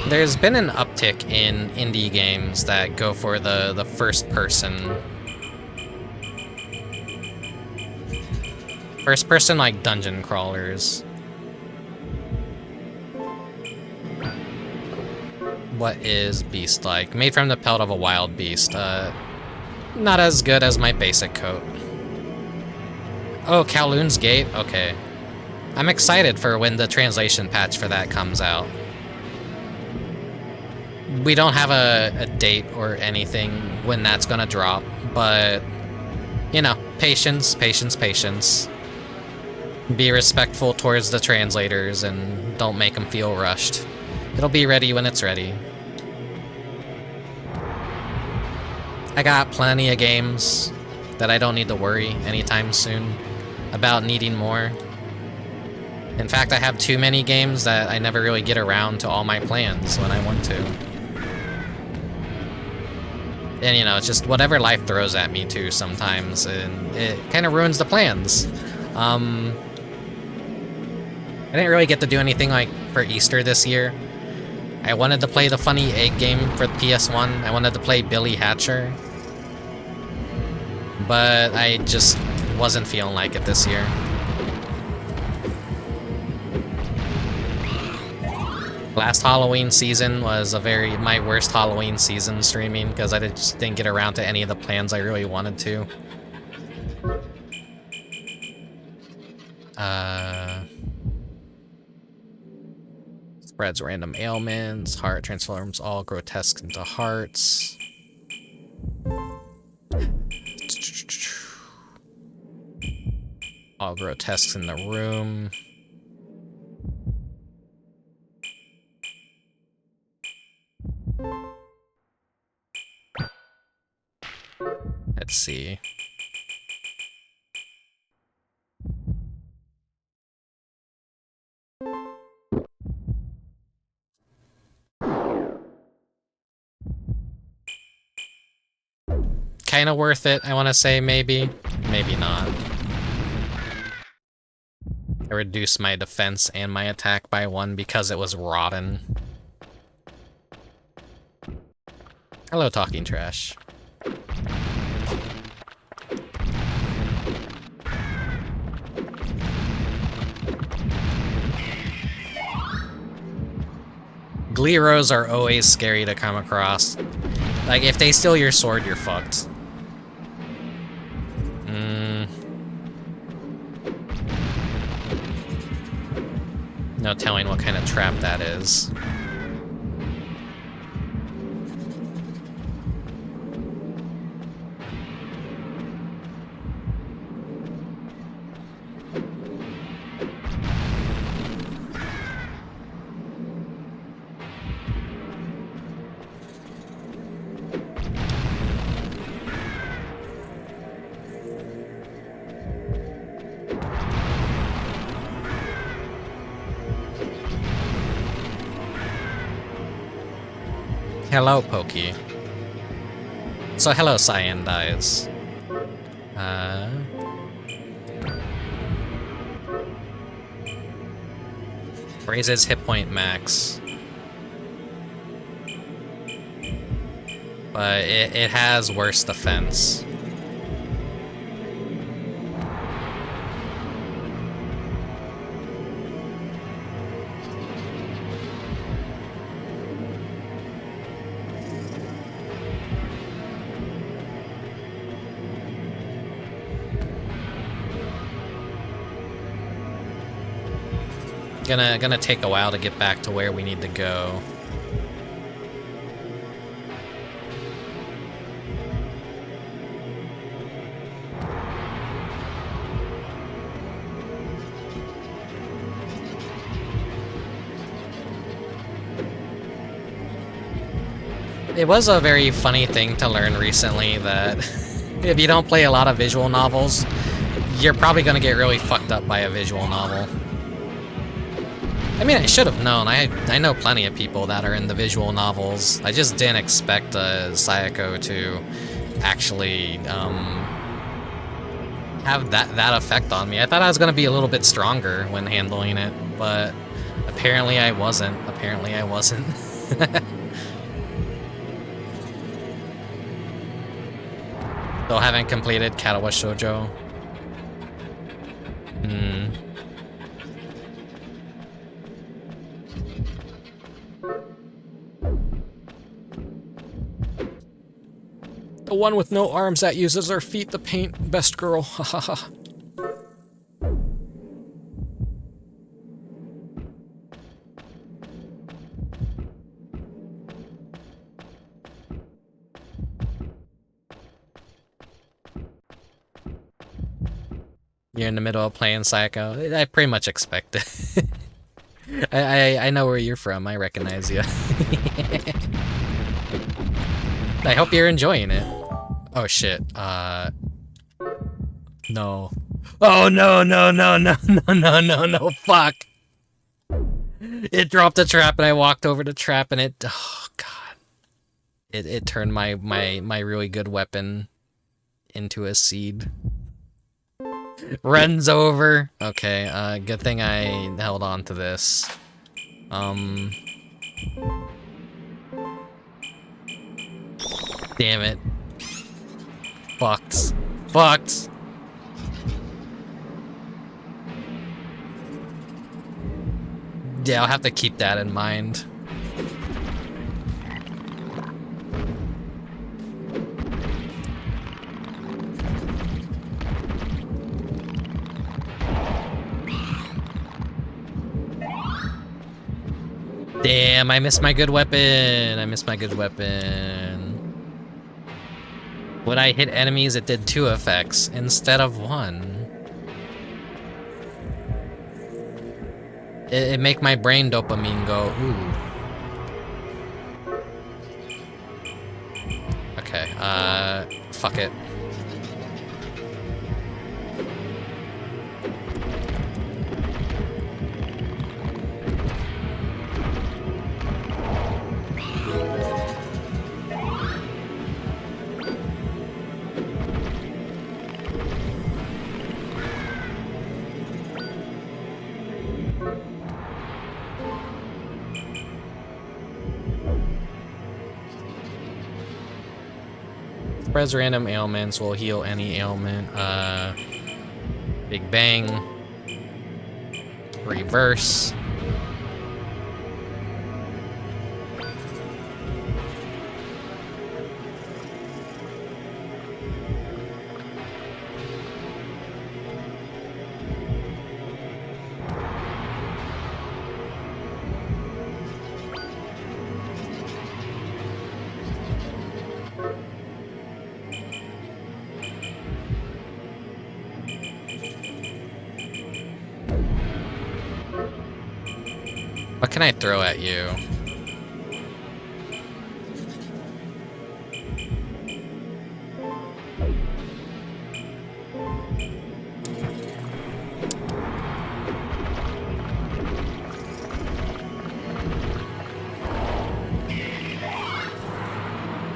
There's been an uptick in indie games that go for the first person. First person like dungeon crawlers. What is beast like? Made from the pelt of a wild beast. Not as good as my basic coat. Oh, Kowloon's Gate? Okay. I'm excited for when the translation patch for that comes out. We don't have a date or anything when that's gonna drop, but, you know, patience, patience, patience. Be respectful towards the translators and don't make them feel rushed. It'll be ready when it's ready. I got plenty of games that I don't need to worry anytime soon about needing more. In fact, I have too many games that I never really get around to all my plans when I want to. And, you know, it's just whatever life throws at me, too, sometimes, and it kind of ruins the plans. I didn't really get to do anything, like, for Easter this year. I wanted to play the funny egg game for the PS1. I wanted to play Billy Hatcher. But I just wasn't feeling like it this year. Last Halloween season was my worst Halloween season streaming because I just didn't get around to any of the plans I really wanted to. Spreads random ailments, heart transforms all grotesque into hearts. All grotesques in the room. Let's see. Kind of worth it, I want to say, maybe. Maybe not. I reduced my defense and my attack by 1 because it was rotten. Hello, Talking Trash. Gleeros are always scary to come across. Like, if they steal your sword, you're fucked. No telling what kind of trap that is. Hello, Pokey. So, hello, Cyan Dies. Raises hit point max. But it has worse defense. Gonna take a while to get back to where we need to go. It was a very funny thing to learn recently that if you don't play a lot of visual novels, you're probably gonna get really fucked up by a visual novel. I mean, I should have known. I know plenty of people that are in the visual novels. I just didn't expect Sayako to actually have that effect on me. I thought I was going to be a little bit stronger when handling it, but apparently I wasn't. Apparently I wasn't. Still haven't completed Katawa Shoujo. The one with no arms that uses her feet to paint. Best girl. Hahaha. You're in the middle of playing Psycho. I pretty much expect it. I know where you're from. I recognize you. I hope you're enjoying it. Oh shit. No. Oh no, no, no, no, no, no, no, no, fuck. It dropped a trap and I walked over the trap and oh god. It turned my really good weapon into a seed. Runs over. Okay, good thing I held on to this. Damn it. Fucked. Fucked. Yeah, I'll have to keep that in mind. Damn, I missed my good weapon. I missed my good weapon. When I hit enemies, it did 2 effects instead of 1. It make my brain dopamine go, ooh. Okay, fuck it. Spreads random ailments, will heal any ailment. Big Bang. Reverse. What can I throw at you?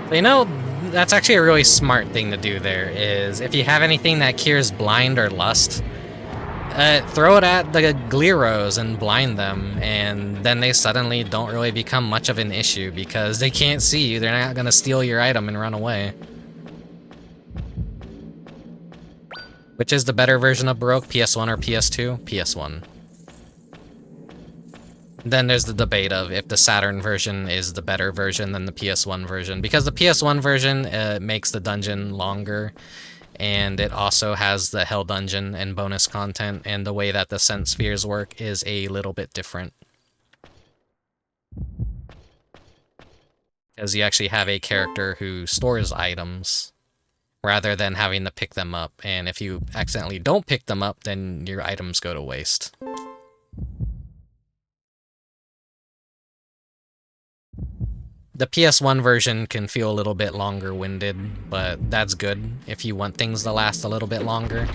So, you know, that's actually a really smart thing to do there, is if you have anything that cures blind or lust, throw it at the Gleros and blind them, and then they suddenly don't really become much of an issue because they can't see you. They're not gonna steal your item and run away. Which is the better version of Baroque, PS1 or PS2? PS1. Then there's the debate of if the Saturn version is the better version than the PS1 version, because the PS1 version makes the dungeon longer, and it also has the Hell Dungeon and bonus content, and the way that the Sense Spheres work is a little bit different. Because you actually have a character who stores items, rather than having to pick them up, and if you accidentally don't pick them up, then your items go to waste. The PS1 version can feel a little bit longer-winded, but that's good if you want things to last a little bit longer.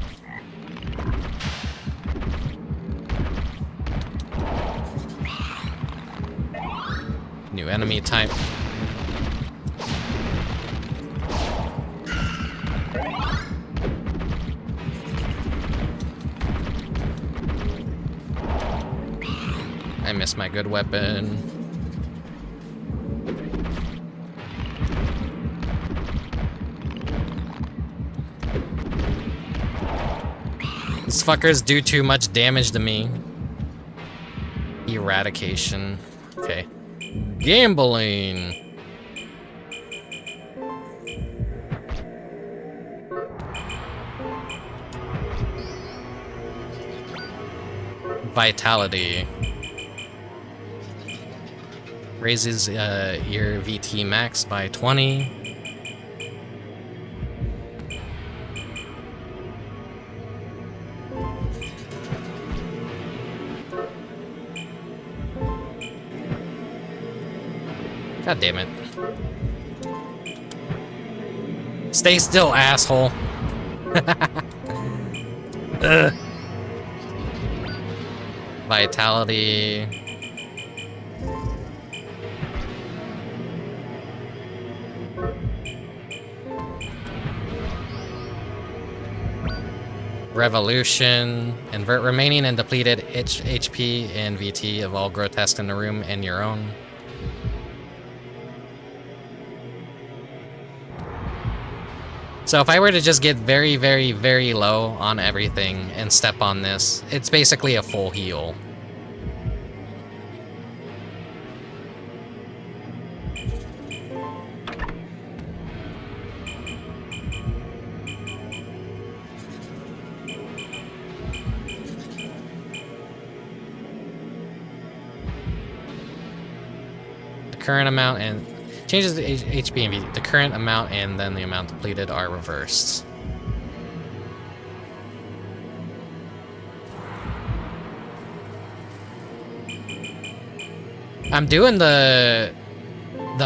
New enemy type. I missed my good weapon. These fuckers do too much damage to me. Eradication. Okay. Gambling. Vitality. Raises your VT max by 20. God damn it. Stay still, asshole. Ugh. Vitality. Revolution. Invert remaining and depleted HP and VT of all grotesque in the room and your own. So if I were to just get very, very, very low on everything and step on this, it's basically a full heal. Current amount and changes the HP and VT. The current amount and then the amount depleted are reversed. I'm doing the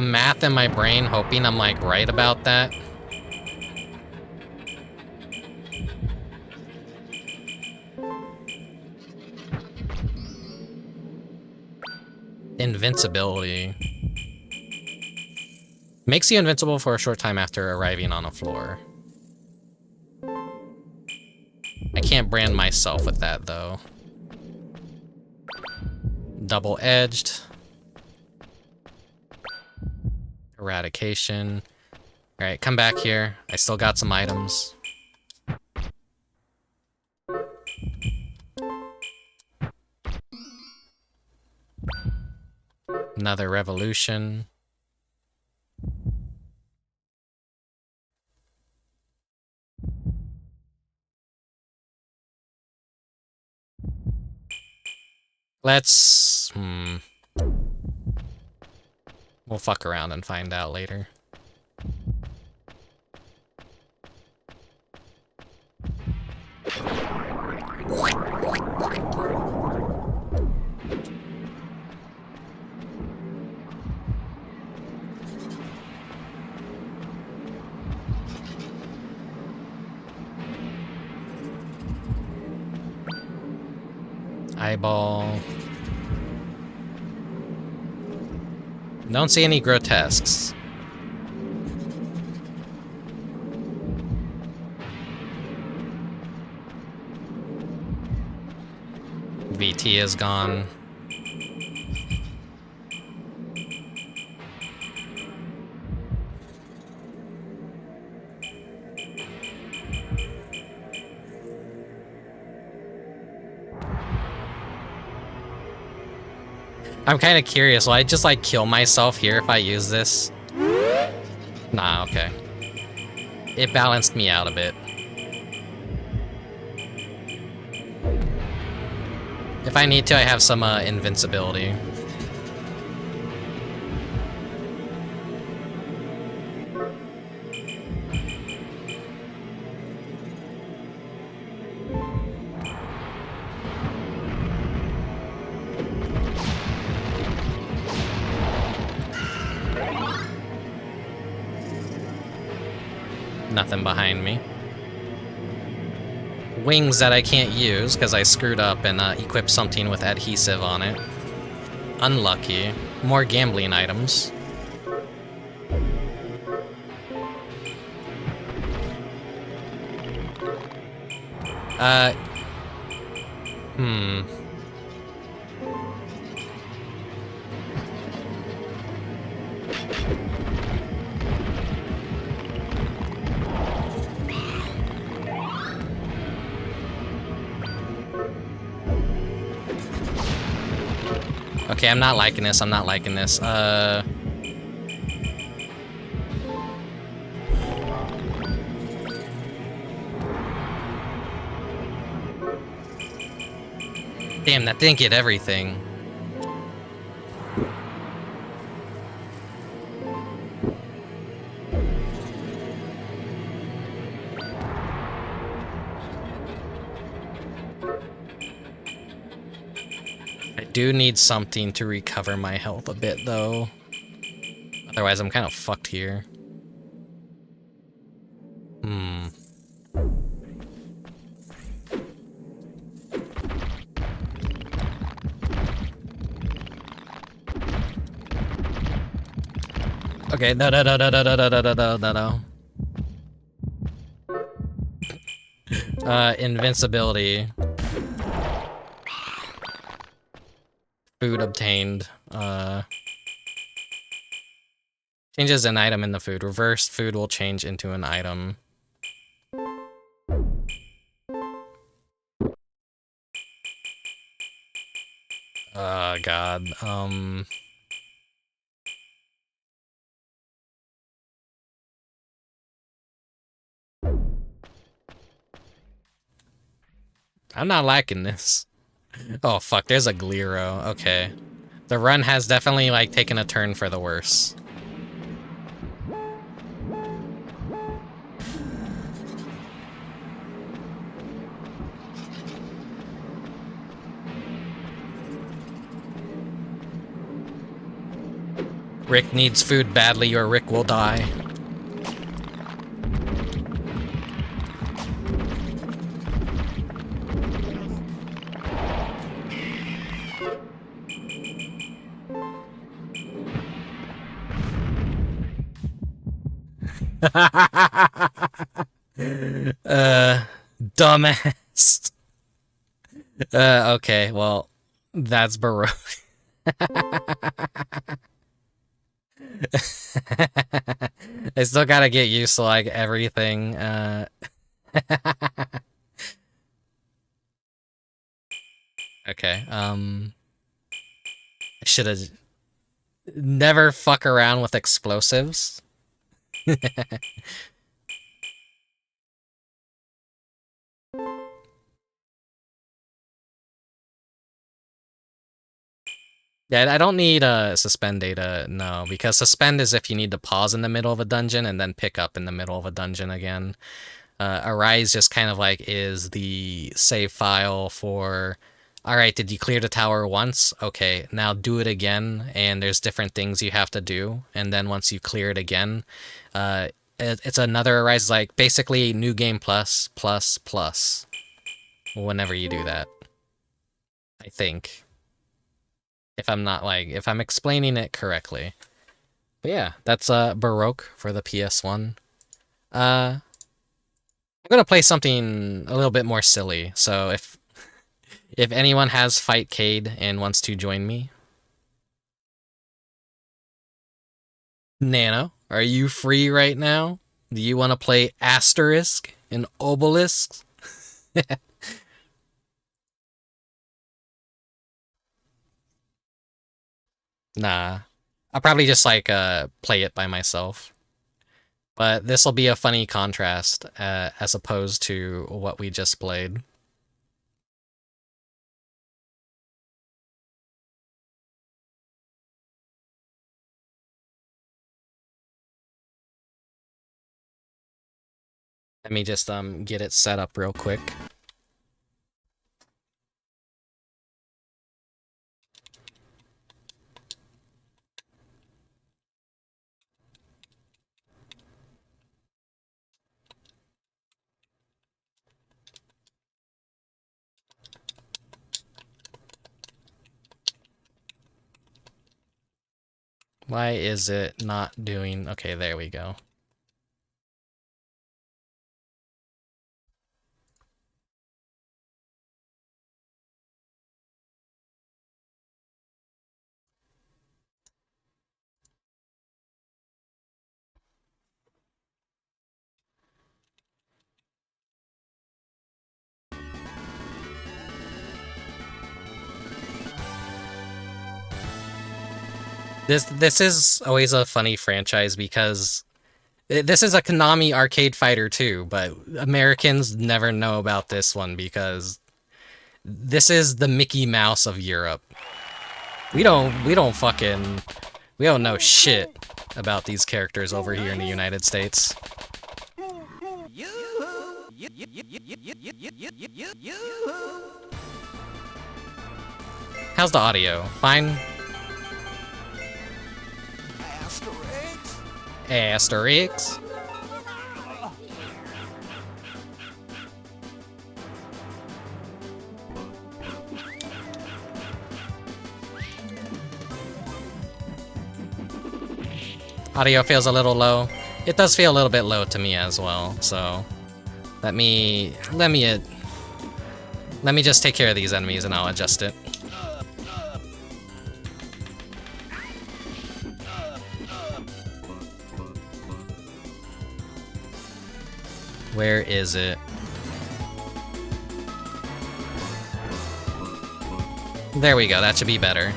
math in my brain, hoping I'm like right about that. Invincibility. Makes you invincible for a short time after arriving on a floor. I can't brand myself with that, though. Double-edged. Eradication. Alright, come back here. I still got some items. Another revolution. Let's... We'll fuck around and find out later. Eyeball. Don't see any grotesques. VT is gone. I'm kind of curious, will I just like kill myself here if I use this? Nah, okay. It balanced me out a bit. If I need to, I have some invincibility. Nothing behind me. Wings that I can't use because I screwed up and equipped something with adhesive on it. Unlucky. More gambling items. Okay, I'm not liking this, I'm not liking this. Damn, that didn't get everything. I do need something to recover my health a bit, though. Otherwise, I'm kind of fucked here. Okay, no. Invincibility. Food obtained. Changes an item in the food. Reversed food will change into an item. God. I'm not liking this. Oh, fuck, there's a Gliro. Okay. The run has definitely, like, taken a turn for the worse. Rick needs food badly or Rick will die. Dumbass. Okay, well, that's Baroque. I still gotta get used to, like, everything, Okay, I should've never fuck around with explosives. Yeah, I don't need suspend data, no, because suspend is if you need to pause in the middle of a dungeon and then pick up in the middle of a dungeon again. Arise just kind of like is the save file for, all right, did you clear the tower once? Okay, now do it again, and there's different things you have to do, and then once you clear it again, it's another Arise, like basically new game plus, whenever you do that, I think. If I'm not, like, if I'm explaining it correctly. But yeah, that's Baroque for the PS1. I'm gonna play something a little bit more silly, so if anyone has Fight Cade and wants to join me. Nano, are you free right now? Do you want to play Asterix and Obelisk? Nah. I'll probably just, like, play it by myself. But this will be a funny contrast, as opposed to what we just played. Let me just get it set up real quick. Why is it not doing... Okay, there we go. This is always a funny franchise because this is a Konami arcade fighter too, but Americans never know about this one because this is the Mickey Mouse of Europe. We don't know shit about these characters over here in the United States. How's the audio? Fine? Asterix. Audio feels a little low. It does feel a little bit low to me as well, so let me just take care of these enemies and I'll adjust it. Where is it? There we go, that should be better.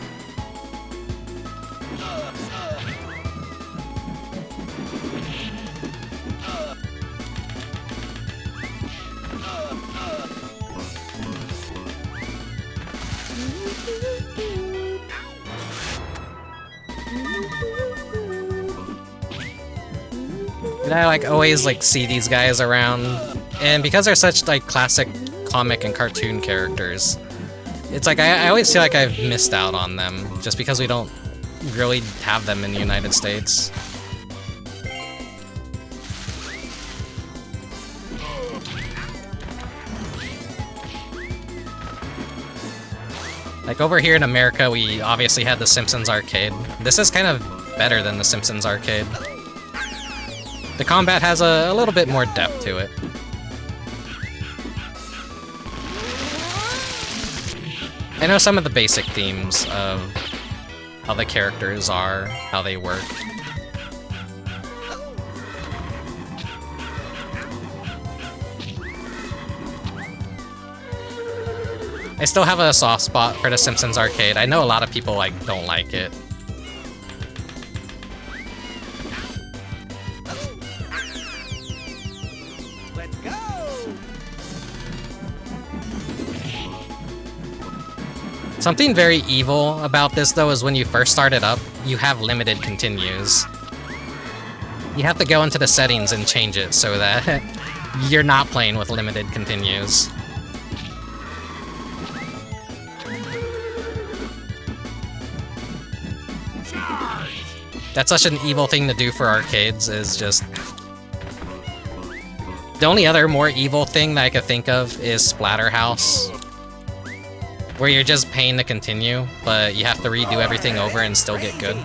And I like always like see these guys around, and because they're such like classic comic and cartoon characters, it's like I always feel like I've missed out on them just because we don't really have them in the United States. Like over here in America, we obviously had the Simpsons arcade. This is kind of better than the Simpsons arcade. The combat has a little bit more depth to it. I know some of the basic themes of how the characters are, how they work. I still have a soft spot for the Simpsons arcade. I know a lot of people like don't like it. Something very evil about this, though, is when you first start it up, you have limited continues. You have to go into the settings and change it so that you're not playing with limited continues. That's such an evil thing to do for arcades, is just... The only other more evil thing that I could think of is Splatterhouse, where you're just paying to continue, but you have to redo everything over and still get good.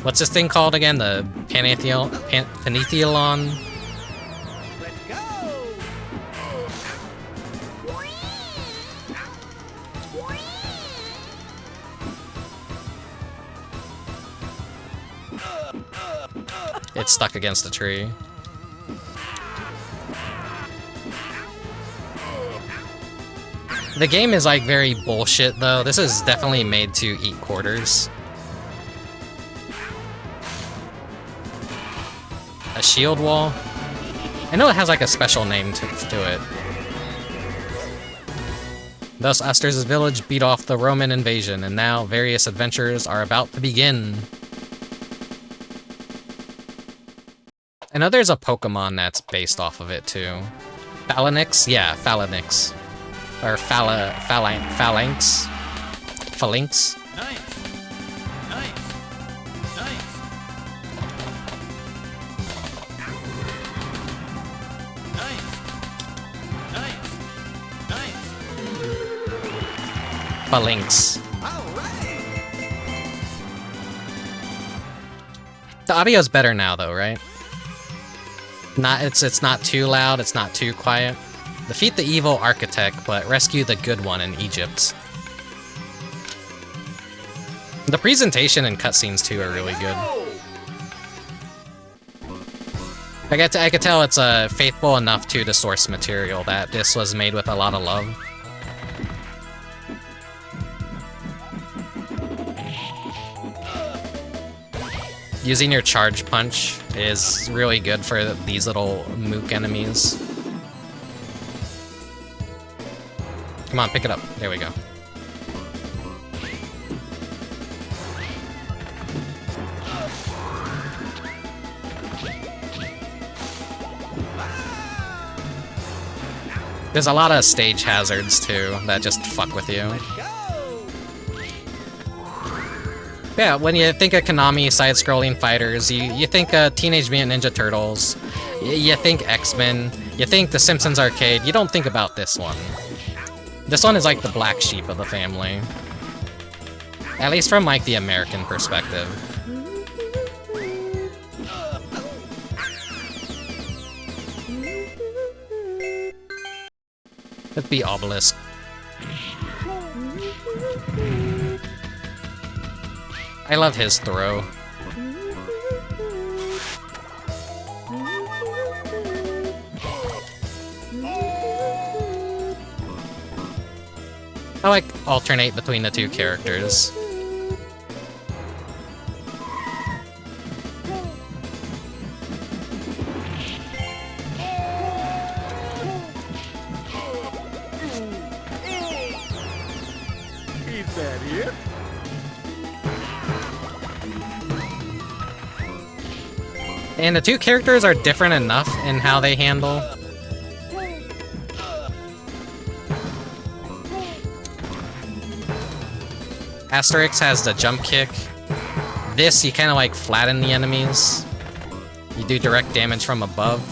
What's this thing called again? The Penethialon? It's stuck against a tree. The game is like very bullshit though. This is definitely made to eat quarters. A shield wall? I know it has like a special name to it. Thus, Asterix' village beat off the Roman invasion, and now various adventures are about to begin. I know there's a Pokemon that's based off of it too. Phalanx? Yeah, Phalanx. Or Phalanx. Phalanx. Nice. Nice. Nice. Nice. Nice. Phalanx. The audio's better now though, right? It's not too loud, it's not too quiet. Defeat the evil architect, but rescue the good one in Egypt. The presentation and cutscenes too are really good. I could tell it's faithful enough to the source material that this was made with a lot of love. Using your charge punch is really good for these little mook enemies. Come on, pick it up. There we go. There's a lot of stage hazards, too, that just fuck with you. Yeah, when you think of Konami side-scrolling fighters, you think Teenage Mutant Ninja Turtles, you think X-Men, you think The Simpsons Arcade, you don't think about this one. This one is like the black sheep of the family. At least from like the American perspective. It'd be Obelisk. I love his throw. I like alternate between the two characters. Is that it? And the two characters are different enough in how they handle. Asterix has the jump kick. This, you kind of like flatten the enemies. You do direct damage from above.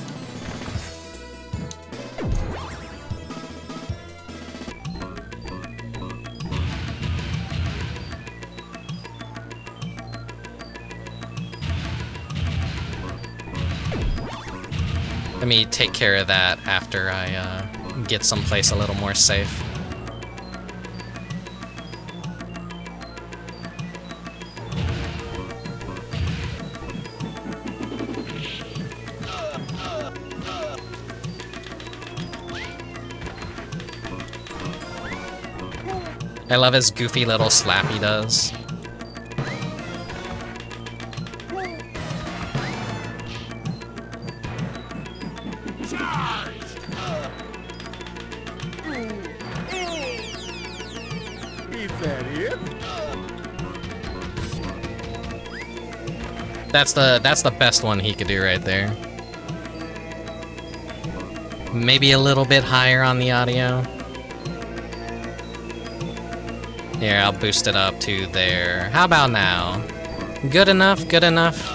Let me take care of that after I get someplace a little more safe. I love his goofy little slap he does. That's the best one he could do right there. Maybe a little bit higher on the audio. Here, I'll boost it up to there. How about now? Good enough? Good enough?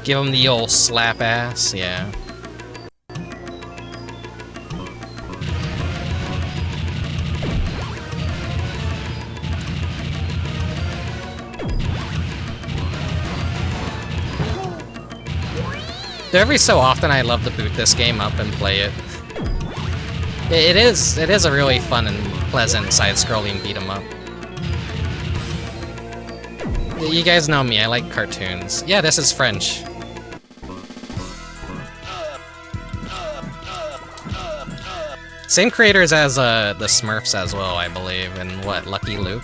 Give him the old slap ass, yeah. Every so often I love to boot this game up and play it. It is a really fun and pleasant side-scrolling beat-em-up. You guys know me, I like cartoons. Yeah, this is French. Same creators as the Smurfs as well, I believe, and what, Lucky Luke?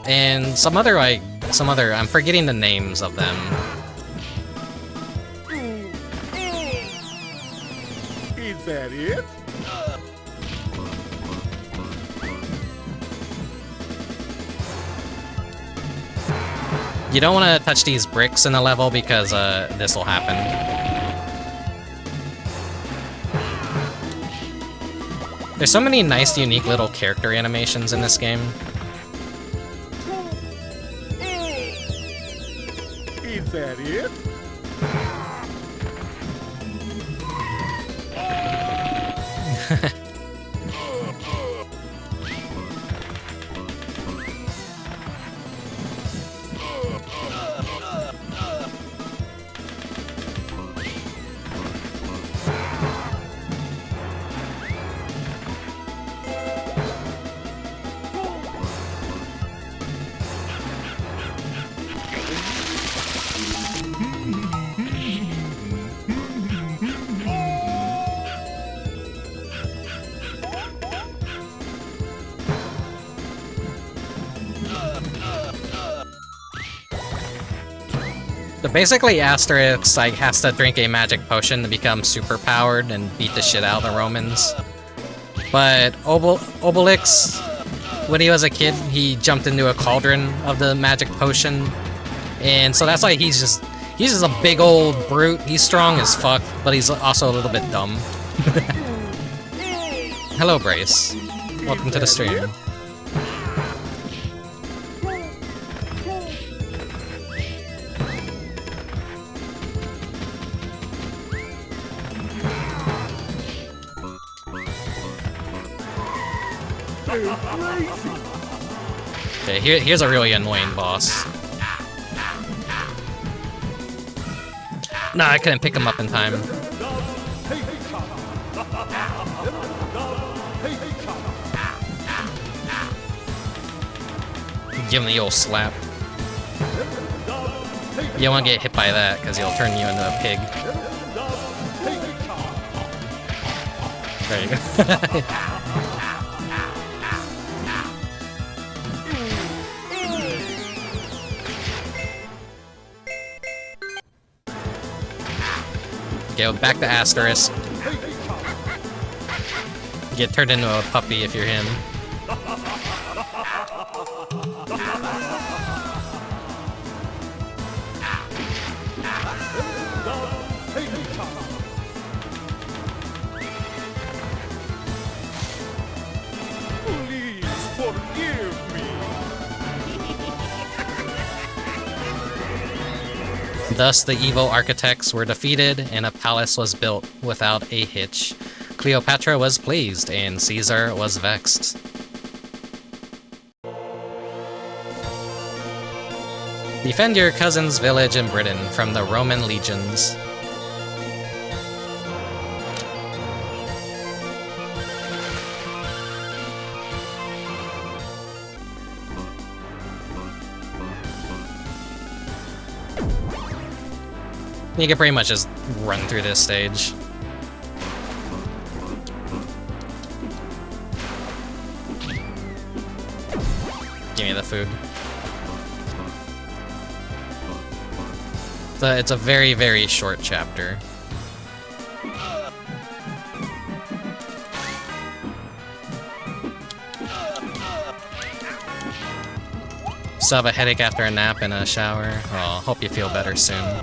And some other, I'm forgetting the names of them. Is that it? You don't want to touch these bricks in the level because this will happen. There's so many nice, unique little character animations in this game. Is that it? So basically, Asterix like has to drink a magic potion to become super powered and beat the shit out of the Romans. But Obelix, when he was a kid, he jumped into a cauldron of the magic potion, and so that's why he's just a big old brute. He's strong as fuck, but he's also a little bit dumb. Hello, Brace. Welcome to the stream. Okay, here's a really annoying boss. Nah, I couldn't pick him up in time. Give him the old slap. You don't want to get hit by that, because he'll turn you into a pig. There you go. Go back to Asterix. Get turned into a puppy if you're him. Please forgive me. Thus, the evil architects were defeated, and a palace was built without a hitch. Cleopatra was pleased, and Caesar was vexed. Defend your cousin's village in Britain from the Roman legions. You can pretty much just run through this stage. Give me the food. It's a very, very short chapter. Still have a headache after a nap and a shower. Oh, hope you feel better soon.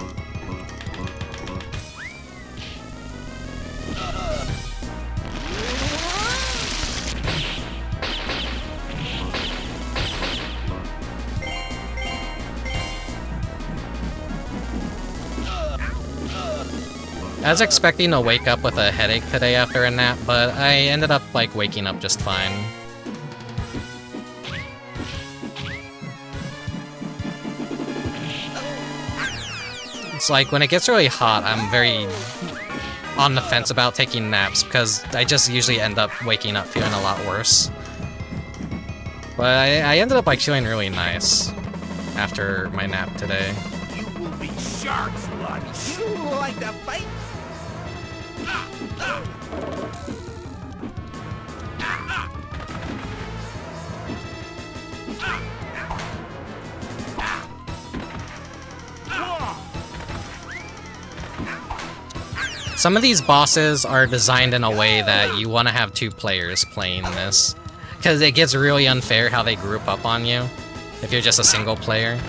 I was expecting to wake up with a headache today after a nap, but I ended up, like, waking up just fine. It's like, when it gets really hot, I'm very on the fence about taking naps, because I just usually end up waking up feeling a lot worse. But I ended up, like, feeling really nice after my nap today. You will be sharks, blood. You like to fight? Some of these bosses are designed in a way that you want to have two players playing this, because it gets really unfair how they group up on you if you're just a single player.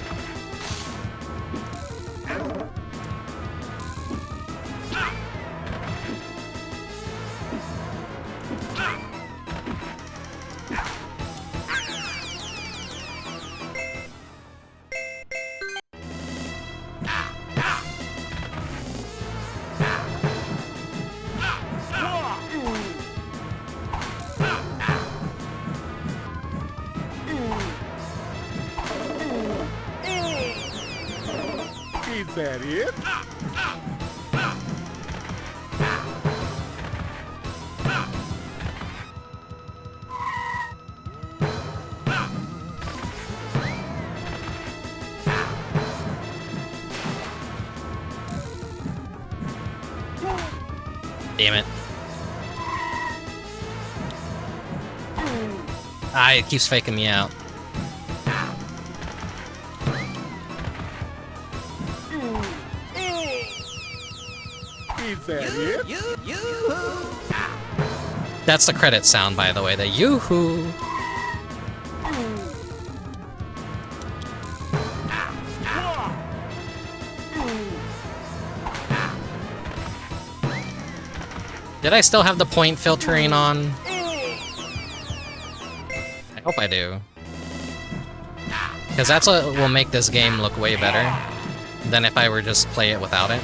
Is that it? Damn it. Ah, it keeps faking me out. Is that it? That's the credit sound, by the way, the yoo-hoo. Did I still have the point filtering on? I hope I do. Because that's what will make this game look way better than if I were just play it without it.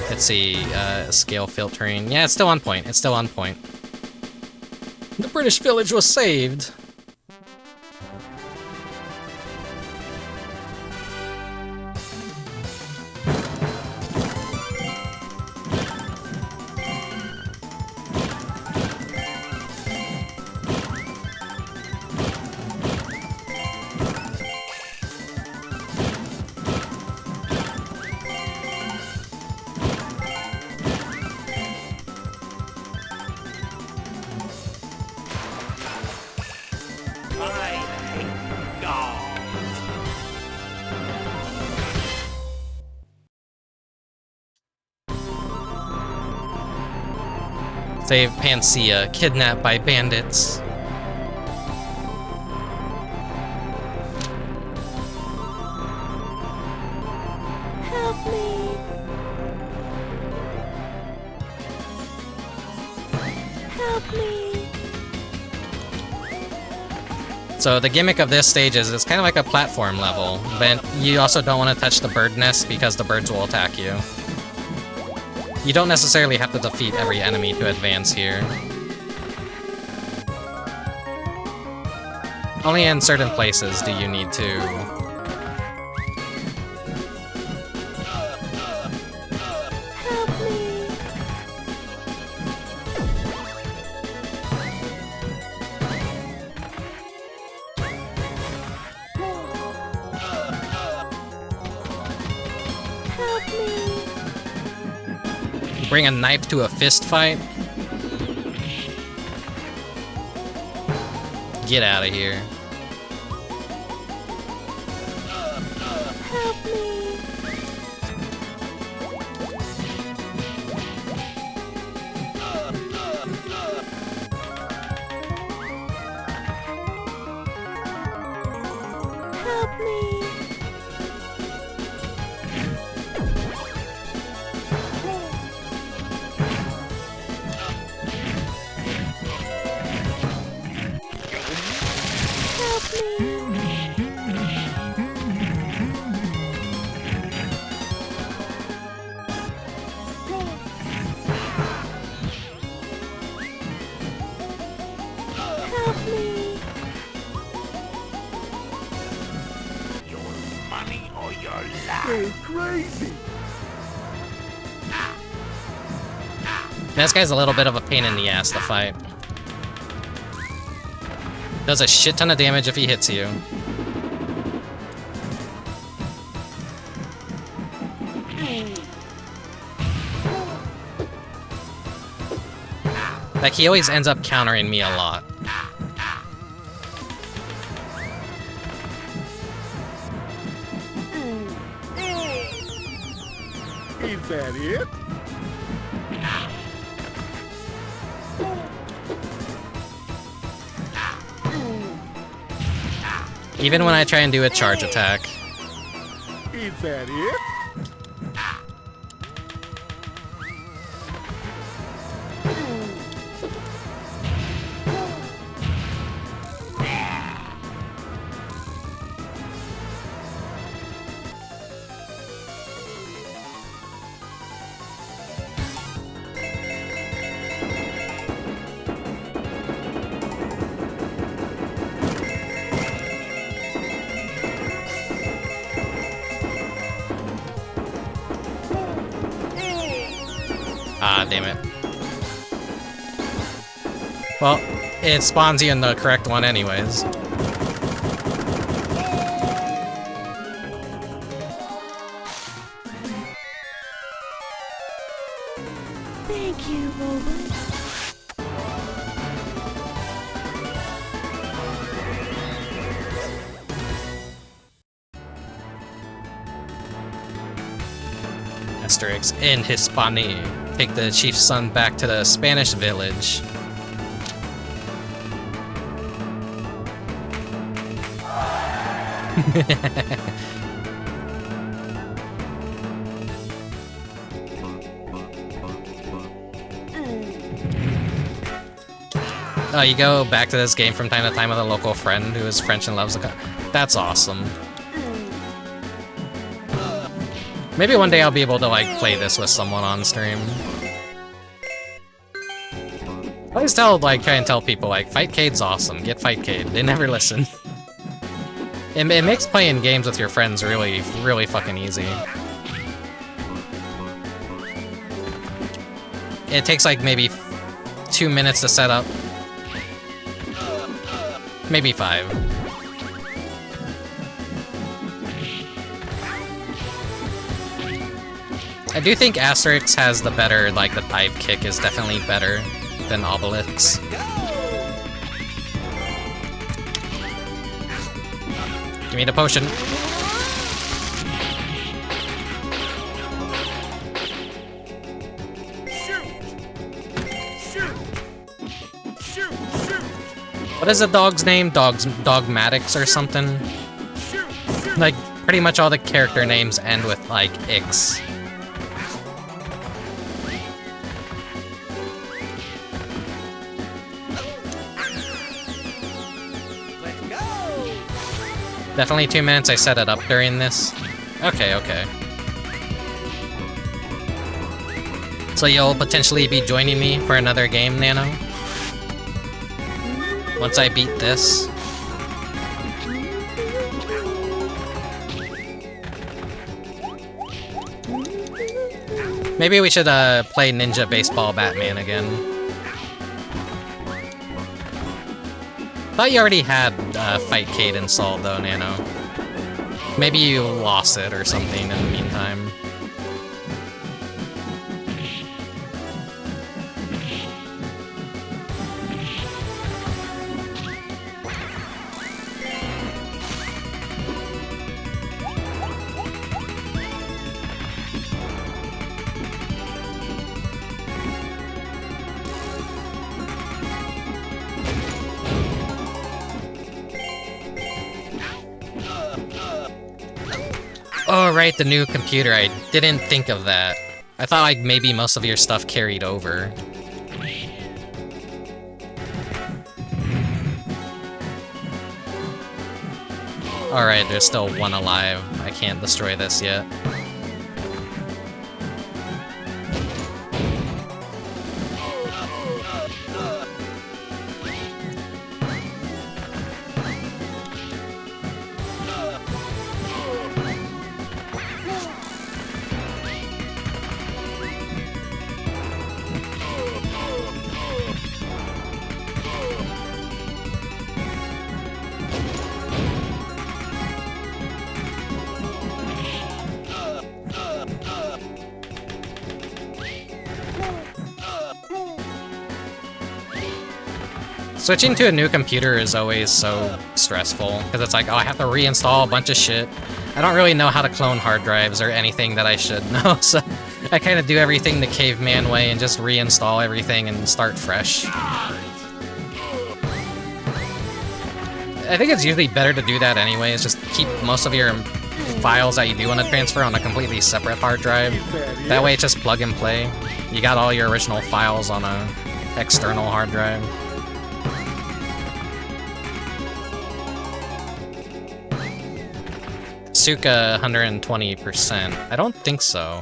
Let's see, scale filtering. Yeah, it's still on point. It's still on point. The British village was saved. Save Panacea, kidnapped by bandits. Help me. Help me. So the gimmick of this stage is it's kind of like a platform level, but you also don't want to touch the bird nest because the birds will attack you. You don't necessarily have to defeat every enemy to advance here. Only in certain places do you need to. Help me. Help me. Bring a knife to a fist fight? Get out of here. Help me. Help me. Crazy. This guy's a little bit of a pain in the ass to fight. Does a shit ton of damage if he hits you. Like, he always ends up countering me a lot. Is that it? Even when I try and do a charge attack. Is that it? Ah, damn it. Well, it spawns you in the correct one anyways. Thank you, Robot. Asterix in Hispania. Take the chief's son back to the Spanish village. Oh, you go back to this game from time to time with a local friend who is French and loves the That's awesome. Maybe one day I'll be able to, like, play this with someone on stream. I always try and tell people, like, Fightcade's awesome, get Fightcade. They never listen. It makes playing games with your friends really, really fucking easy. It takes, like, maybe 2 minutes to set up. Maybe 5. I do think Asterix has the better, like, the dive kick is definitely better than Obelix. Give me the potion. What is the dog's name? Dogmatics or something? Like, pretty much all the character names end with, like, X. Definitely 2 minutes, I set it up during this. Okay, okay. So you'll potentially be joining me for another game, Nano? Once I beat this. Maybe we should play Ninja Baseball Batman again. Thought you already had Fightcade installed though, Nano. Maybe you lost it or something in the meantime. Oh, right, the new computer. I didn't think of that. I thought, like, maybe most of your stuff carried over. Alright, there's still one alive. I can't destroy this yet. Switching to a new computer is always so stressful, because it's like, oh, I have to reinstall a bunch of shit. I don't really know how to clone hard drives or anything that I should know, so I kind of do everything the caveman way and just reinstall everything and start fresh. I think it's usually better to do that anyways, just keep most of your files that you do want to transfer on a completely separate hard drive. That way it's just plug and play. You got all your original files on a external hard drive. Suka 120%. I don't think so.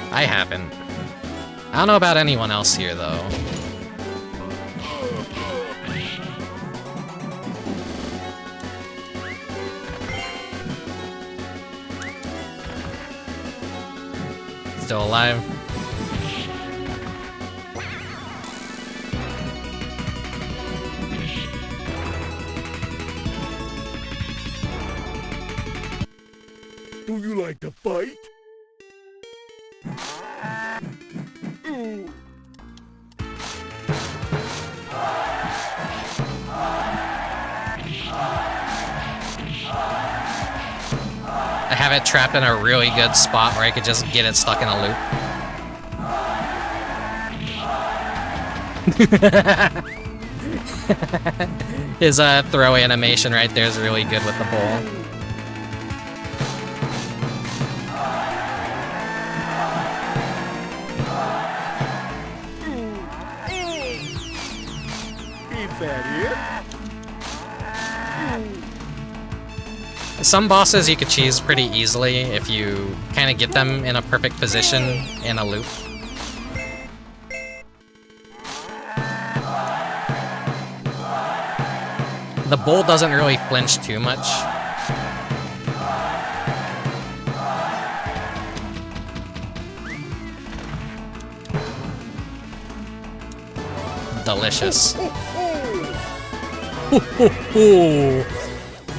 I haven't. I don't know about anyone else here, though. Still alive? Do you like to fight? have it trapped in a really good spot where I could just get it stuck in a loop. His throw animation right there is really good with the bowl. Some bosses you could cheese pretty easily if you kind of get them in a perfect position in a loop. The bull doesn't really flinch too much. Delicious.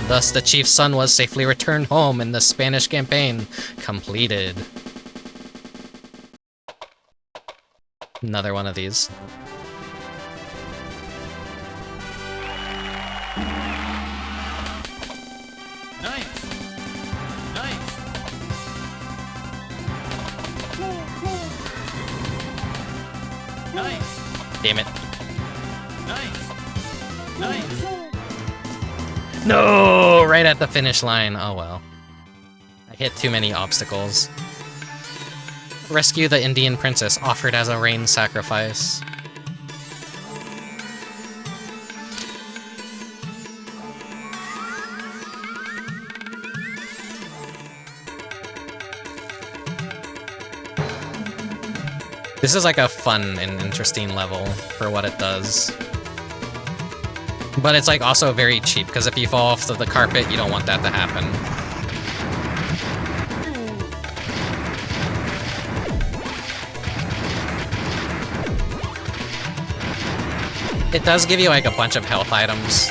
Thus, the chief's son was safely returned home and the Spanish campaign completed. Another one of these. Nice. Nice. Nice. Damn it. Nice. Nice. No! Right at the finish line. Oh well. I hit too many obstacles. Rescue the Indian princess offered as a rain sacrifice. This is like a fun and interesting level for what it does. But it's like also very cheap, because if you fall off the carpet, you don't want that to happen. It does give you like a bunch of health items.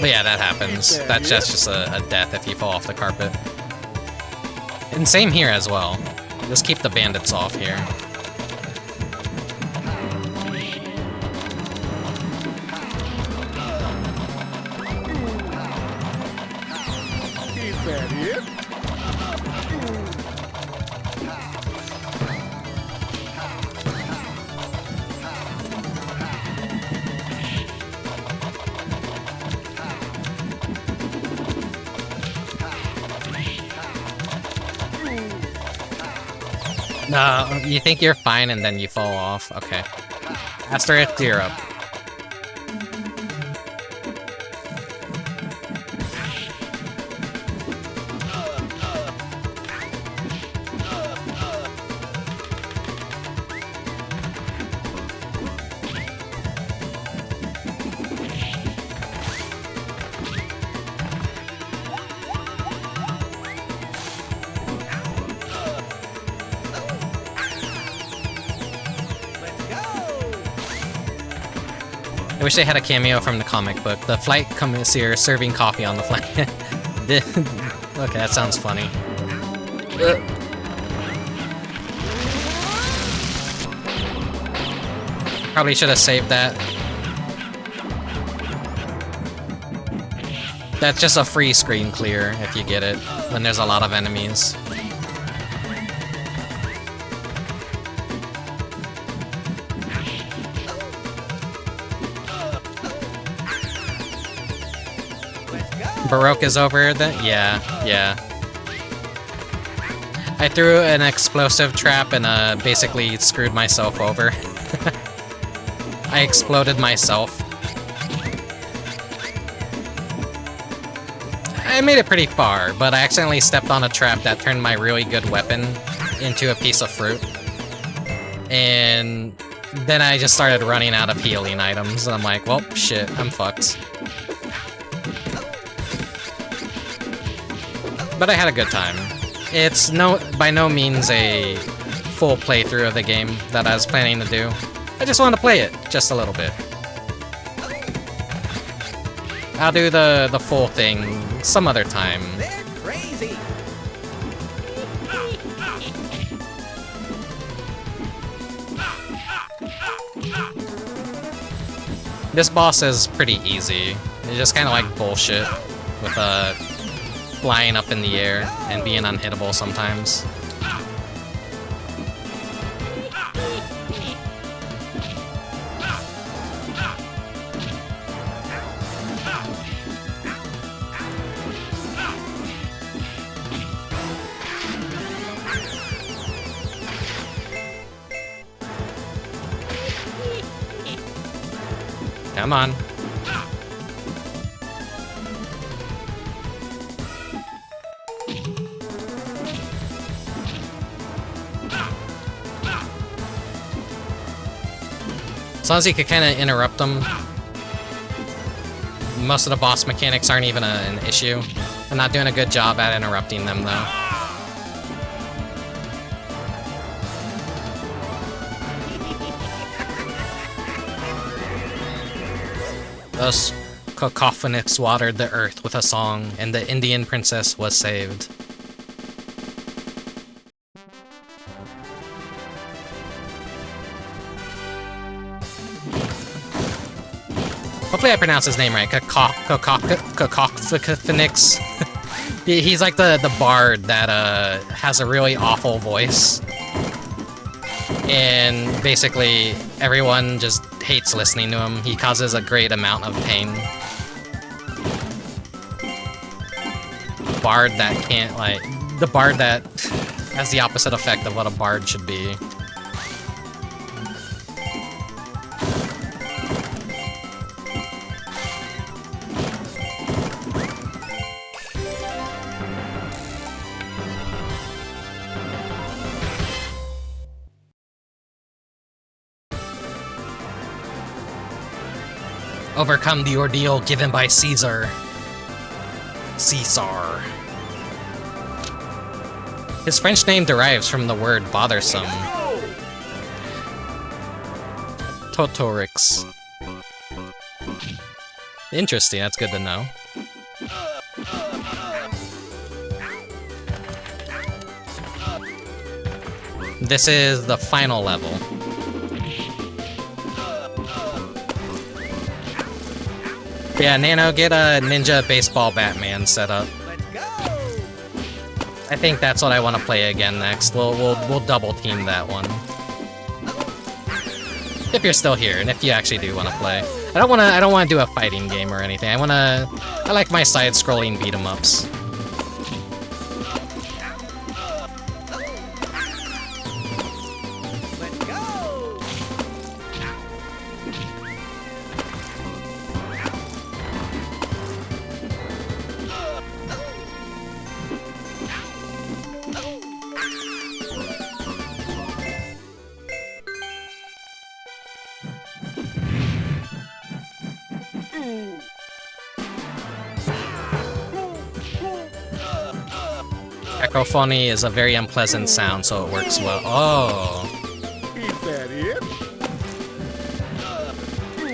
But yeah, that happens. That's just a death if you fall off the carpet. And same here as well. Just keep the bandits off here. No, you think you're fine and then you fall off. Okay. Asterix, you're up. I wish they had a cameo from the comic book. The flight commissaire serving coffee on the flight. Okay, that sounds funny. Probably should have saved that. That's just a free screen clear if you get it, when there's a lot of enemies. Baroque is over then? Yeah. I threw an explosive trap and basically screwed myself over. I exploded myself. I made it pretty far, but I accidentally stepped on a trap that turned my really good weapon into a piece of fruit. And then I just started running out of healing items, and I'm like, well, shit, I'm fucked. But I had a good time. It's by no means a full playthrough of the game that I was planning to do. I just wanted to play it, just a little bit. I'll do the full thing some other time. Crazy. This boss is pretty easy. It's just kind of like bullshit with flying up in the air and being unhittable sometimes. Come on. As long as you could kind of interrupt them. Most of the boss mechanics aren't even an issue. I'm not doing a good job at interrupting them, though. Thus, Cacophonix watered the earth with a song, and the Indian princess was saved. Hopefully I pronounce his name right. Cacophonix. He's like the bard that has a really awful voice. And basically, everyone just hates listening to him. He causes a great amount of pain. Bard that can't, like... The bard that has the opposite effect of what a bard should be. Overcome the ordeal given by Caesar. Caesar. His French name derives from the word bothersome. Totorix. Interesting, that's good to know. This is the final level. Yeah, Nano, get a Ninja Baseball Batman set up. I think that's what I want to play again next. We'll double team that one. If you're still here, and if you actually do want to play. I don't want to do a fighting game or anything. I like my side-scrolling beat 'em ups. Cacophony is a very unpleasant sound, so it works well. Oh. Is that it?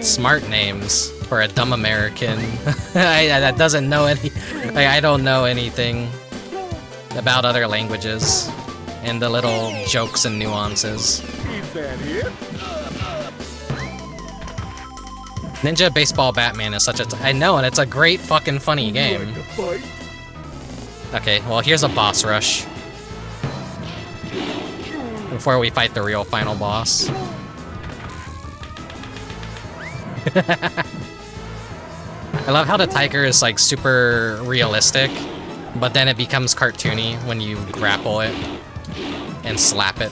Smart names for a dumb American that doesn't know any. Like, I don't know anything about other languages and the little jokes and nuances. Is that it? Ninja Baseball Batman is such a... I know, and it's a great fucking funny game. Like to fight? Okay, well, here's a boss rush. Before we fight the real final boss. I love how the tiger is, like, super realistic, but then it becomes cartoony when you grapple it and slap it.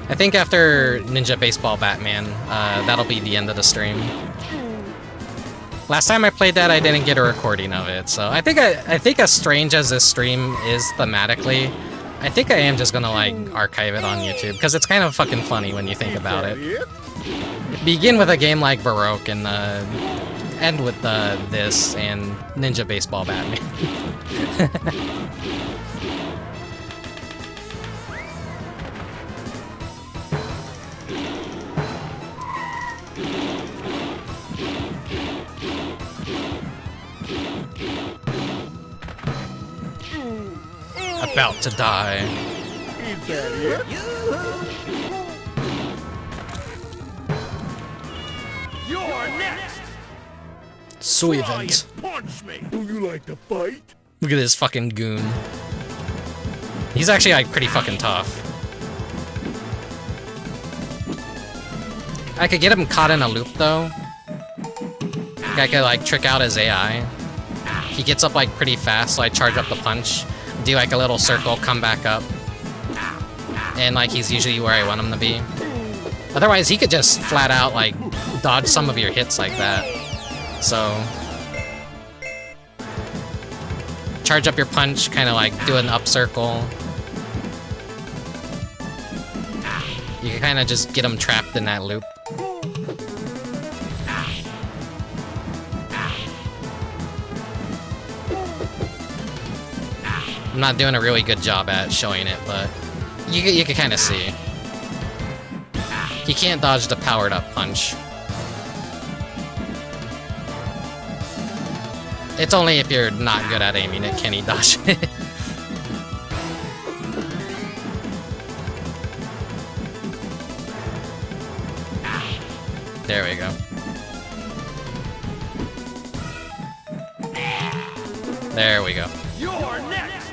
I think after Ninja Baseball Batman, that'll be the end of the stream. Last time I played that, I didn't get a recording of it, so I think as strange as this stream is thematically, I think I am just gonna, like, archive it on YouTube, because it's kind of fucking funny when you think about it. Begin with a game like Baroque and end with this and Ninja Baseball Batman. about to die. Is that it? You're next! Suivant. Punch me! Do you like to fight? Look at this fucking goon. He's actually like pretty fucking tough. I could get him caught in a loop though. I could like trick out his AI. He gets up like pretty fast, so I charge up the punch, do like a little circle, come back up. And like he's usually where I want him to be. Otherwise he could just flat out like dodge some of your hits like that. So charge up your punch, kind of like do an up circle. You can kind of just get him trapped in that loop. I'm not doing a really good job at showing it, but you can kind of see. He can't dodge the powered up punch. It's only if you're not good at aiming it can he dodge it. There we go. There we go. You're next!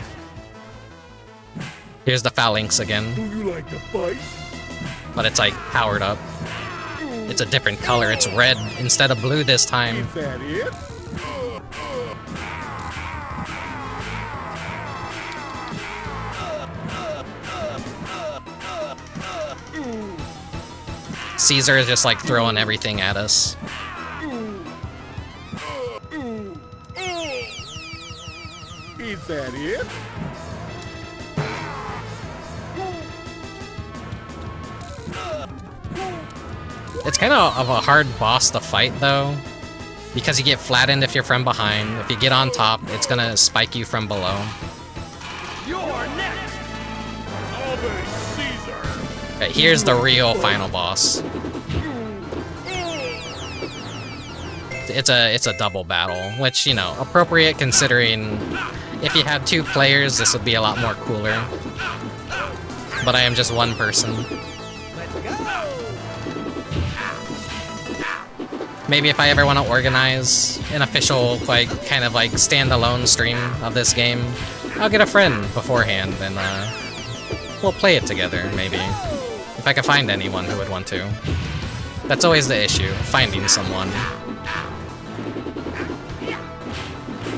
Here's the phalanx again. Do you like to fight? But it's like powered up. It's a different color. It's red instead of blue this time. Is that it? Caesar is just like throwing everything at us. Is that it? It's kind of a hard boss to fight though, because you get flattened if you're from behind. If you get on top, it's gonna spike you from below. You're next! Obey Caesar! Okay, here's the real final boss. It's a double battle, which, you know, appropriate considering if you had 2 players, this would be a lot more cooler. But I am just one person. Let's go! Maybe if I ever want to organize an official, like, kind of like standalone stream of this game, I'll get a friend beforehand and we'll play it together, maybe. If I can find anyone who would want to. That's always the issue, finding someone.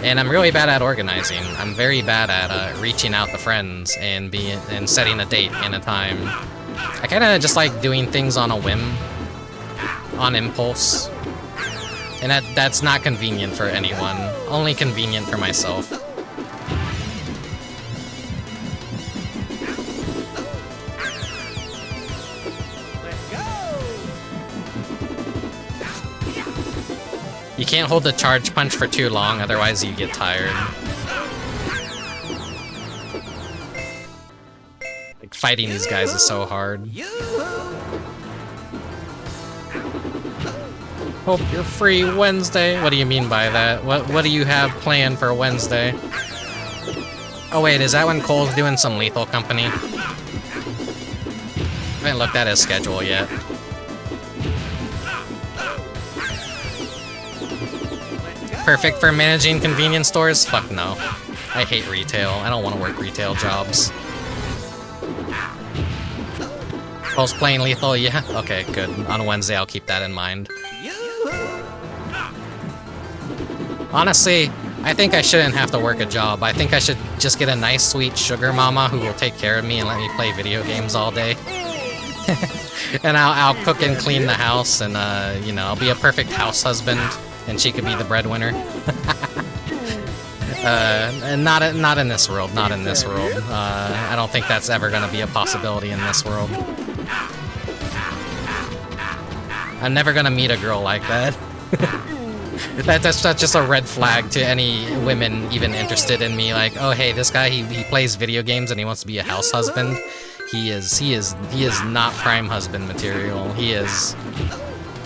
And I'm really bad at organizing. I'm very bad at reaching out to friends and setting a date and a time. I kind of just like doing things on a whim, on impulse. And that's not convenient for anyone, only convenient for myself. You can't hold the charge punch for too long, otherwise you get tired. Like, fighting these guys is so hard. Hope you're free Wednesday. What do you mean by that? What do you have planned for Wednesday? Oh wait, is that when Cole's doing some Lethal Company? I haven't looked at his schedule yet. Perfect for managing convenience stores? Fuck no. I hate retail. I don't want to work retail jobs. Cole's playing Lethal? Yeah? Okay, good. On Wednesday, I'll keep that in mind. Honestly, I think I shouldn't have to work a job. I think I should just get a nice, sweet sugar mama who will take care of me and let me play video games all day. And I'll cook and clean the house, and, you know, I'll be a perfect house husband, and she could be the breadwinner. And not in this world, not in this world. I don't think that's ever going to be a possibility in this world. I'm never going to meet a girl like that. That's just a red flag to any women even interested in me. Like, oh hey, this guy he plays video games and he wants to be a house husband. He is not prime husband material. He is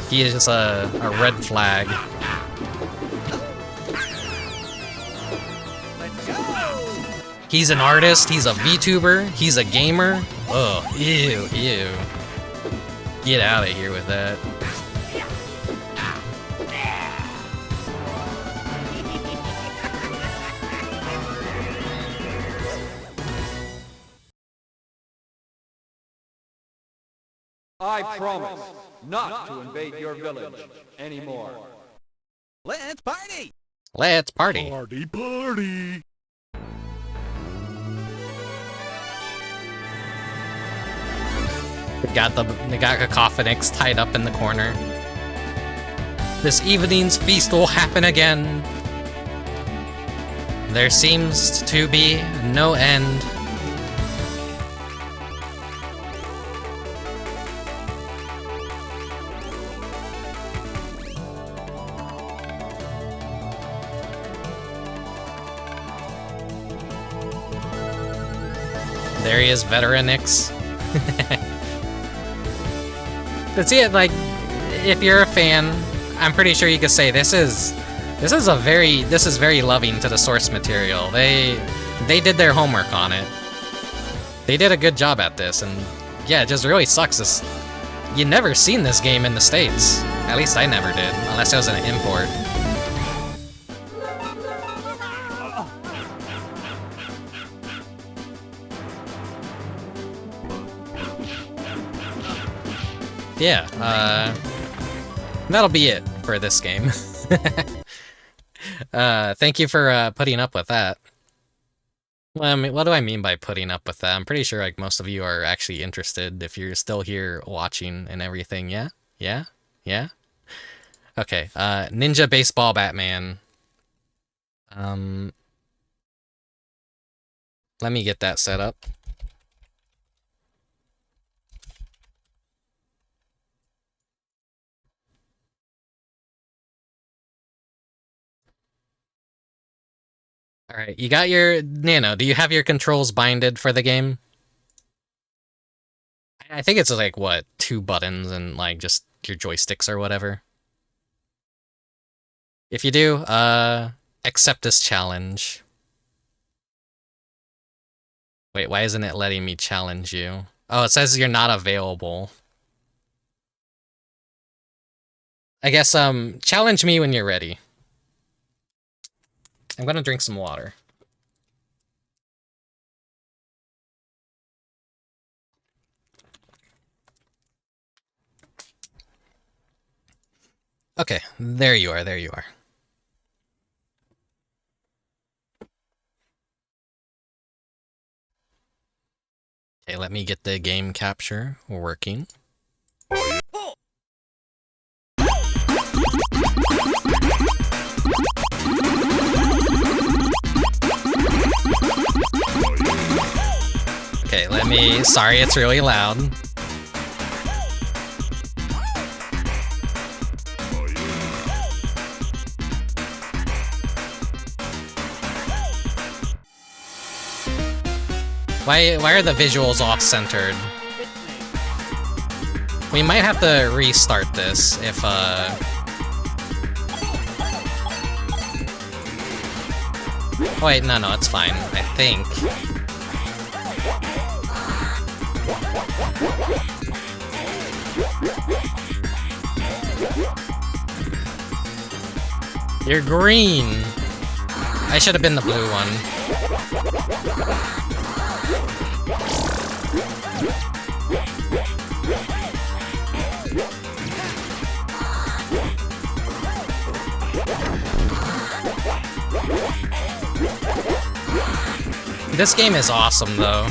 just a red flag. He's an artist, he's a VTuber, he's a gamer. Oh, ew, ew. Get out of here with that. I promise not to invade your village anymore. Let's party! Let's party. Party, party! We got Cacophonix tied up in the corner. This evening's feast will happen again. There seems to be no end. There he is, Veteranix. But see, like, if you're a fan, I'm pretty sure you could say this is very loving to the source material. They did their homework on it. They did a good job at this, and yeah, it just really sucks. You never seen this game in the States. At least I never did, unless it was an import. Yeah, that'll be it for this game. Thank you for putting up with that. Well, I mean, what do I mean by putting up with that? I'm pretty sure like most of you are actually interested if you're still here watching and everything. Yeah? Yeah? Yeah? Okay, Ninja Baseball Batman. Let me get that set up. Alright, you got your... Nano, do you have your controls binded for the game? I think it's like, what, 2 buttons and like just your joysticks or whatever. If you do, accept this challenge. Wait, why isn't it letting me challenge you? Oh, it says you're not available. I guess, challenge me when you're ready. I'm gonna drink some water. Okay, there you are, there you are. Okay, let me get the game capture working. Okay, let me... Sorry, it's really loud. Why are the visuals off-centered? We might have to restart this if, Oh, wait, no, it's fine, I think. You're green! I should have been the blue one. This game is awesome, though.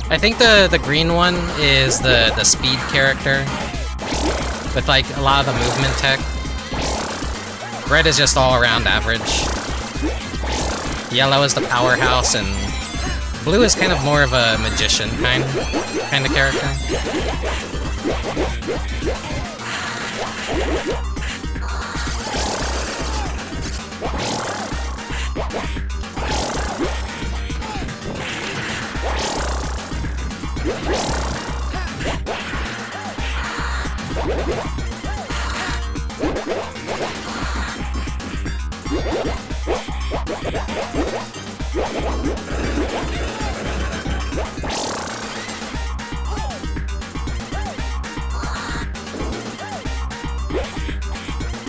I think the green one is the speed character with like a lot of the movement tech. Red is just all around average. Yellow is the powerhouse, and blue is kind of more of a magician kind of character.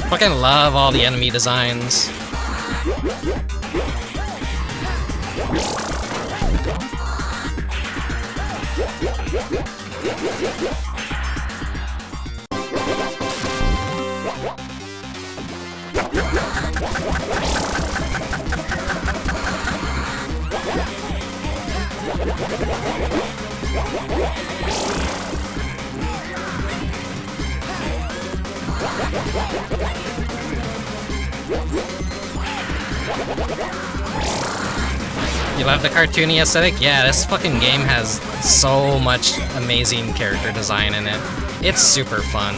Fucking love all the enemy designs. You love the cartoony aesthetic? Yeah, this fucking game has so much amazing character design in it. It's super fun.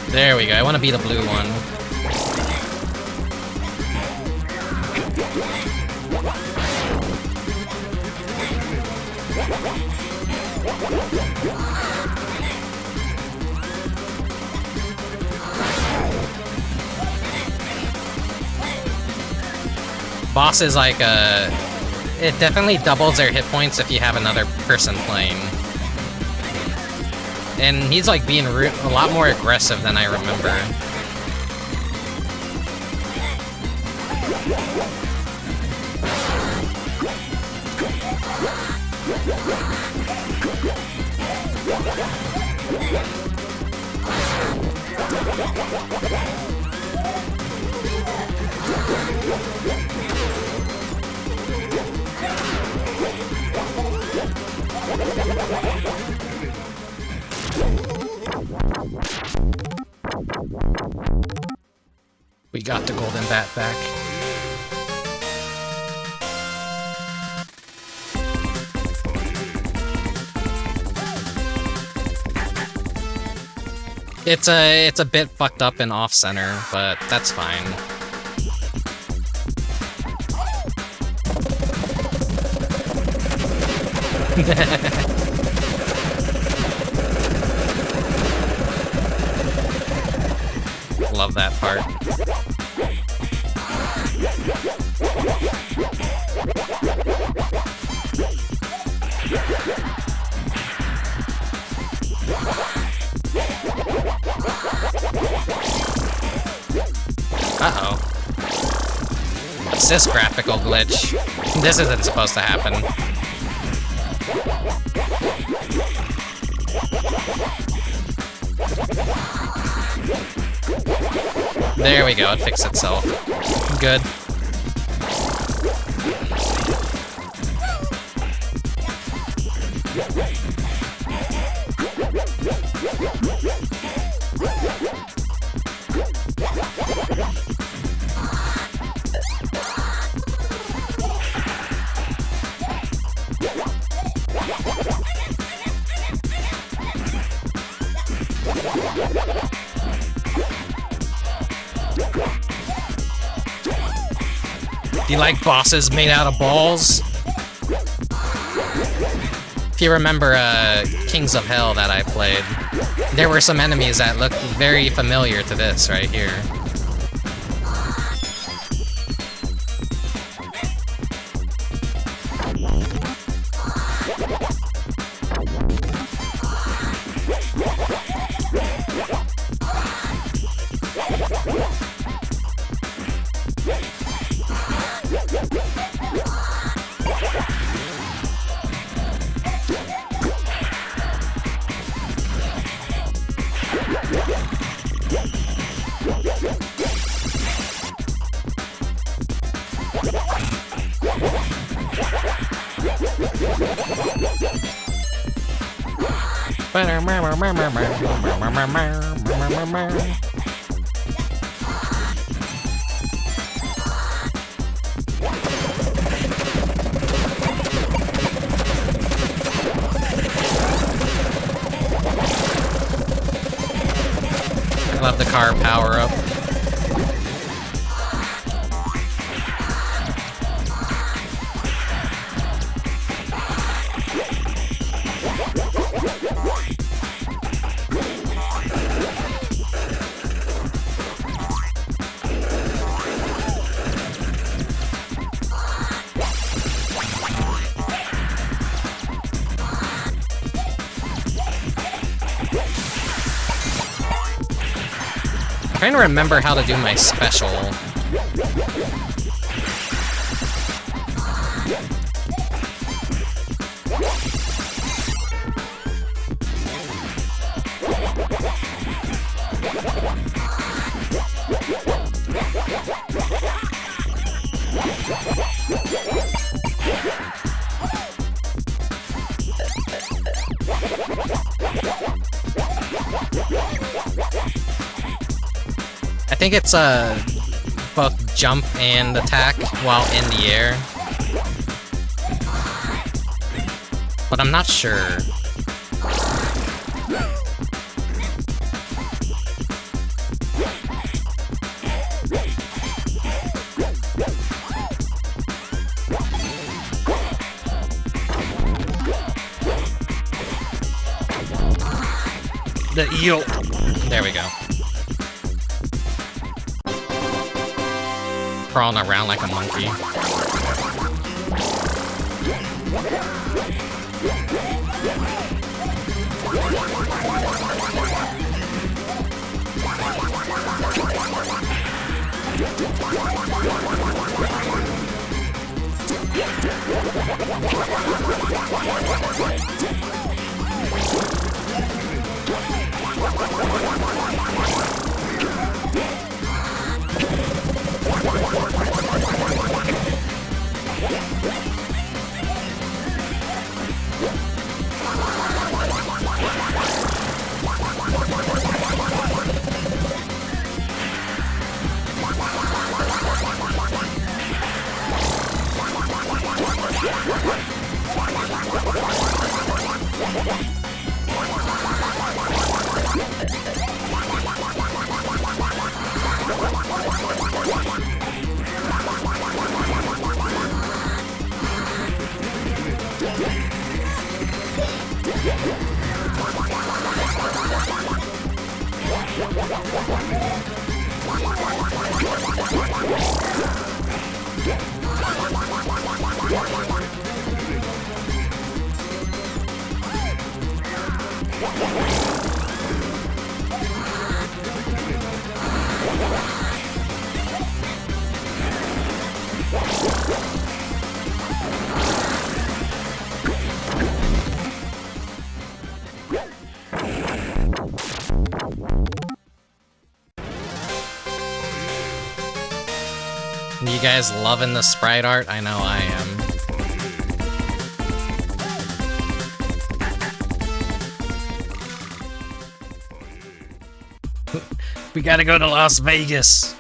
There we go, I want to be the blue one. Boss is like it definitely doubles their hit points if you have another person playing. And he's like being a lot more aggressive than I remember. We got the golden bat back. It's a bit fucked up and off center, but that's fine. Love that part. Uh-oh. What's this graphical glitch? This isn't supposed to happen. There we go, it fixed itself. Good. Do you like bosses made out of balls? If you remember Kings of Hell that I played, there were some enemies that looked very familiar to this right here. I love the car power-up. I'm trying to remember how to do my special. I think it's both jump and attack while in the air. But I'm not sure. The eel. There we go. Crawling around like a monkey. You guys loving the sprite art? I know I am. We gotta go to Las Vegas.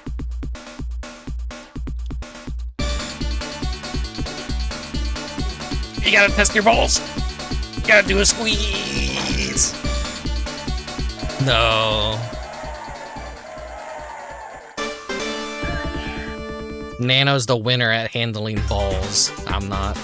You gotta test your balls. You gotta do a squeeze. No. Nano's the winner at handling balls. I'm not.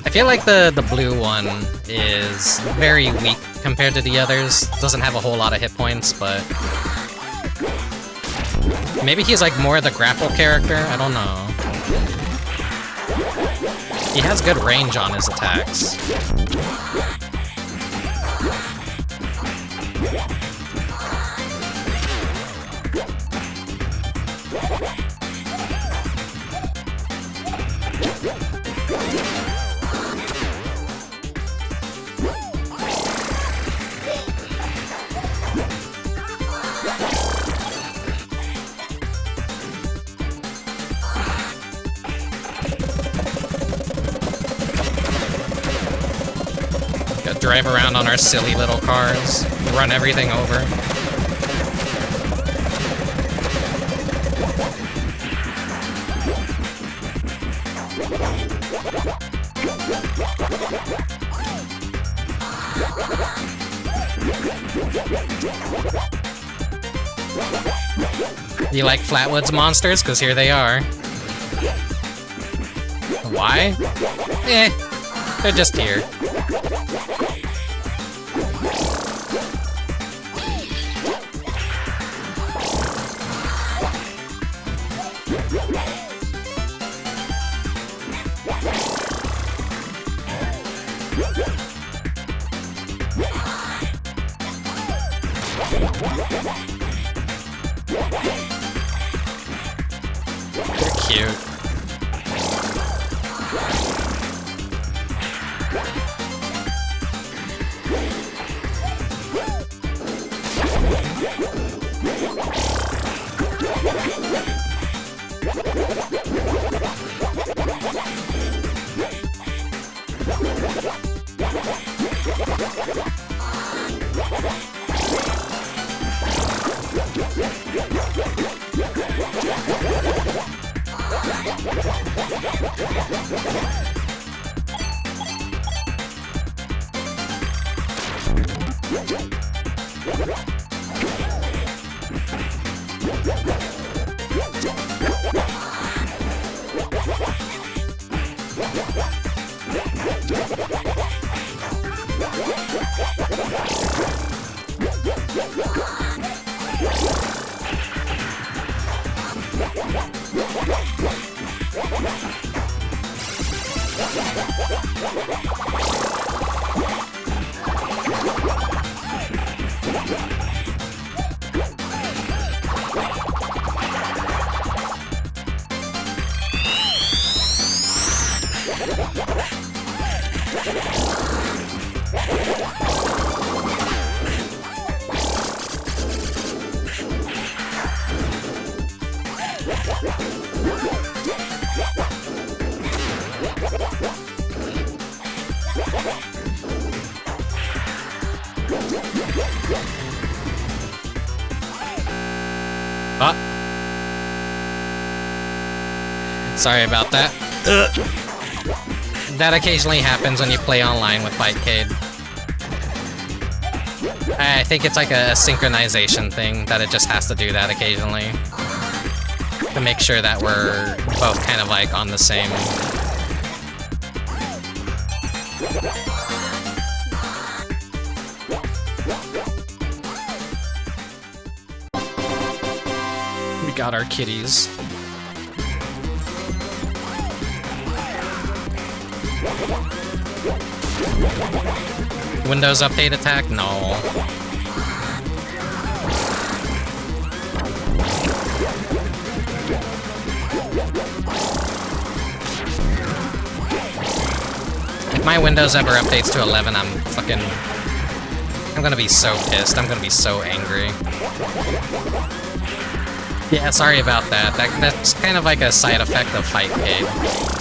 I feel like the blue one is very weak compared to the others. Doesn't have a whole lot of hit points, but maybe he's like more the grapple character. I don't know. He has good range on his attacks. Drive around on our silly little cars, run everything over. You like Flatwoods monsters? Because here they are. Why? Eh, they're just here. Sorry about that. That occasionally happens when you play online with Fightcade. I think it's like a synchronization thing, that it just has to do that occasionally. To make sure that we're both kind of like on the same... We got our kitties. Windows update attack? No. If my Windows ever updates to 11, I'm gonna be so pissed. I'm gonna be so angry. Yeah, sorry about that. That's kind of like a side effect of Fightcade.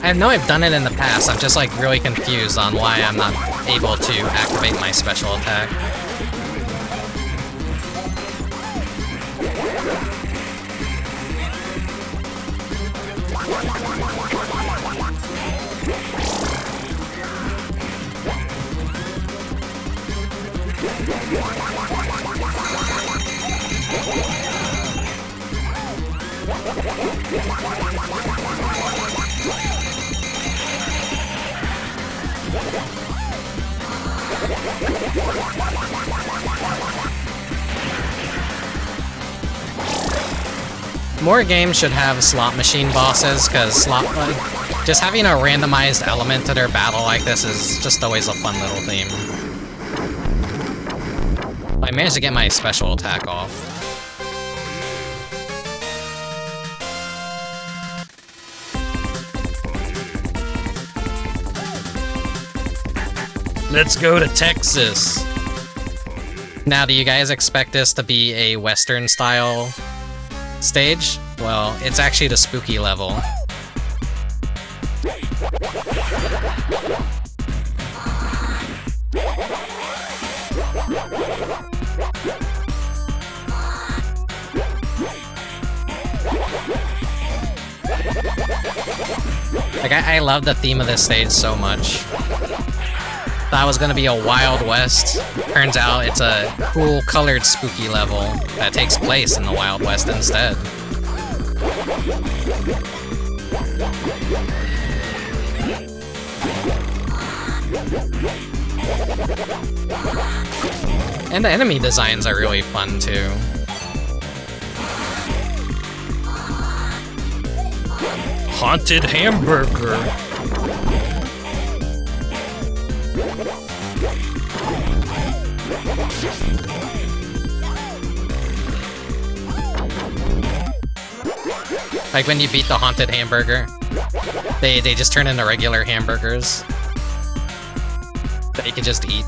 I know I've done it in the past, I'm just like really confused on why I'm not able to activate my special attack. More games should have slot machine bosses, because just having a randomized element to their battle like this is just always a fun little theme. I managed to get my special attack off. Let's go to Texas! Now, do you guys expect this to be a Western-style stage? Well, it's actually the spooky level. Like, I love the theme of this stage so much. Thought it was gonna be a Wild West. Turns out it's a cool, colored, spooky level that takes place in the Wild West instead. And the enemy designs are really fun, too. Haunted Hamburger! Like when you beat the Haunted Hamburger, they just turn into regular hamburgers that you can just eat.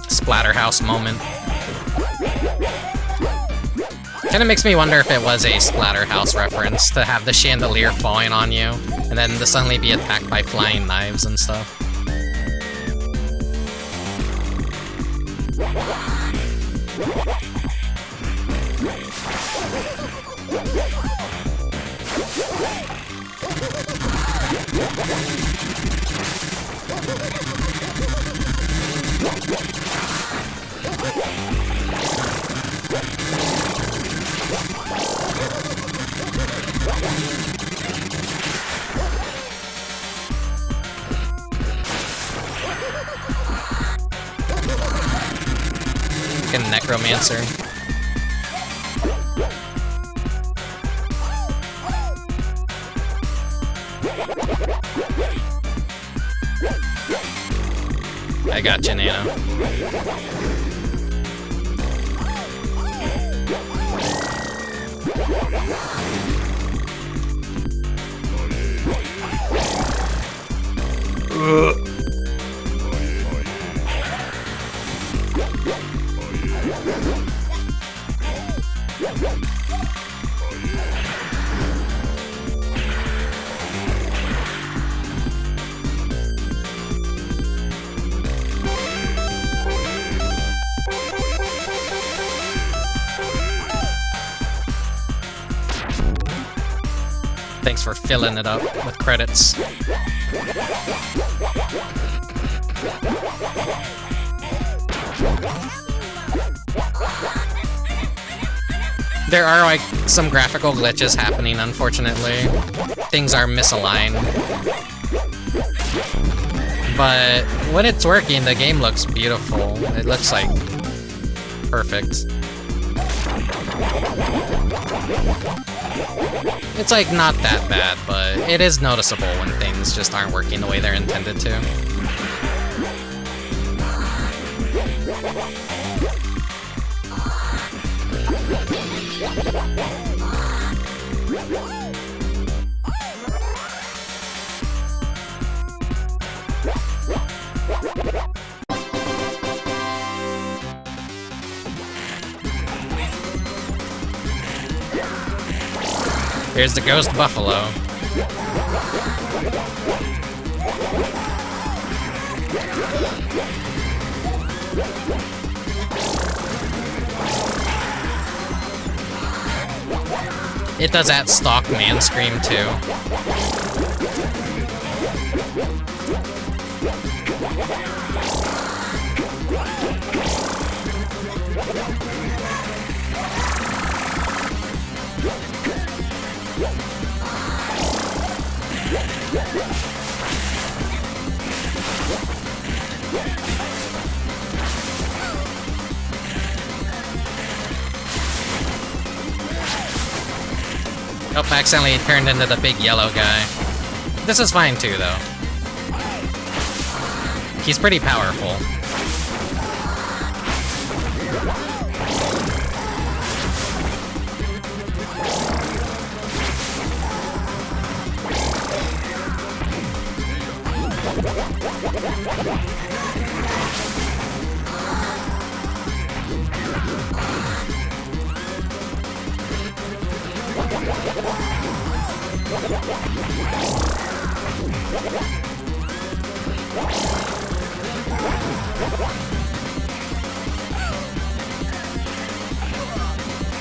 Splatterhouse moment. Kinda makes me wonder if it was a Splatterhouse reference, to have the chandelier falling on you, and then to suddenly be attacked by flying knives and stuff. Fucking necromancer. I got you, Nano. Thanks for filling it up with credits. There are, like, some graphical glitches happening, unfortunately. Things are misaligned. But when it's working, the game looks beautiful. It looks, like, perfect. It's, like, not that bad, but it is noticeable when things just aren't working the way they're intended to. Here's the ghost buffalo. It does that stock man scream too. Oh, accidentally turned into the big yellow guy. This is fine too, though. He's pretty powerful.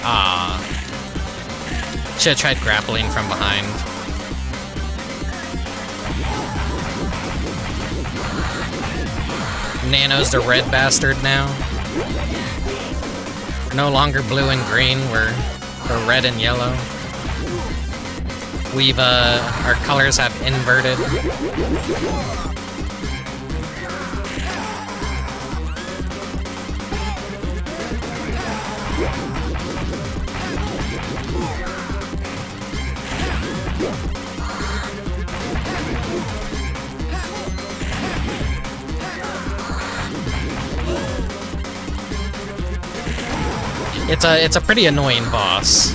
Ah. Should've tried grappling from behind. Nano's the red bastard now. No longer blue and green, we're red and yellow. We've, our colors have inverted. It's a pretty annoying boss.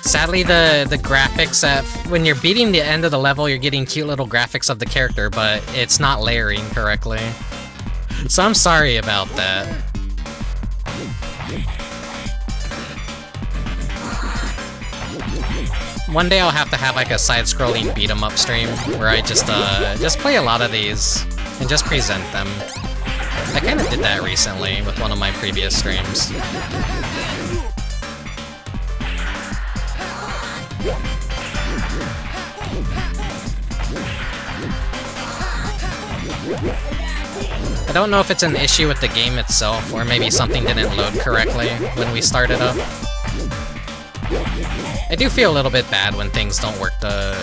Sadly, the graphics, when you're beating the end of the level, you're getting cute little graphics of the character, but it's not layering correctly. So I'm sorry about that. One day I'll have to have like a side-scrolling beat-em-up stream where I just play a lot of these and just present them. I kind of did that recently with one of my previous streams. I don't know if it's an issue with the game itself, or maybe something didn't load correctly when we started up. I do feel a little bit bad when things don't work I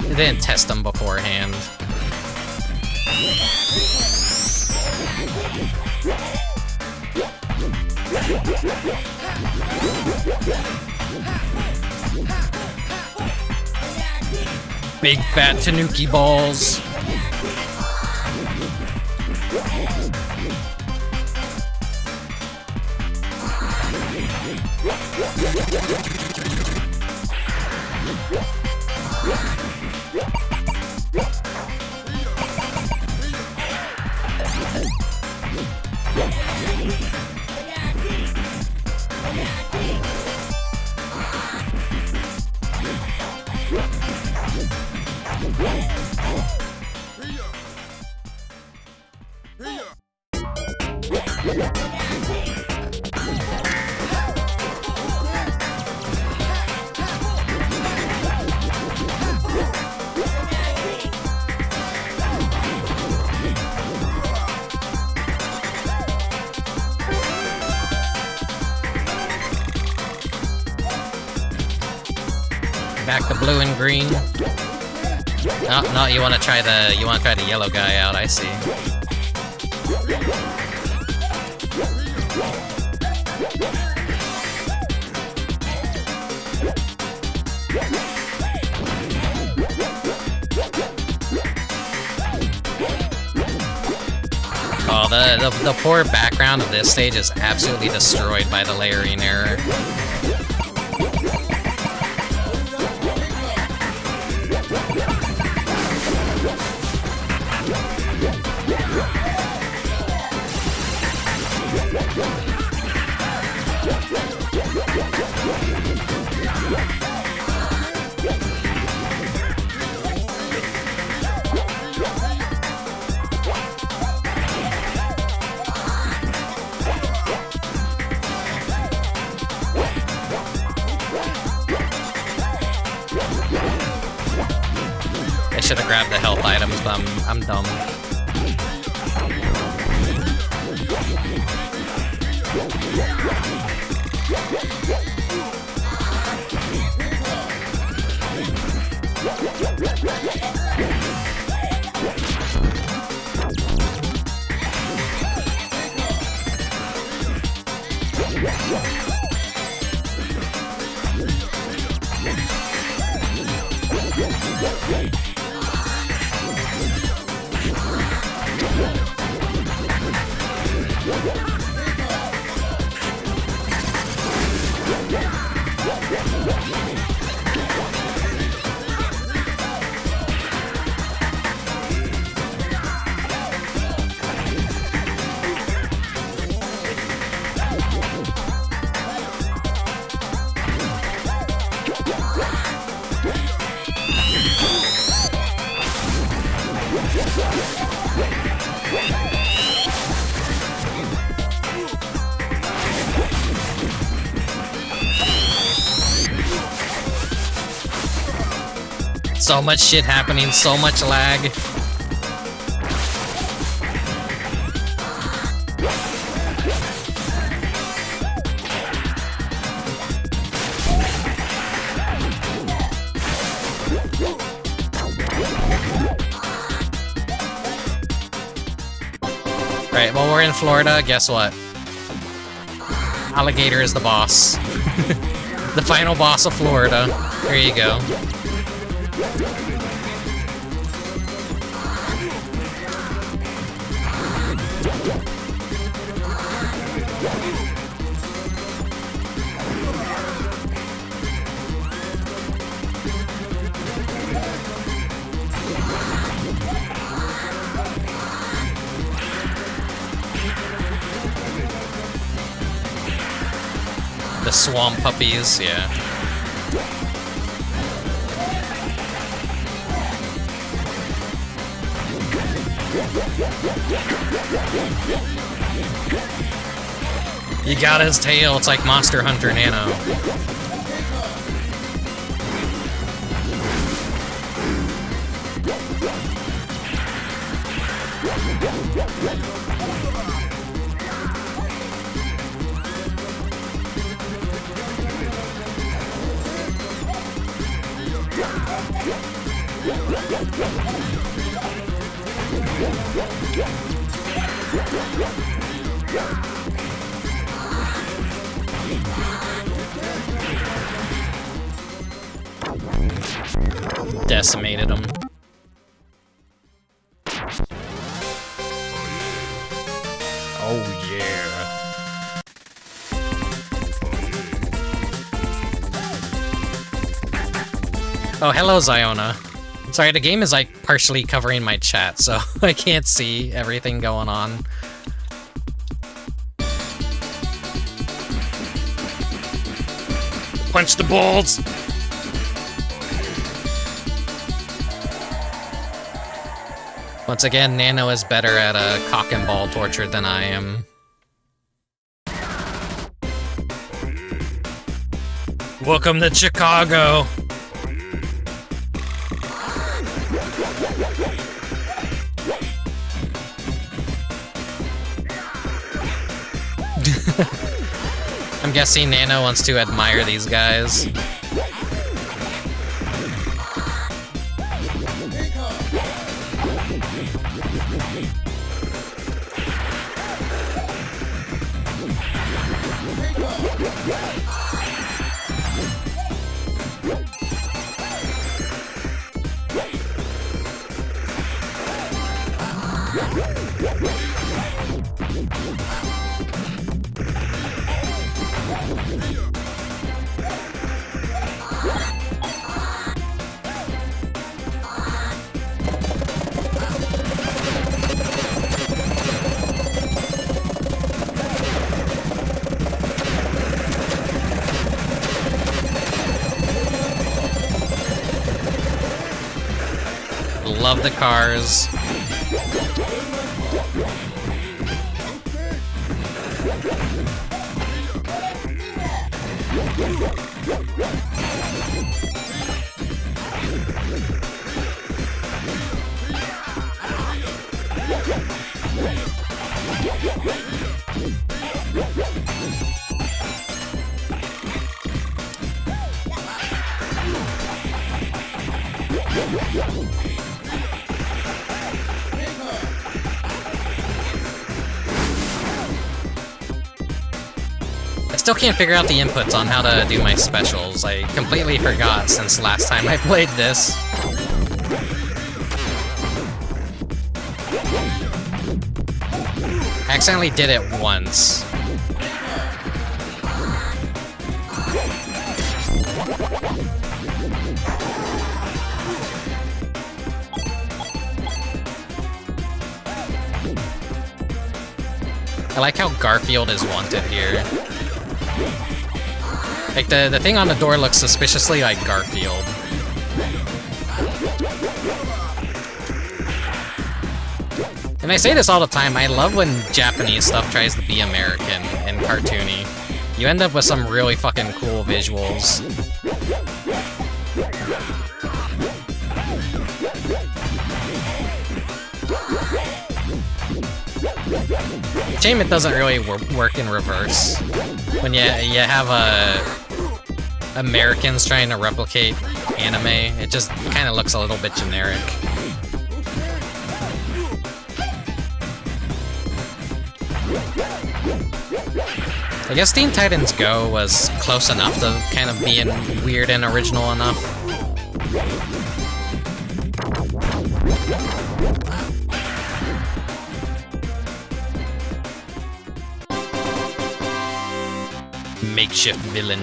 didn't test them beforehand. Big fat tanuki balls. Back to blue and green. No, no, you want to try the yellow guy out. I see. Oh, the poor background of this stage is absolutely destroyed by the layering error. I should have grabbed the health items, but I'm dumb. So much shit happening, so much lag. Right, well, we're in Florida. Guess what? Alligator is the boss. The final boss of Florida. There you go. The swamp puppies, yeah. You got his tail, it's like Monster Hunter Nano. Decimated him. Oh yeah. Oh, hello, Ziona. Sorry, the game is like partially covering my chat, so I can't see everything going on. Punch the balls! Once again, Nano is better at cock and ball torture than I am. Welcome to Chicago! I'm guessing Nano wants to admire these guys. Love the cars. Still can't figure out the inputs on how to do my specials. I completely forgot since last time I played this. I accidentally did it once. I like how Garfield is wanted here. Like, the thing on the door looks suspiciously like Garfield. And I say this all the time, I love when Japanese stuff tries to be American and cartoony. You end up with some really fucking cool visuals. Shame it doesn't really work in reverse. When you have Americans trying to replicate anime, it just kind of looks a little bit generic. I guess Teen Titans Go was close enough to kind of being weird and original enough. Makeshift villain.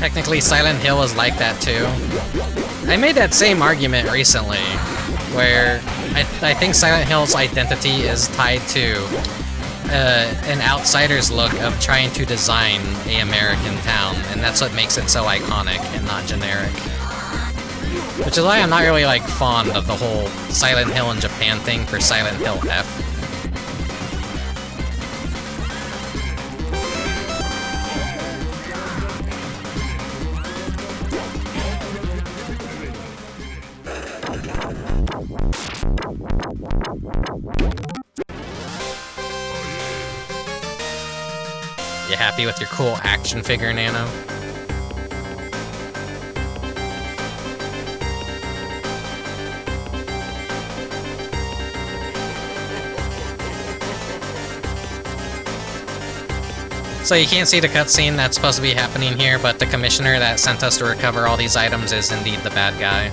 technically Silent Hill is like that too. I made that same argument recently, where I think Silent Hill's identity is tied to an outsider's look of trying to design an American town, and that's what makes it so iconic and not generic. Which is why I'm not really like fond of the whole Silent Hill in Japan thing for Silent Hill F. You happy with your cool action figure, Nano? So you can't see the cutscene that's supposed to be happening here, but the commissioner that sent us to recover all these items is indeed the bad guy.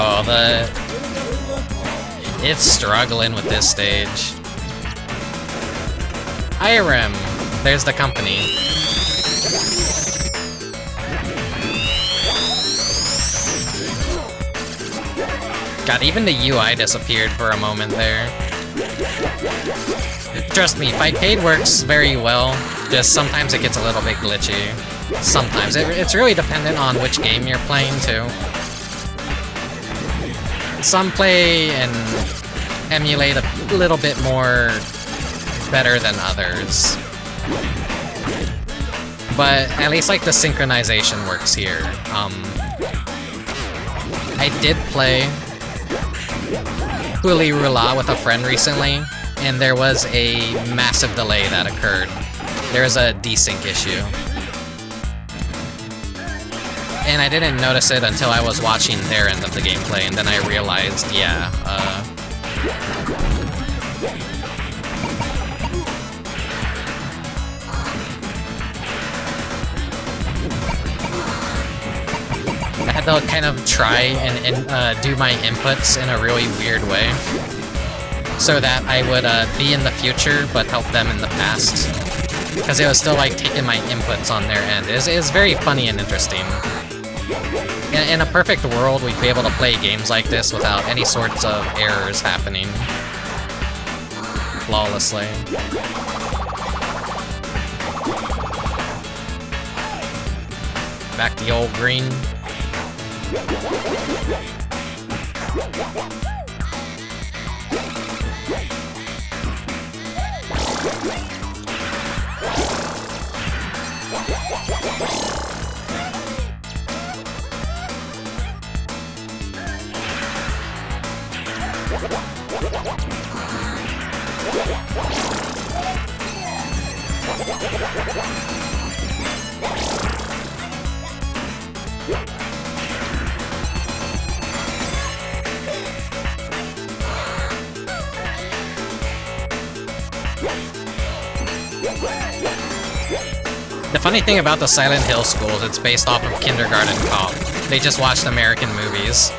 Oh, it's struggling with this stage. Irem, there's the company. God, even the UI disappeared for a moment there. Trust me, Fightcade works very well, just sometimes it gets a little bit glitchy. Sometimes. It's really dependent on which game you're playing, too. Some play and emulate a little bit more better than others. But at least, like, the synchronization works here. I did play Huli Rula with a friend recently, and there was a massive delay that occurred. There was a desync issue. And I didn't notice it until I was watching their end of the gameplay, and then I realized, yeah, I had to kind of try and do my inputs in a really weird way, so that I would be in the future, but help them in the past. Because it was still, like, taking my inputs on their end. It was very funny and interesting. In a perfect world, we'd be able to play games like this without any sorts of errors happening flawlessly. Back to old green. The funny thing about the Silent Hill schools, it's based off of kindergarten cop. They just watched American movies.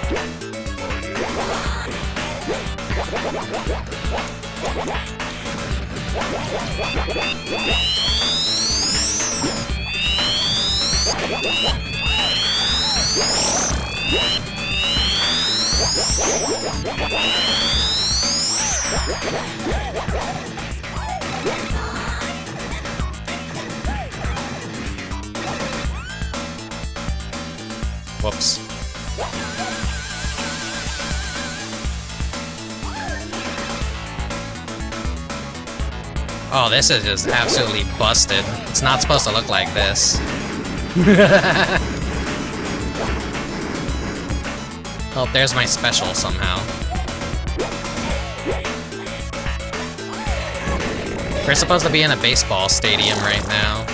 Whoops. Oh, this is just absolutely busted. It's not supposed to look like this. Oh, there's my special somehow. We're supposed to be in a baseball stadium right now.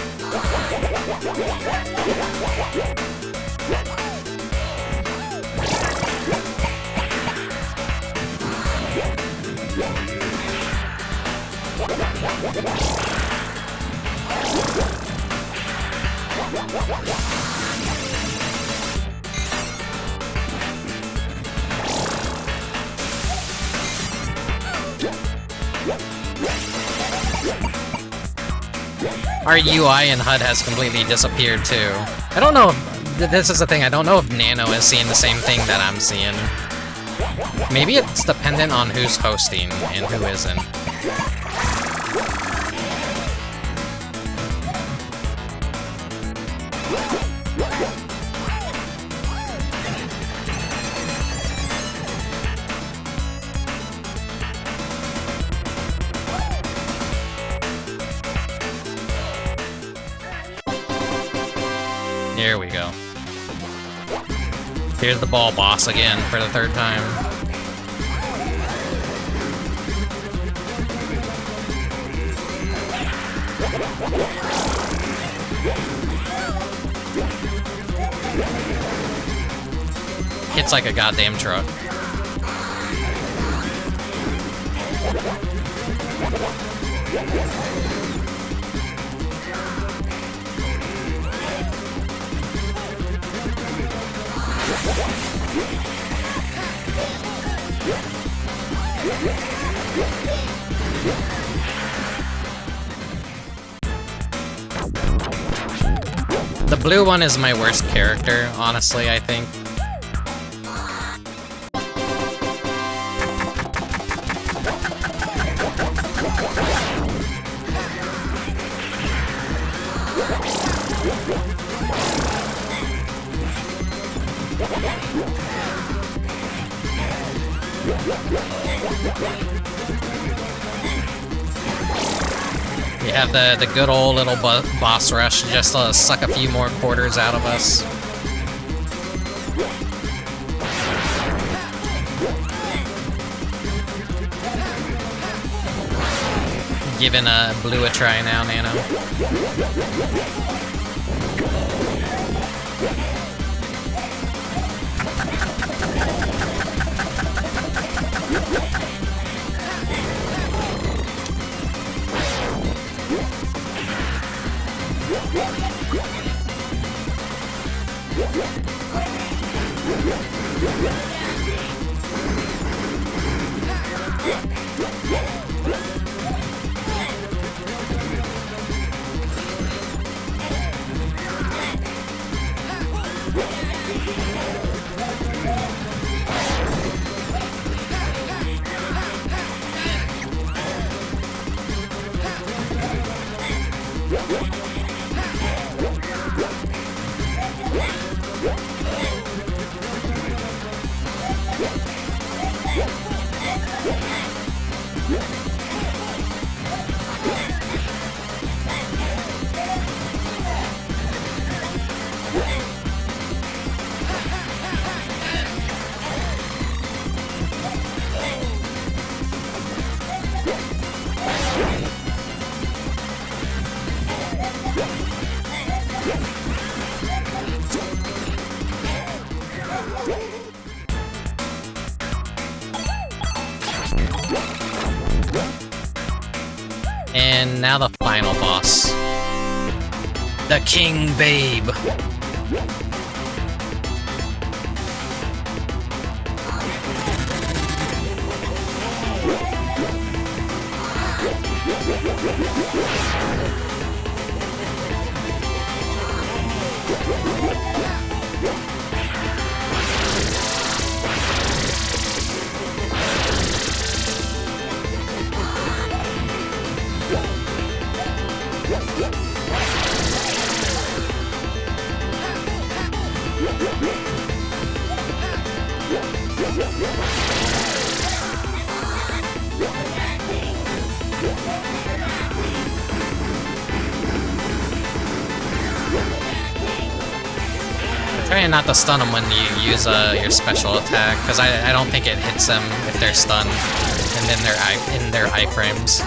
Our UI in HUD has completely disappeared too. I don't know if, this is the thing, I don't know if Nano is seeing the same thing that I'm seeing. Maybe it's dependent on who's hosting and who isn't. Here we go. Here's the ball boss again for the third time. Hits like a goddamn truck. The blue one is my worst character, honestly, I think. We have the good old little boss rush just to suck a few more quarters out of us. Giving blue a try now, Nano. And now the final boss. The King Babe. Trying not to stun them when you use your special attack, because I don't think it hits them if they're stunned and then they're in their iframes.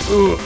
Ooh.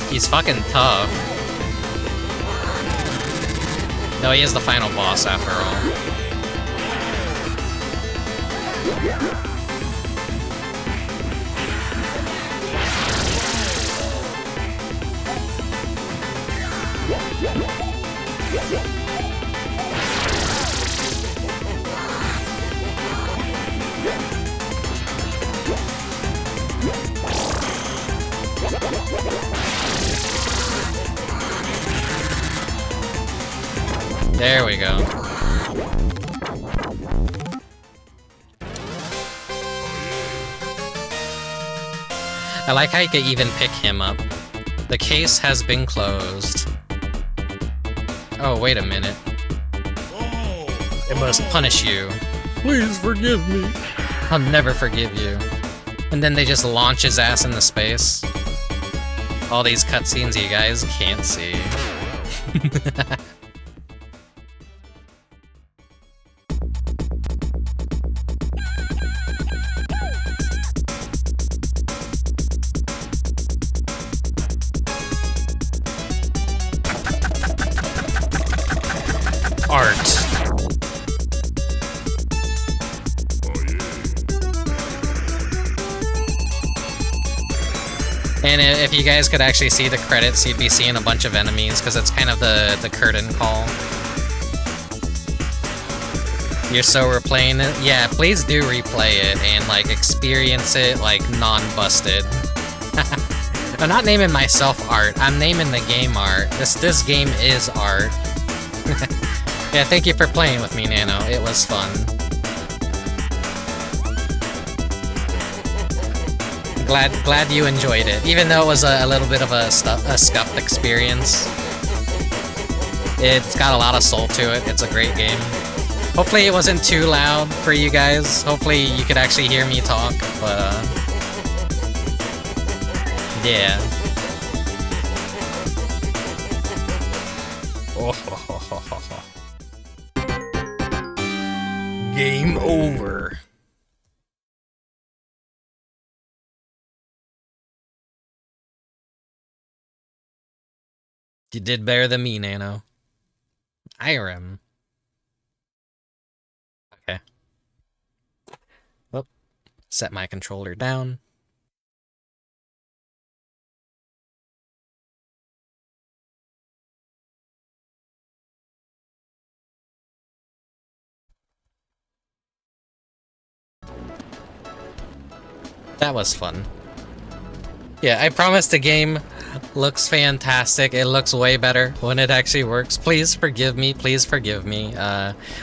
He's fucking tough. No, he is the final boss after all. There we go. I like how you can even pick him up. The case has been closed. Oh, wait a minute. It must punish you. Please forgive me. I'll never forgive you. And then they just launch his ass into space. All these cutscenes you guys can't see. And if you guys could actually see the credits, you'd be seeing a bunch of enemies, because it's kind of the curtain call. You're so replaying it? Yeah, please do replay it and, like, experience it, like, non-busted. I'm not naming myself art, I'm naming the game art. This game is art. Yeah, thank you for playing with me, Nano. It was fun. Glad you enjoyed it, even though it was a little bit of a scuffed experience. It's got a lot of soul to it. It's a great game. Hopefully it wasn't too loud for you guys. Hopefully you could actually hear me talk, but yeah. Game over. You did better than me, Nano. Irem. Okay. Well, set my controller down. That was fun. Yeah, I promise the game looks fantastic. It looks way better when it actually works. Please forgive me. Please forgive me.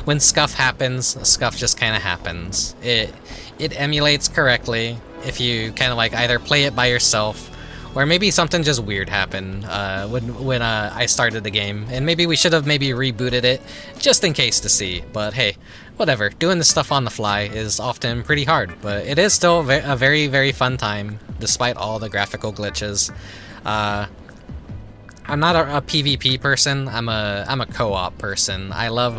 When scuff happens, scuff just kind of happens. It emulates correctly if you kind of like either play it by yourself, or maybe something just weird happened when I started the game, and maybe we should have maybe rebooted it just in case to see. But hey, whatever. Doing this stuff on the fly is often pretty hard, but it is still a very, very fun time despite all the graphical glitches. I'm not a PvP person. I'm a co-op person. I love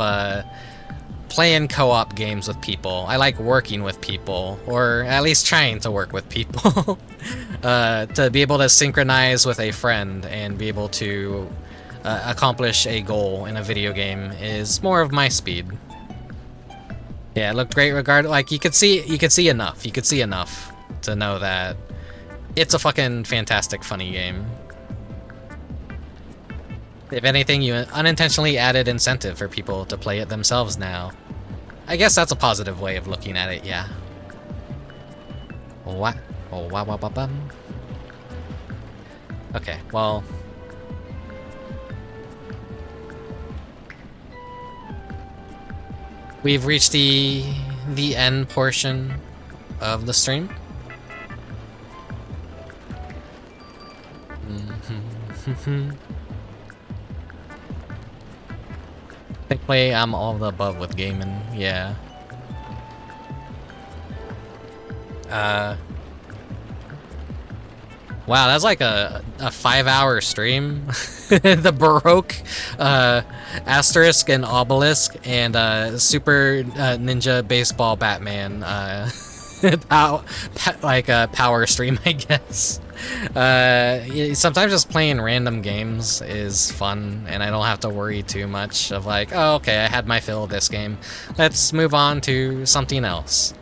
playing co-op games with people. I like working with people, or at least trying to work with people. To be able to synchronize with a friend and be able to accomplish a goal in a video game is more of my speed. Yeah, it looked great regardless. Like, you could see enough. You could see enough to know that it's a fucking fantastic, funny game. If anything, you unintentionally added incentive for people to play it themselves now. I guess that's a positive way of looking at it, yeah. What? Oh, wow, wow, wow, bum. Okay, well... we've reached the end portion of the stream. Thankfully, I'm all of the above with gaming, yeah. Wow, that's like a 5-hour stream. The Baroque, Asterix and Obelisk, and Super Ninja Baseball Batman, power stream, I guess. Sometimes just playing random games is fun, and I don't have to worry too much of like, oh, okay, I had my fill of this game. Let's move on to something else.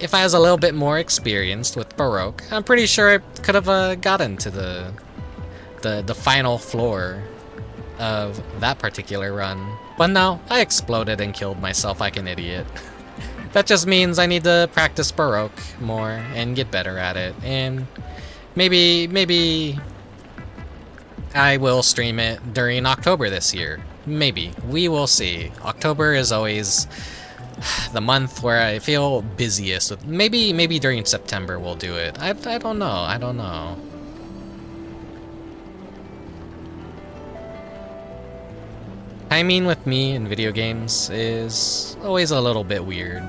If I was a little bit more experienced with Baroque, I'm pretty sure I could have gotten to the final floor of that particular run. But no, I exploded and killed myself like an idiot. That just means I need to practice Baroque more and get better at it. And maybe I will stream it during October this year. Maybe. We will see. October is always the month where I feel busiest. With maybe during September we'll do it. I don't know. I don't know. Timing with me in video games is always a little bit weird.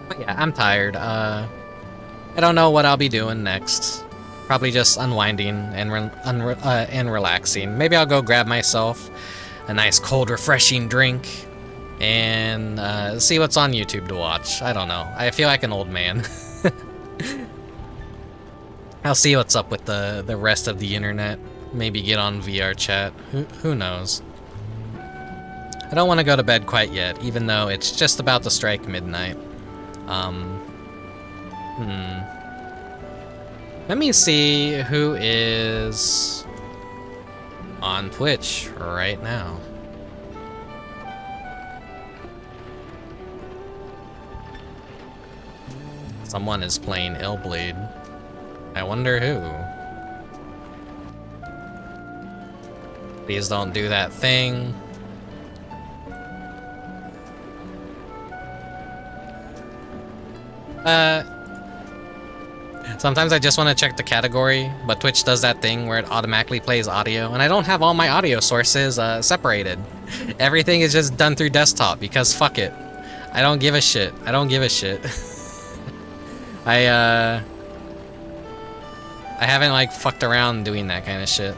But yeah, I'm tired. I don't know what I'll be doing next. Probably just unwinding and relaxing. Maybe I'll go grab myself a nice cold refreshing drink and see what's on YouTube to watch. I don't know. I feel like an old man. I'll see what's up with the rest of the internet. Maybe get on VR chat. Who knows? I don't want to go to bed quite yet, even though it's just about to strike midnight. Let me see who is on Twitch right now. Someone is playing Illblade. I wonder who. Please don't do that thing. Sometimes I just want to check the category, but Twitch does that thing where it automatically plays audio, and I don't have all my audio sources separated. Everything is just done through desktop, because fuck it. I don't give a shit. I don't give a shit. I haven't, like, fucked around doing that kind of shit.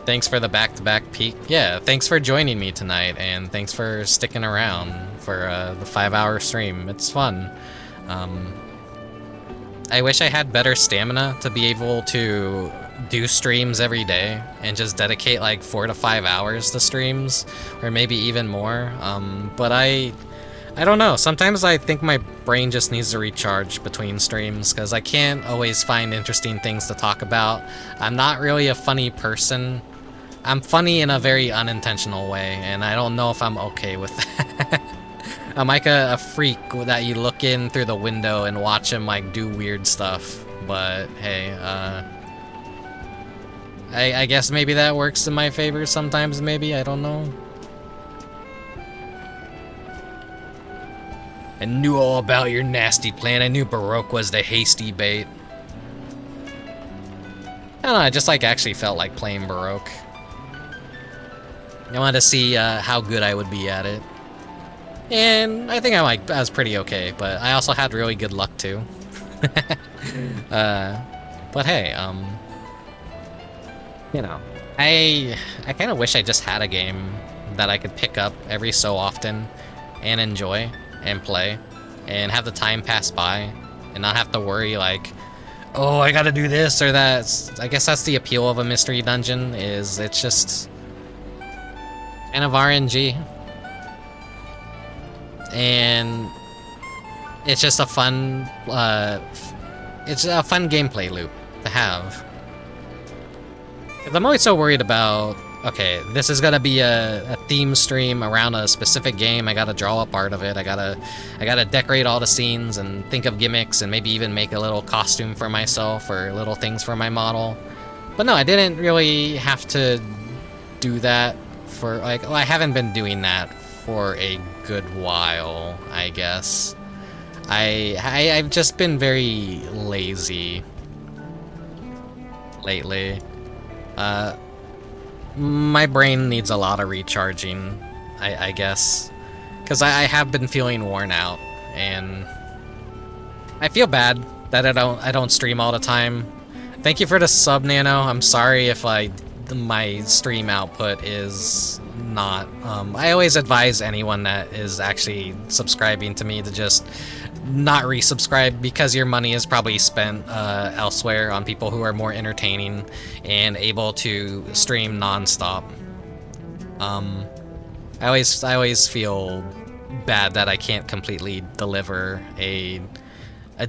Thanks for the back-to-back peek. Yeah, thanks for joining me tonight, and thanks for sticking around for the 5-hour stream. It's fun. I wish I had better stamina to be able to do streams every day and just dedicate like 4 to 5 hours to streams, or maybe even more. But I don't know. Sometimes I think my brain just needs to recharge between streams because I can't always find interesting things to talk about. I'm not really a funny person. I'm funny in a very unintentional way, and I don't know if I'm okay with that. I'm like a freak that you look in through the window and watch him like do weird stuff. But hey, I guess maybe that works in my favor sometimes, maybe, I don't know. I knew all about your nasty plan. I knew Baroque was the hasty bait. I don't know, I just like actually felt like playing Baroque. I wanted to see how good I would be at it. And I think I was pretty okay, but I also had really good luck too. But hey, you know, I kind of wish I just had a game that I could pick up every so often and enjoy and play and have the time pass by and not have to worry like, oh, I gotta do this or that. I guess that's the appeal of a mystery dungeon, is it's just kind of RNG. And it's just a fun, it's a fun gameplay loop to have. I'm always so worried about, okay, this is gonna be a theme stream around a specific game. I gotta draw up art of it. I gotta decorate all the scenes and think of gimmicks and maybe even make a little costume for myself or little things for my model. But no, I didn't really have to do that for, like, well, I haven't been doing that for a good while, I guess. I've just been very lazy lately. My brain needs a lot of recharging, I guess, because I have been feeling worn out, and I feel bad that I don't stream all the time. Thank you for the sub, Nano. I'm sorry if my stream output is not. I always advise anyone that is actually subscribing to me to just not resubscribe, because your money is probably spent elsewhere on people who are more entertaining and able to stream non-stop. I always feel bad that I can't completely deliver a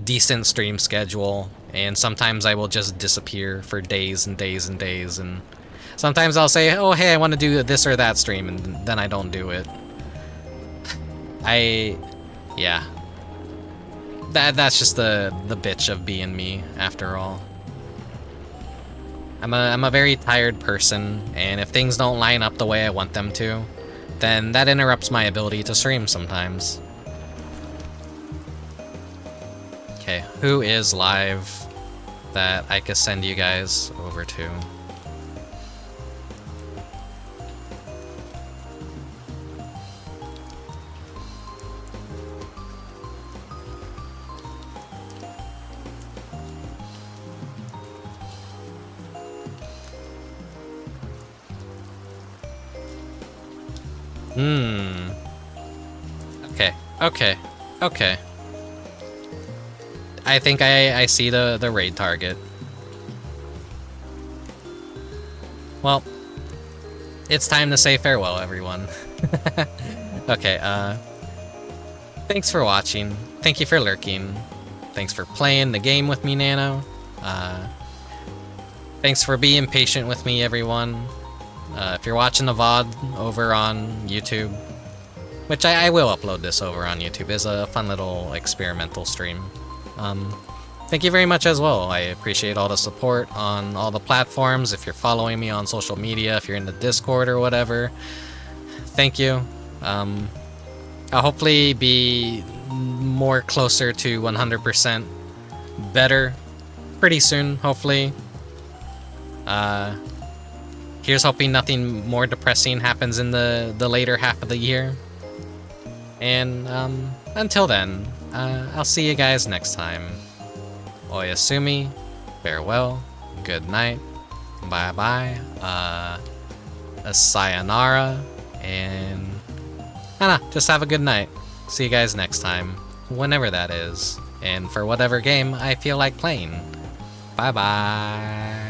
decent stream schedule, and sometimes I will just disappear for days and days and days, and sometimes I'll say, oh hey, I want to do this or that stream, and then I don't do it. Yeah. That's just the bitch of being me, after all. I'm a very tired person, and if things don't line up the way I want them to, then that interrupts my ability to stream sometimes. Okay, who is live that I could send you guys over to? Okay. I think I see the raid target. Well, it's time to say farewell, everyone. Okay, thanks for watching. Thank you for lurking. Thanks for playing the game with me, Nano. Thanks for being patient with me, everyone. If you're watching the VOD over on YouTube, which I will upload this over on YouTube, is a fun little experimental stream. Thank you very much as well. I appreciate all the support on all the platforms. If you're following me on social media, if you're in the Discord or whatever, thank you. I'll hopefully be more closer to 100% better pretty soon, hopefully. Here's hoping nothing more depressing happens in the later half of the year. And until then, I'll see you guys next time. Oyasumi, farewell, good night, bye-bye, a sayonara, and I don't know, just have a good night. See you guys next time, whenever that is, and for whatever game I feel like playing. Bye-bye.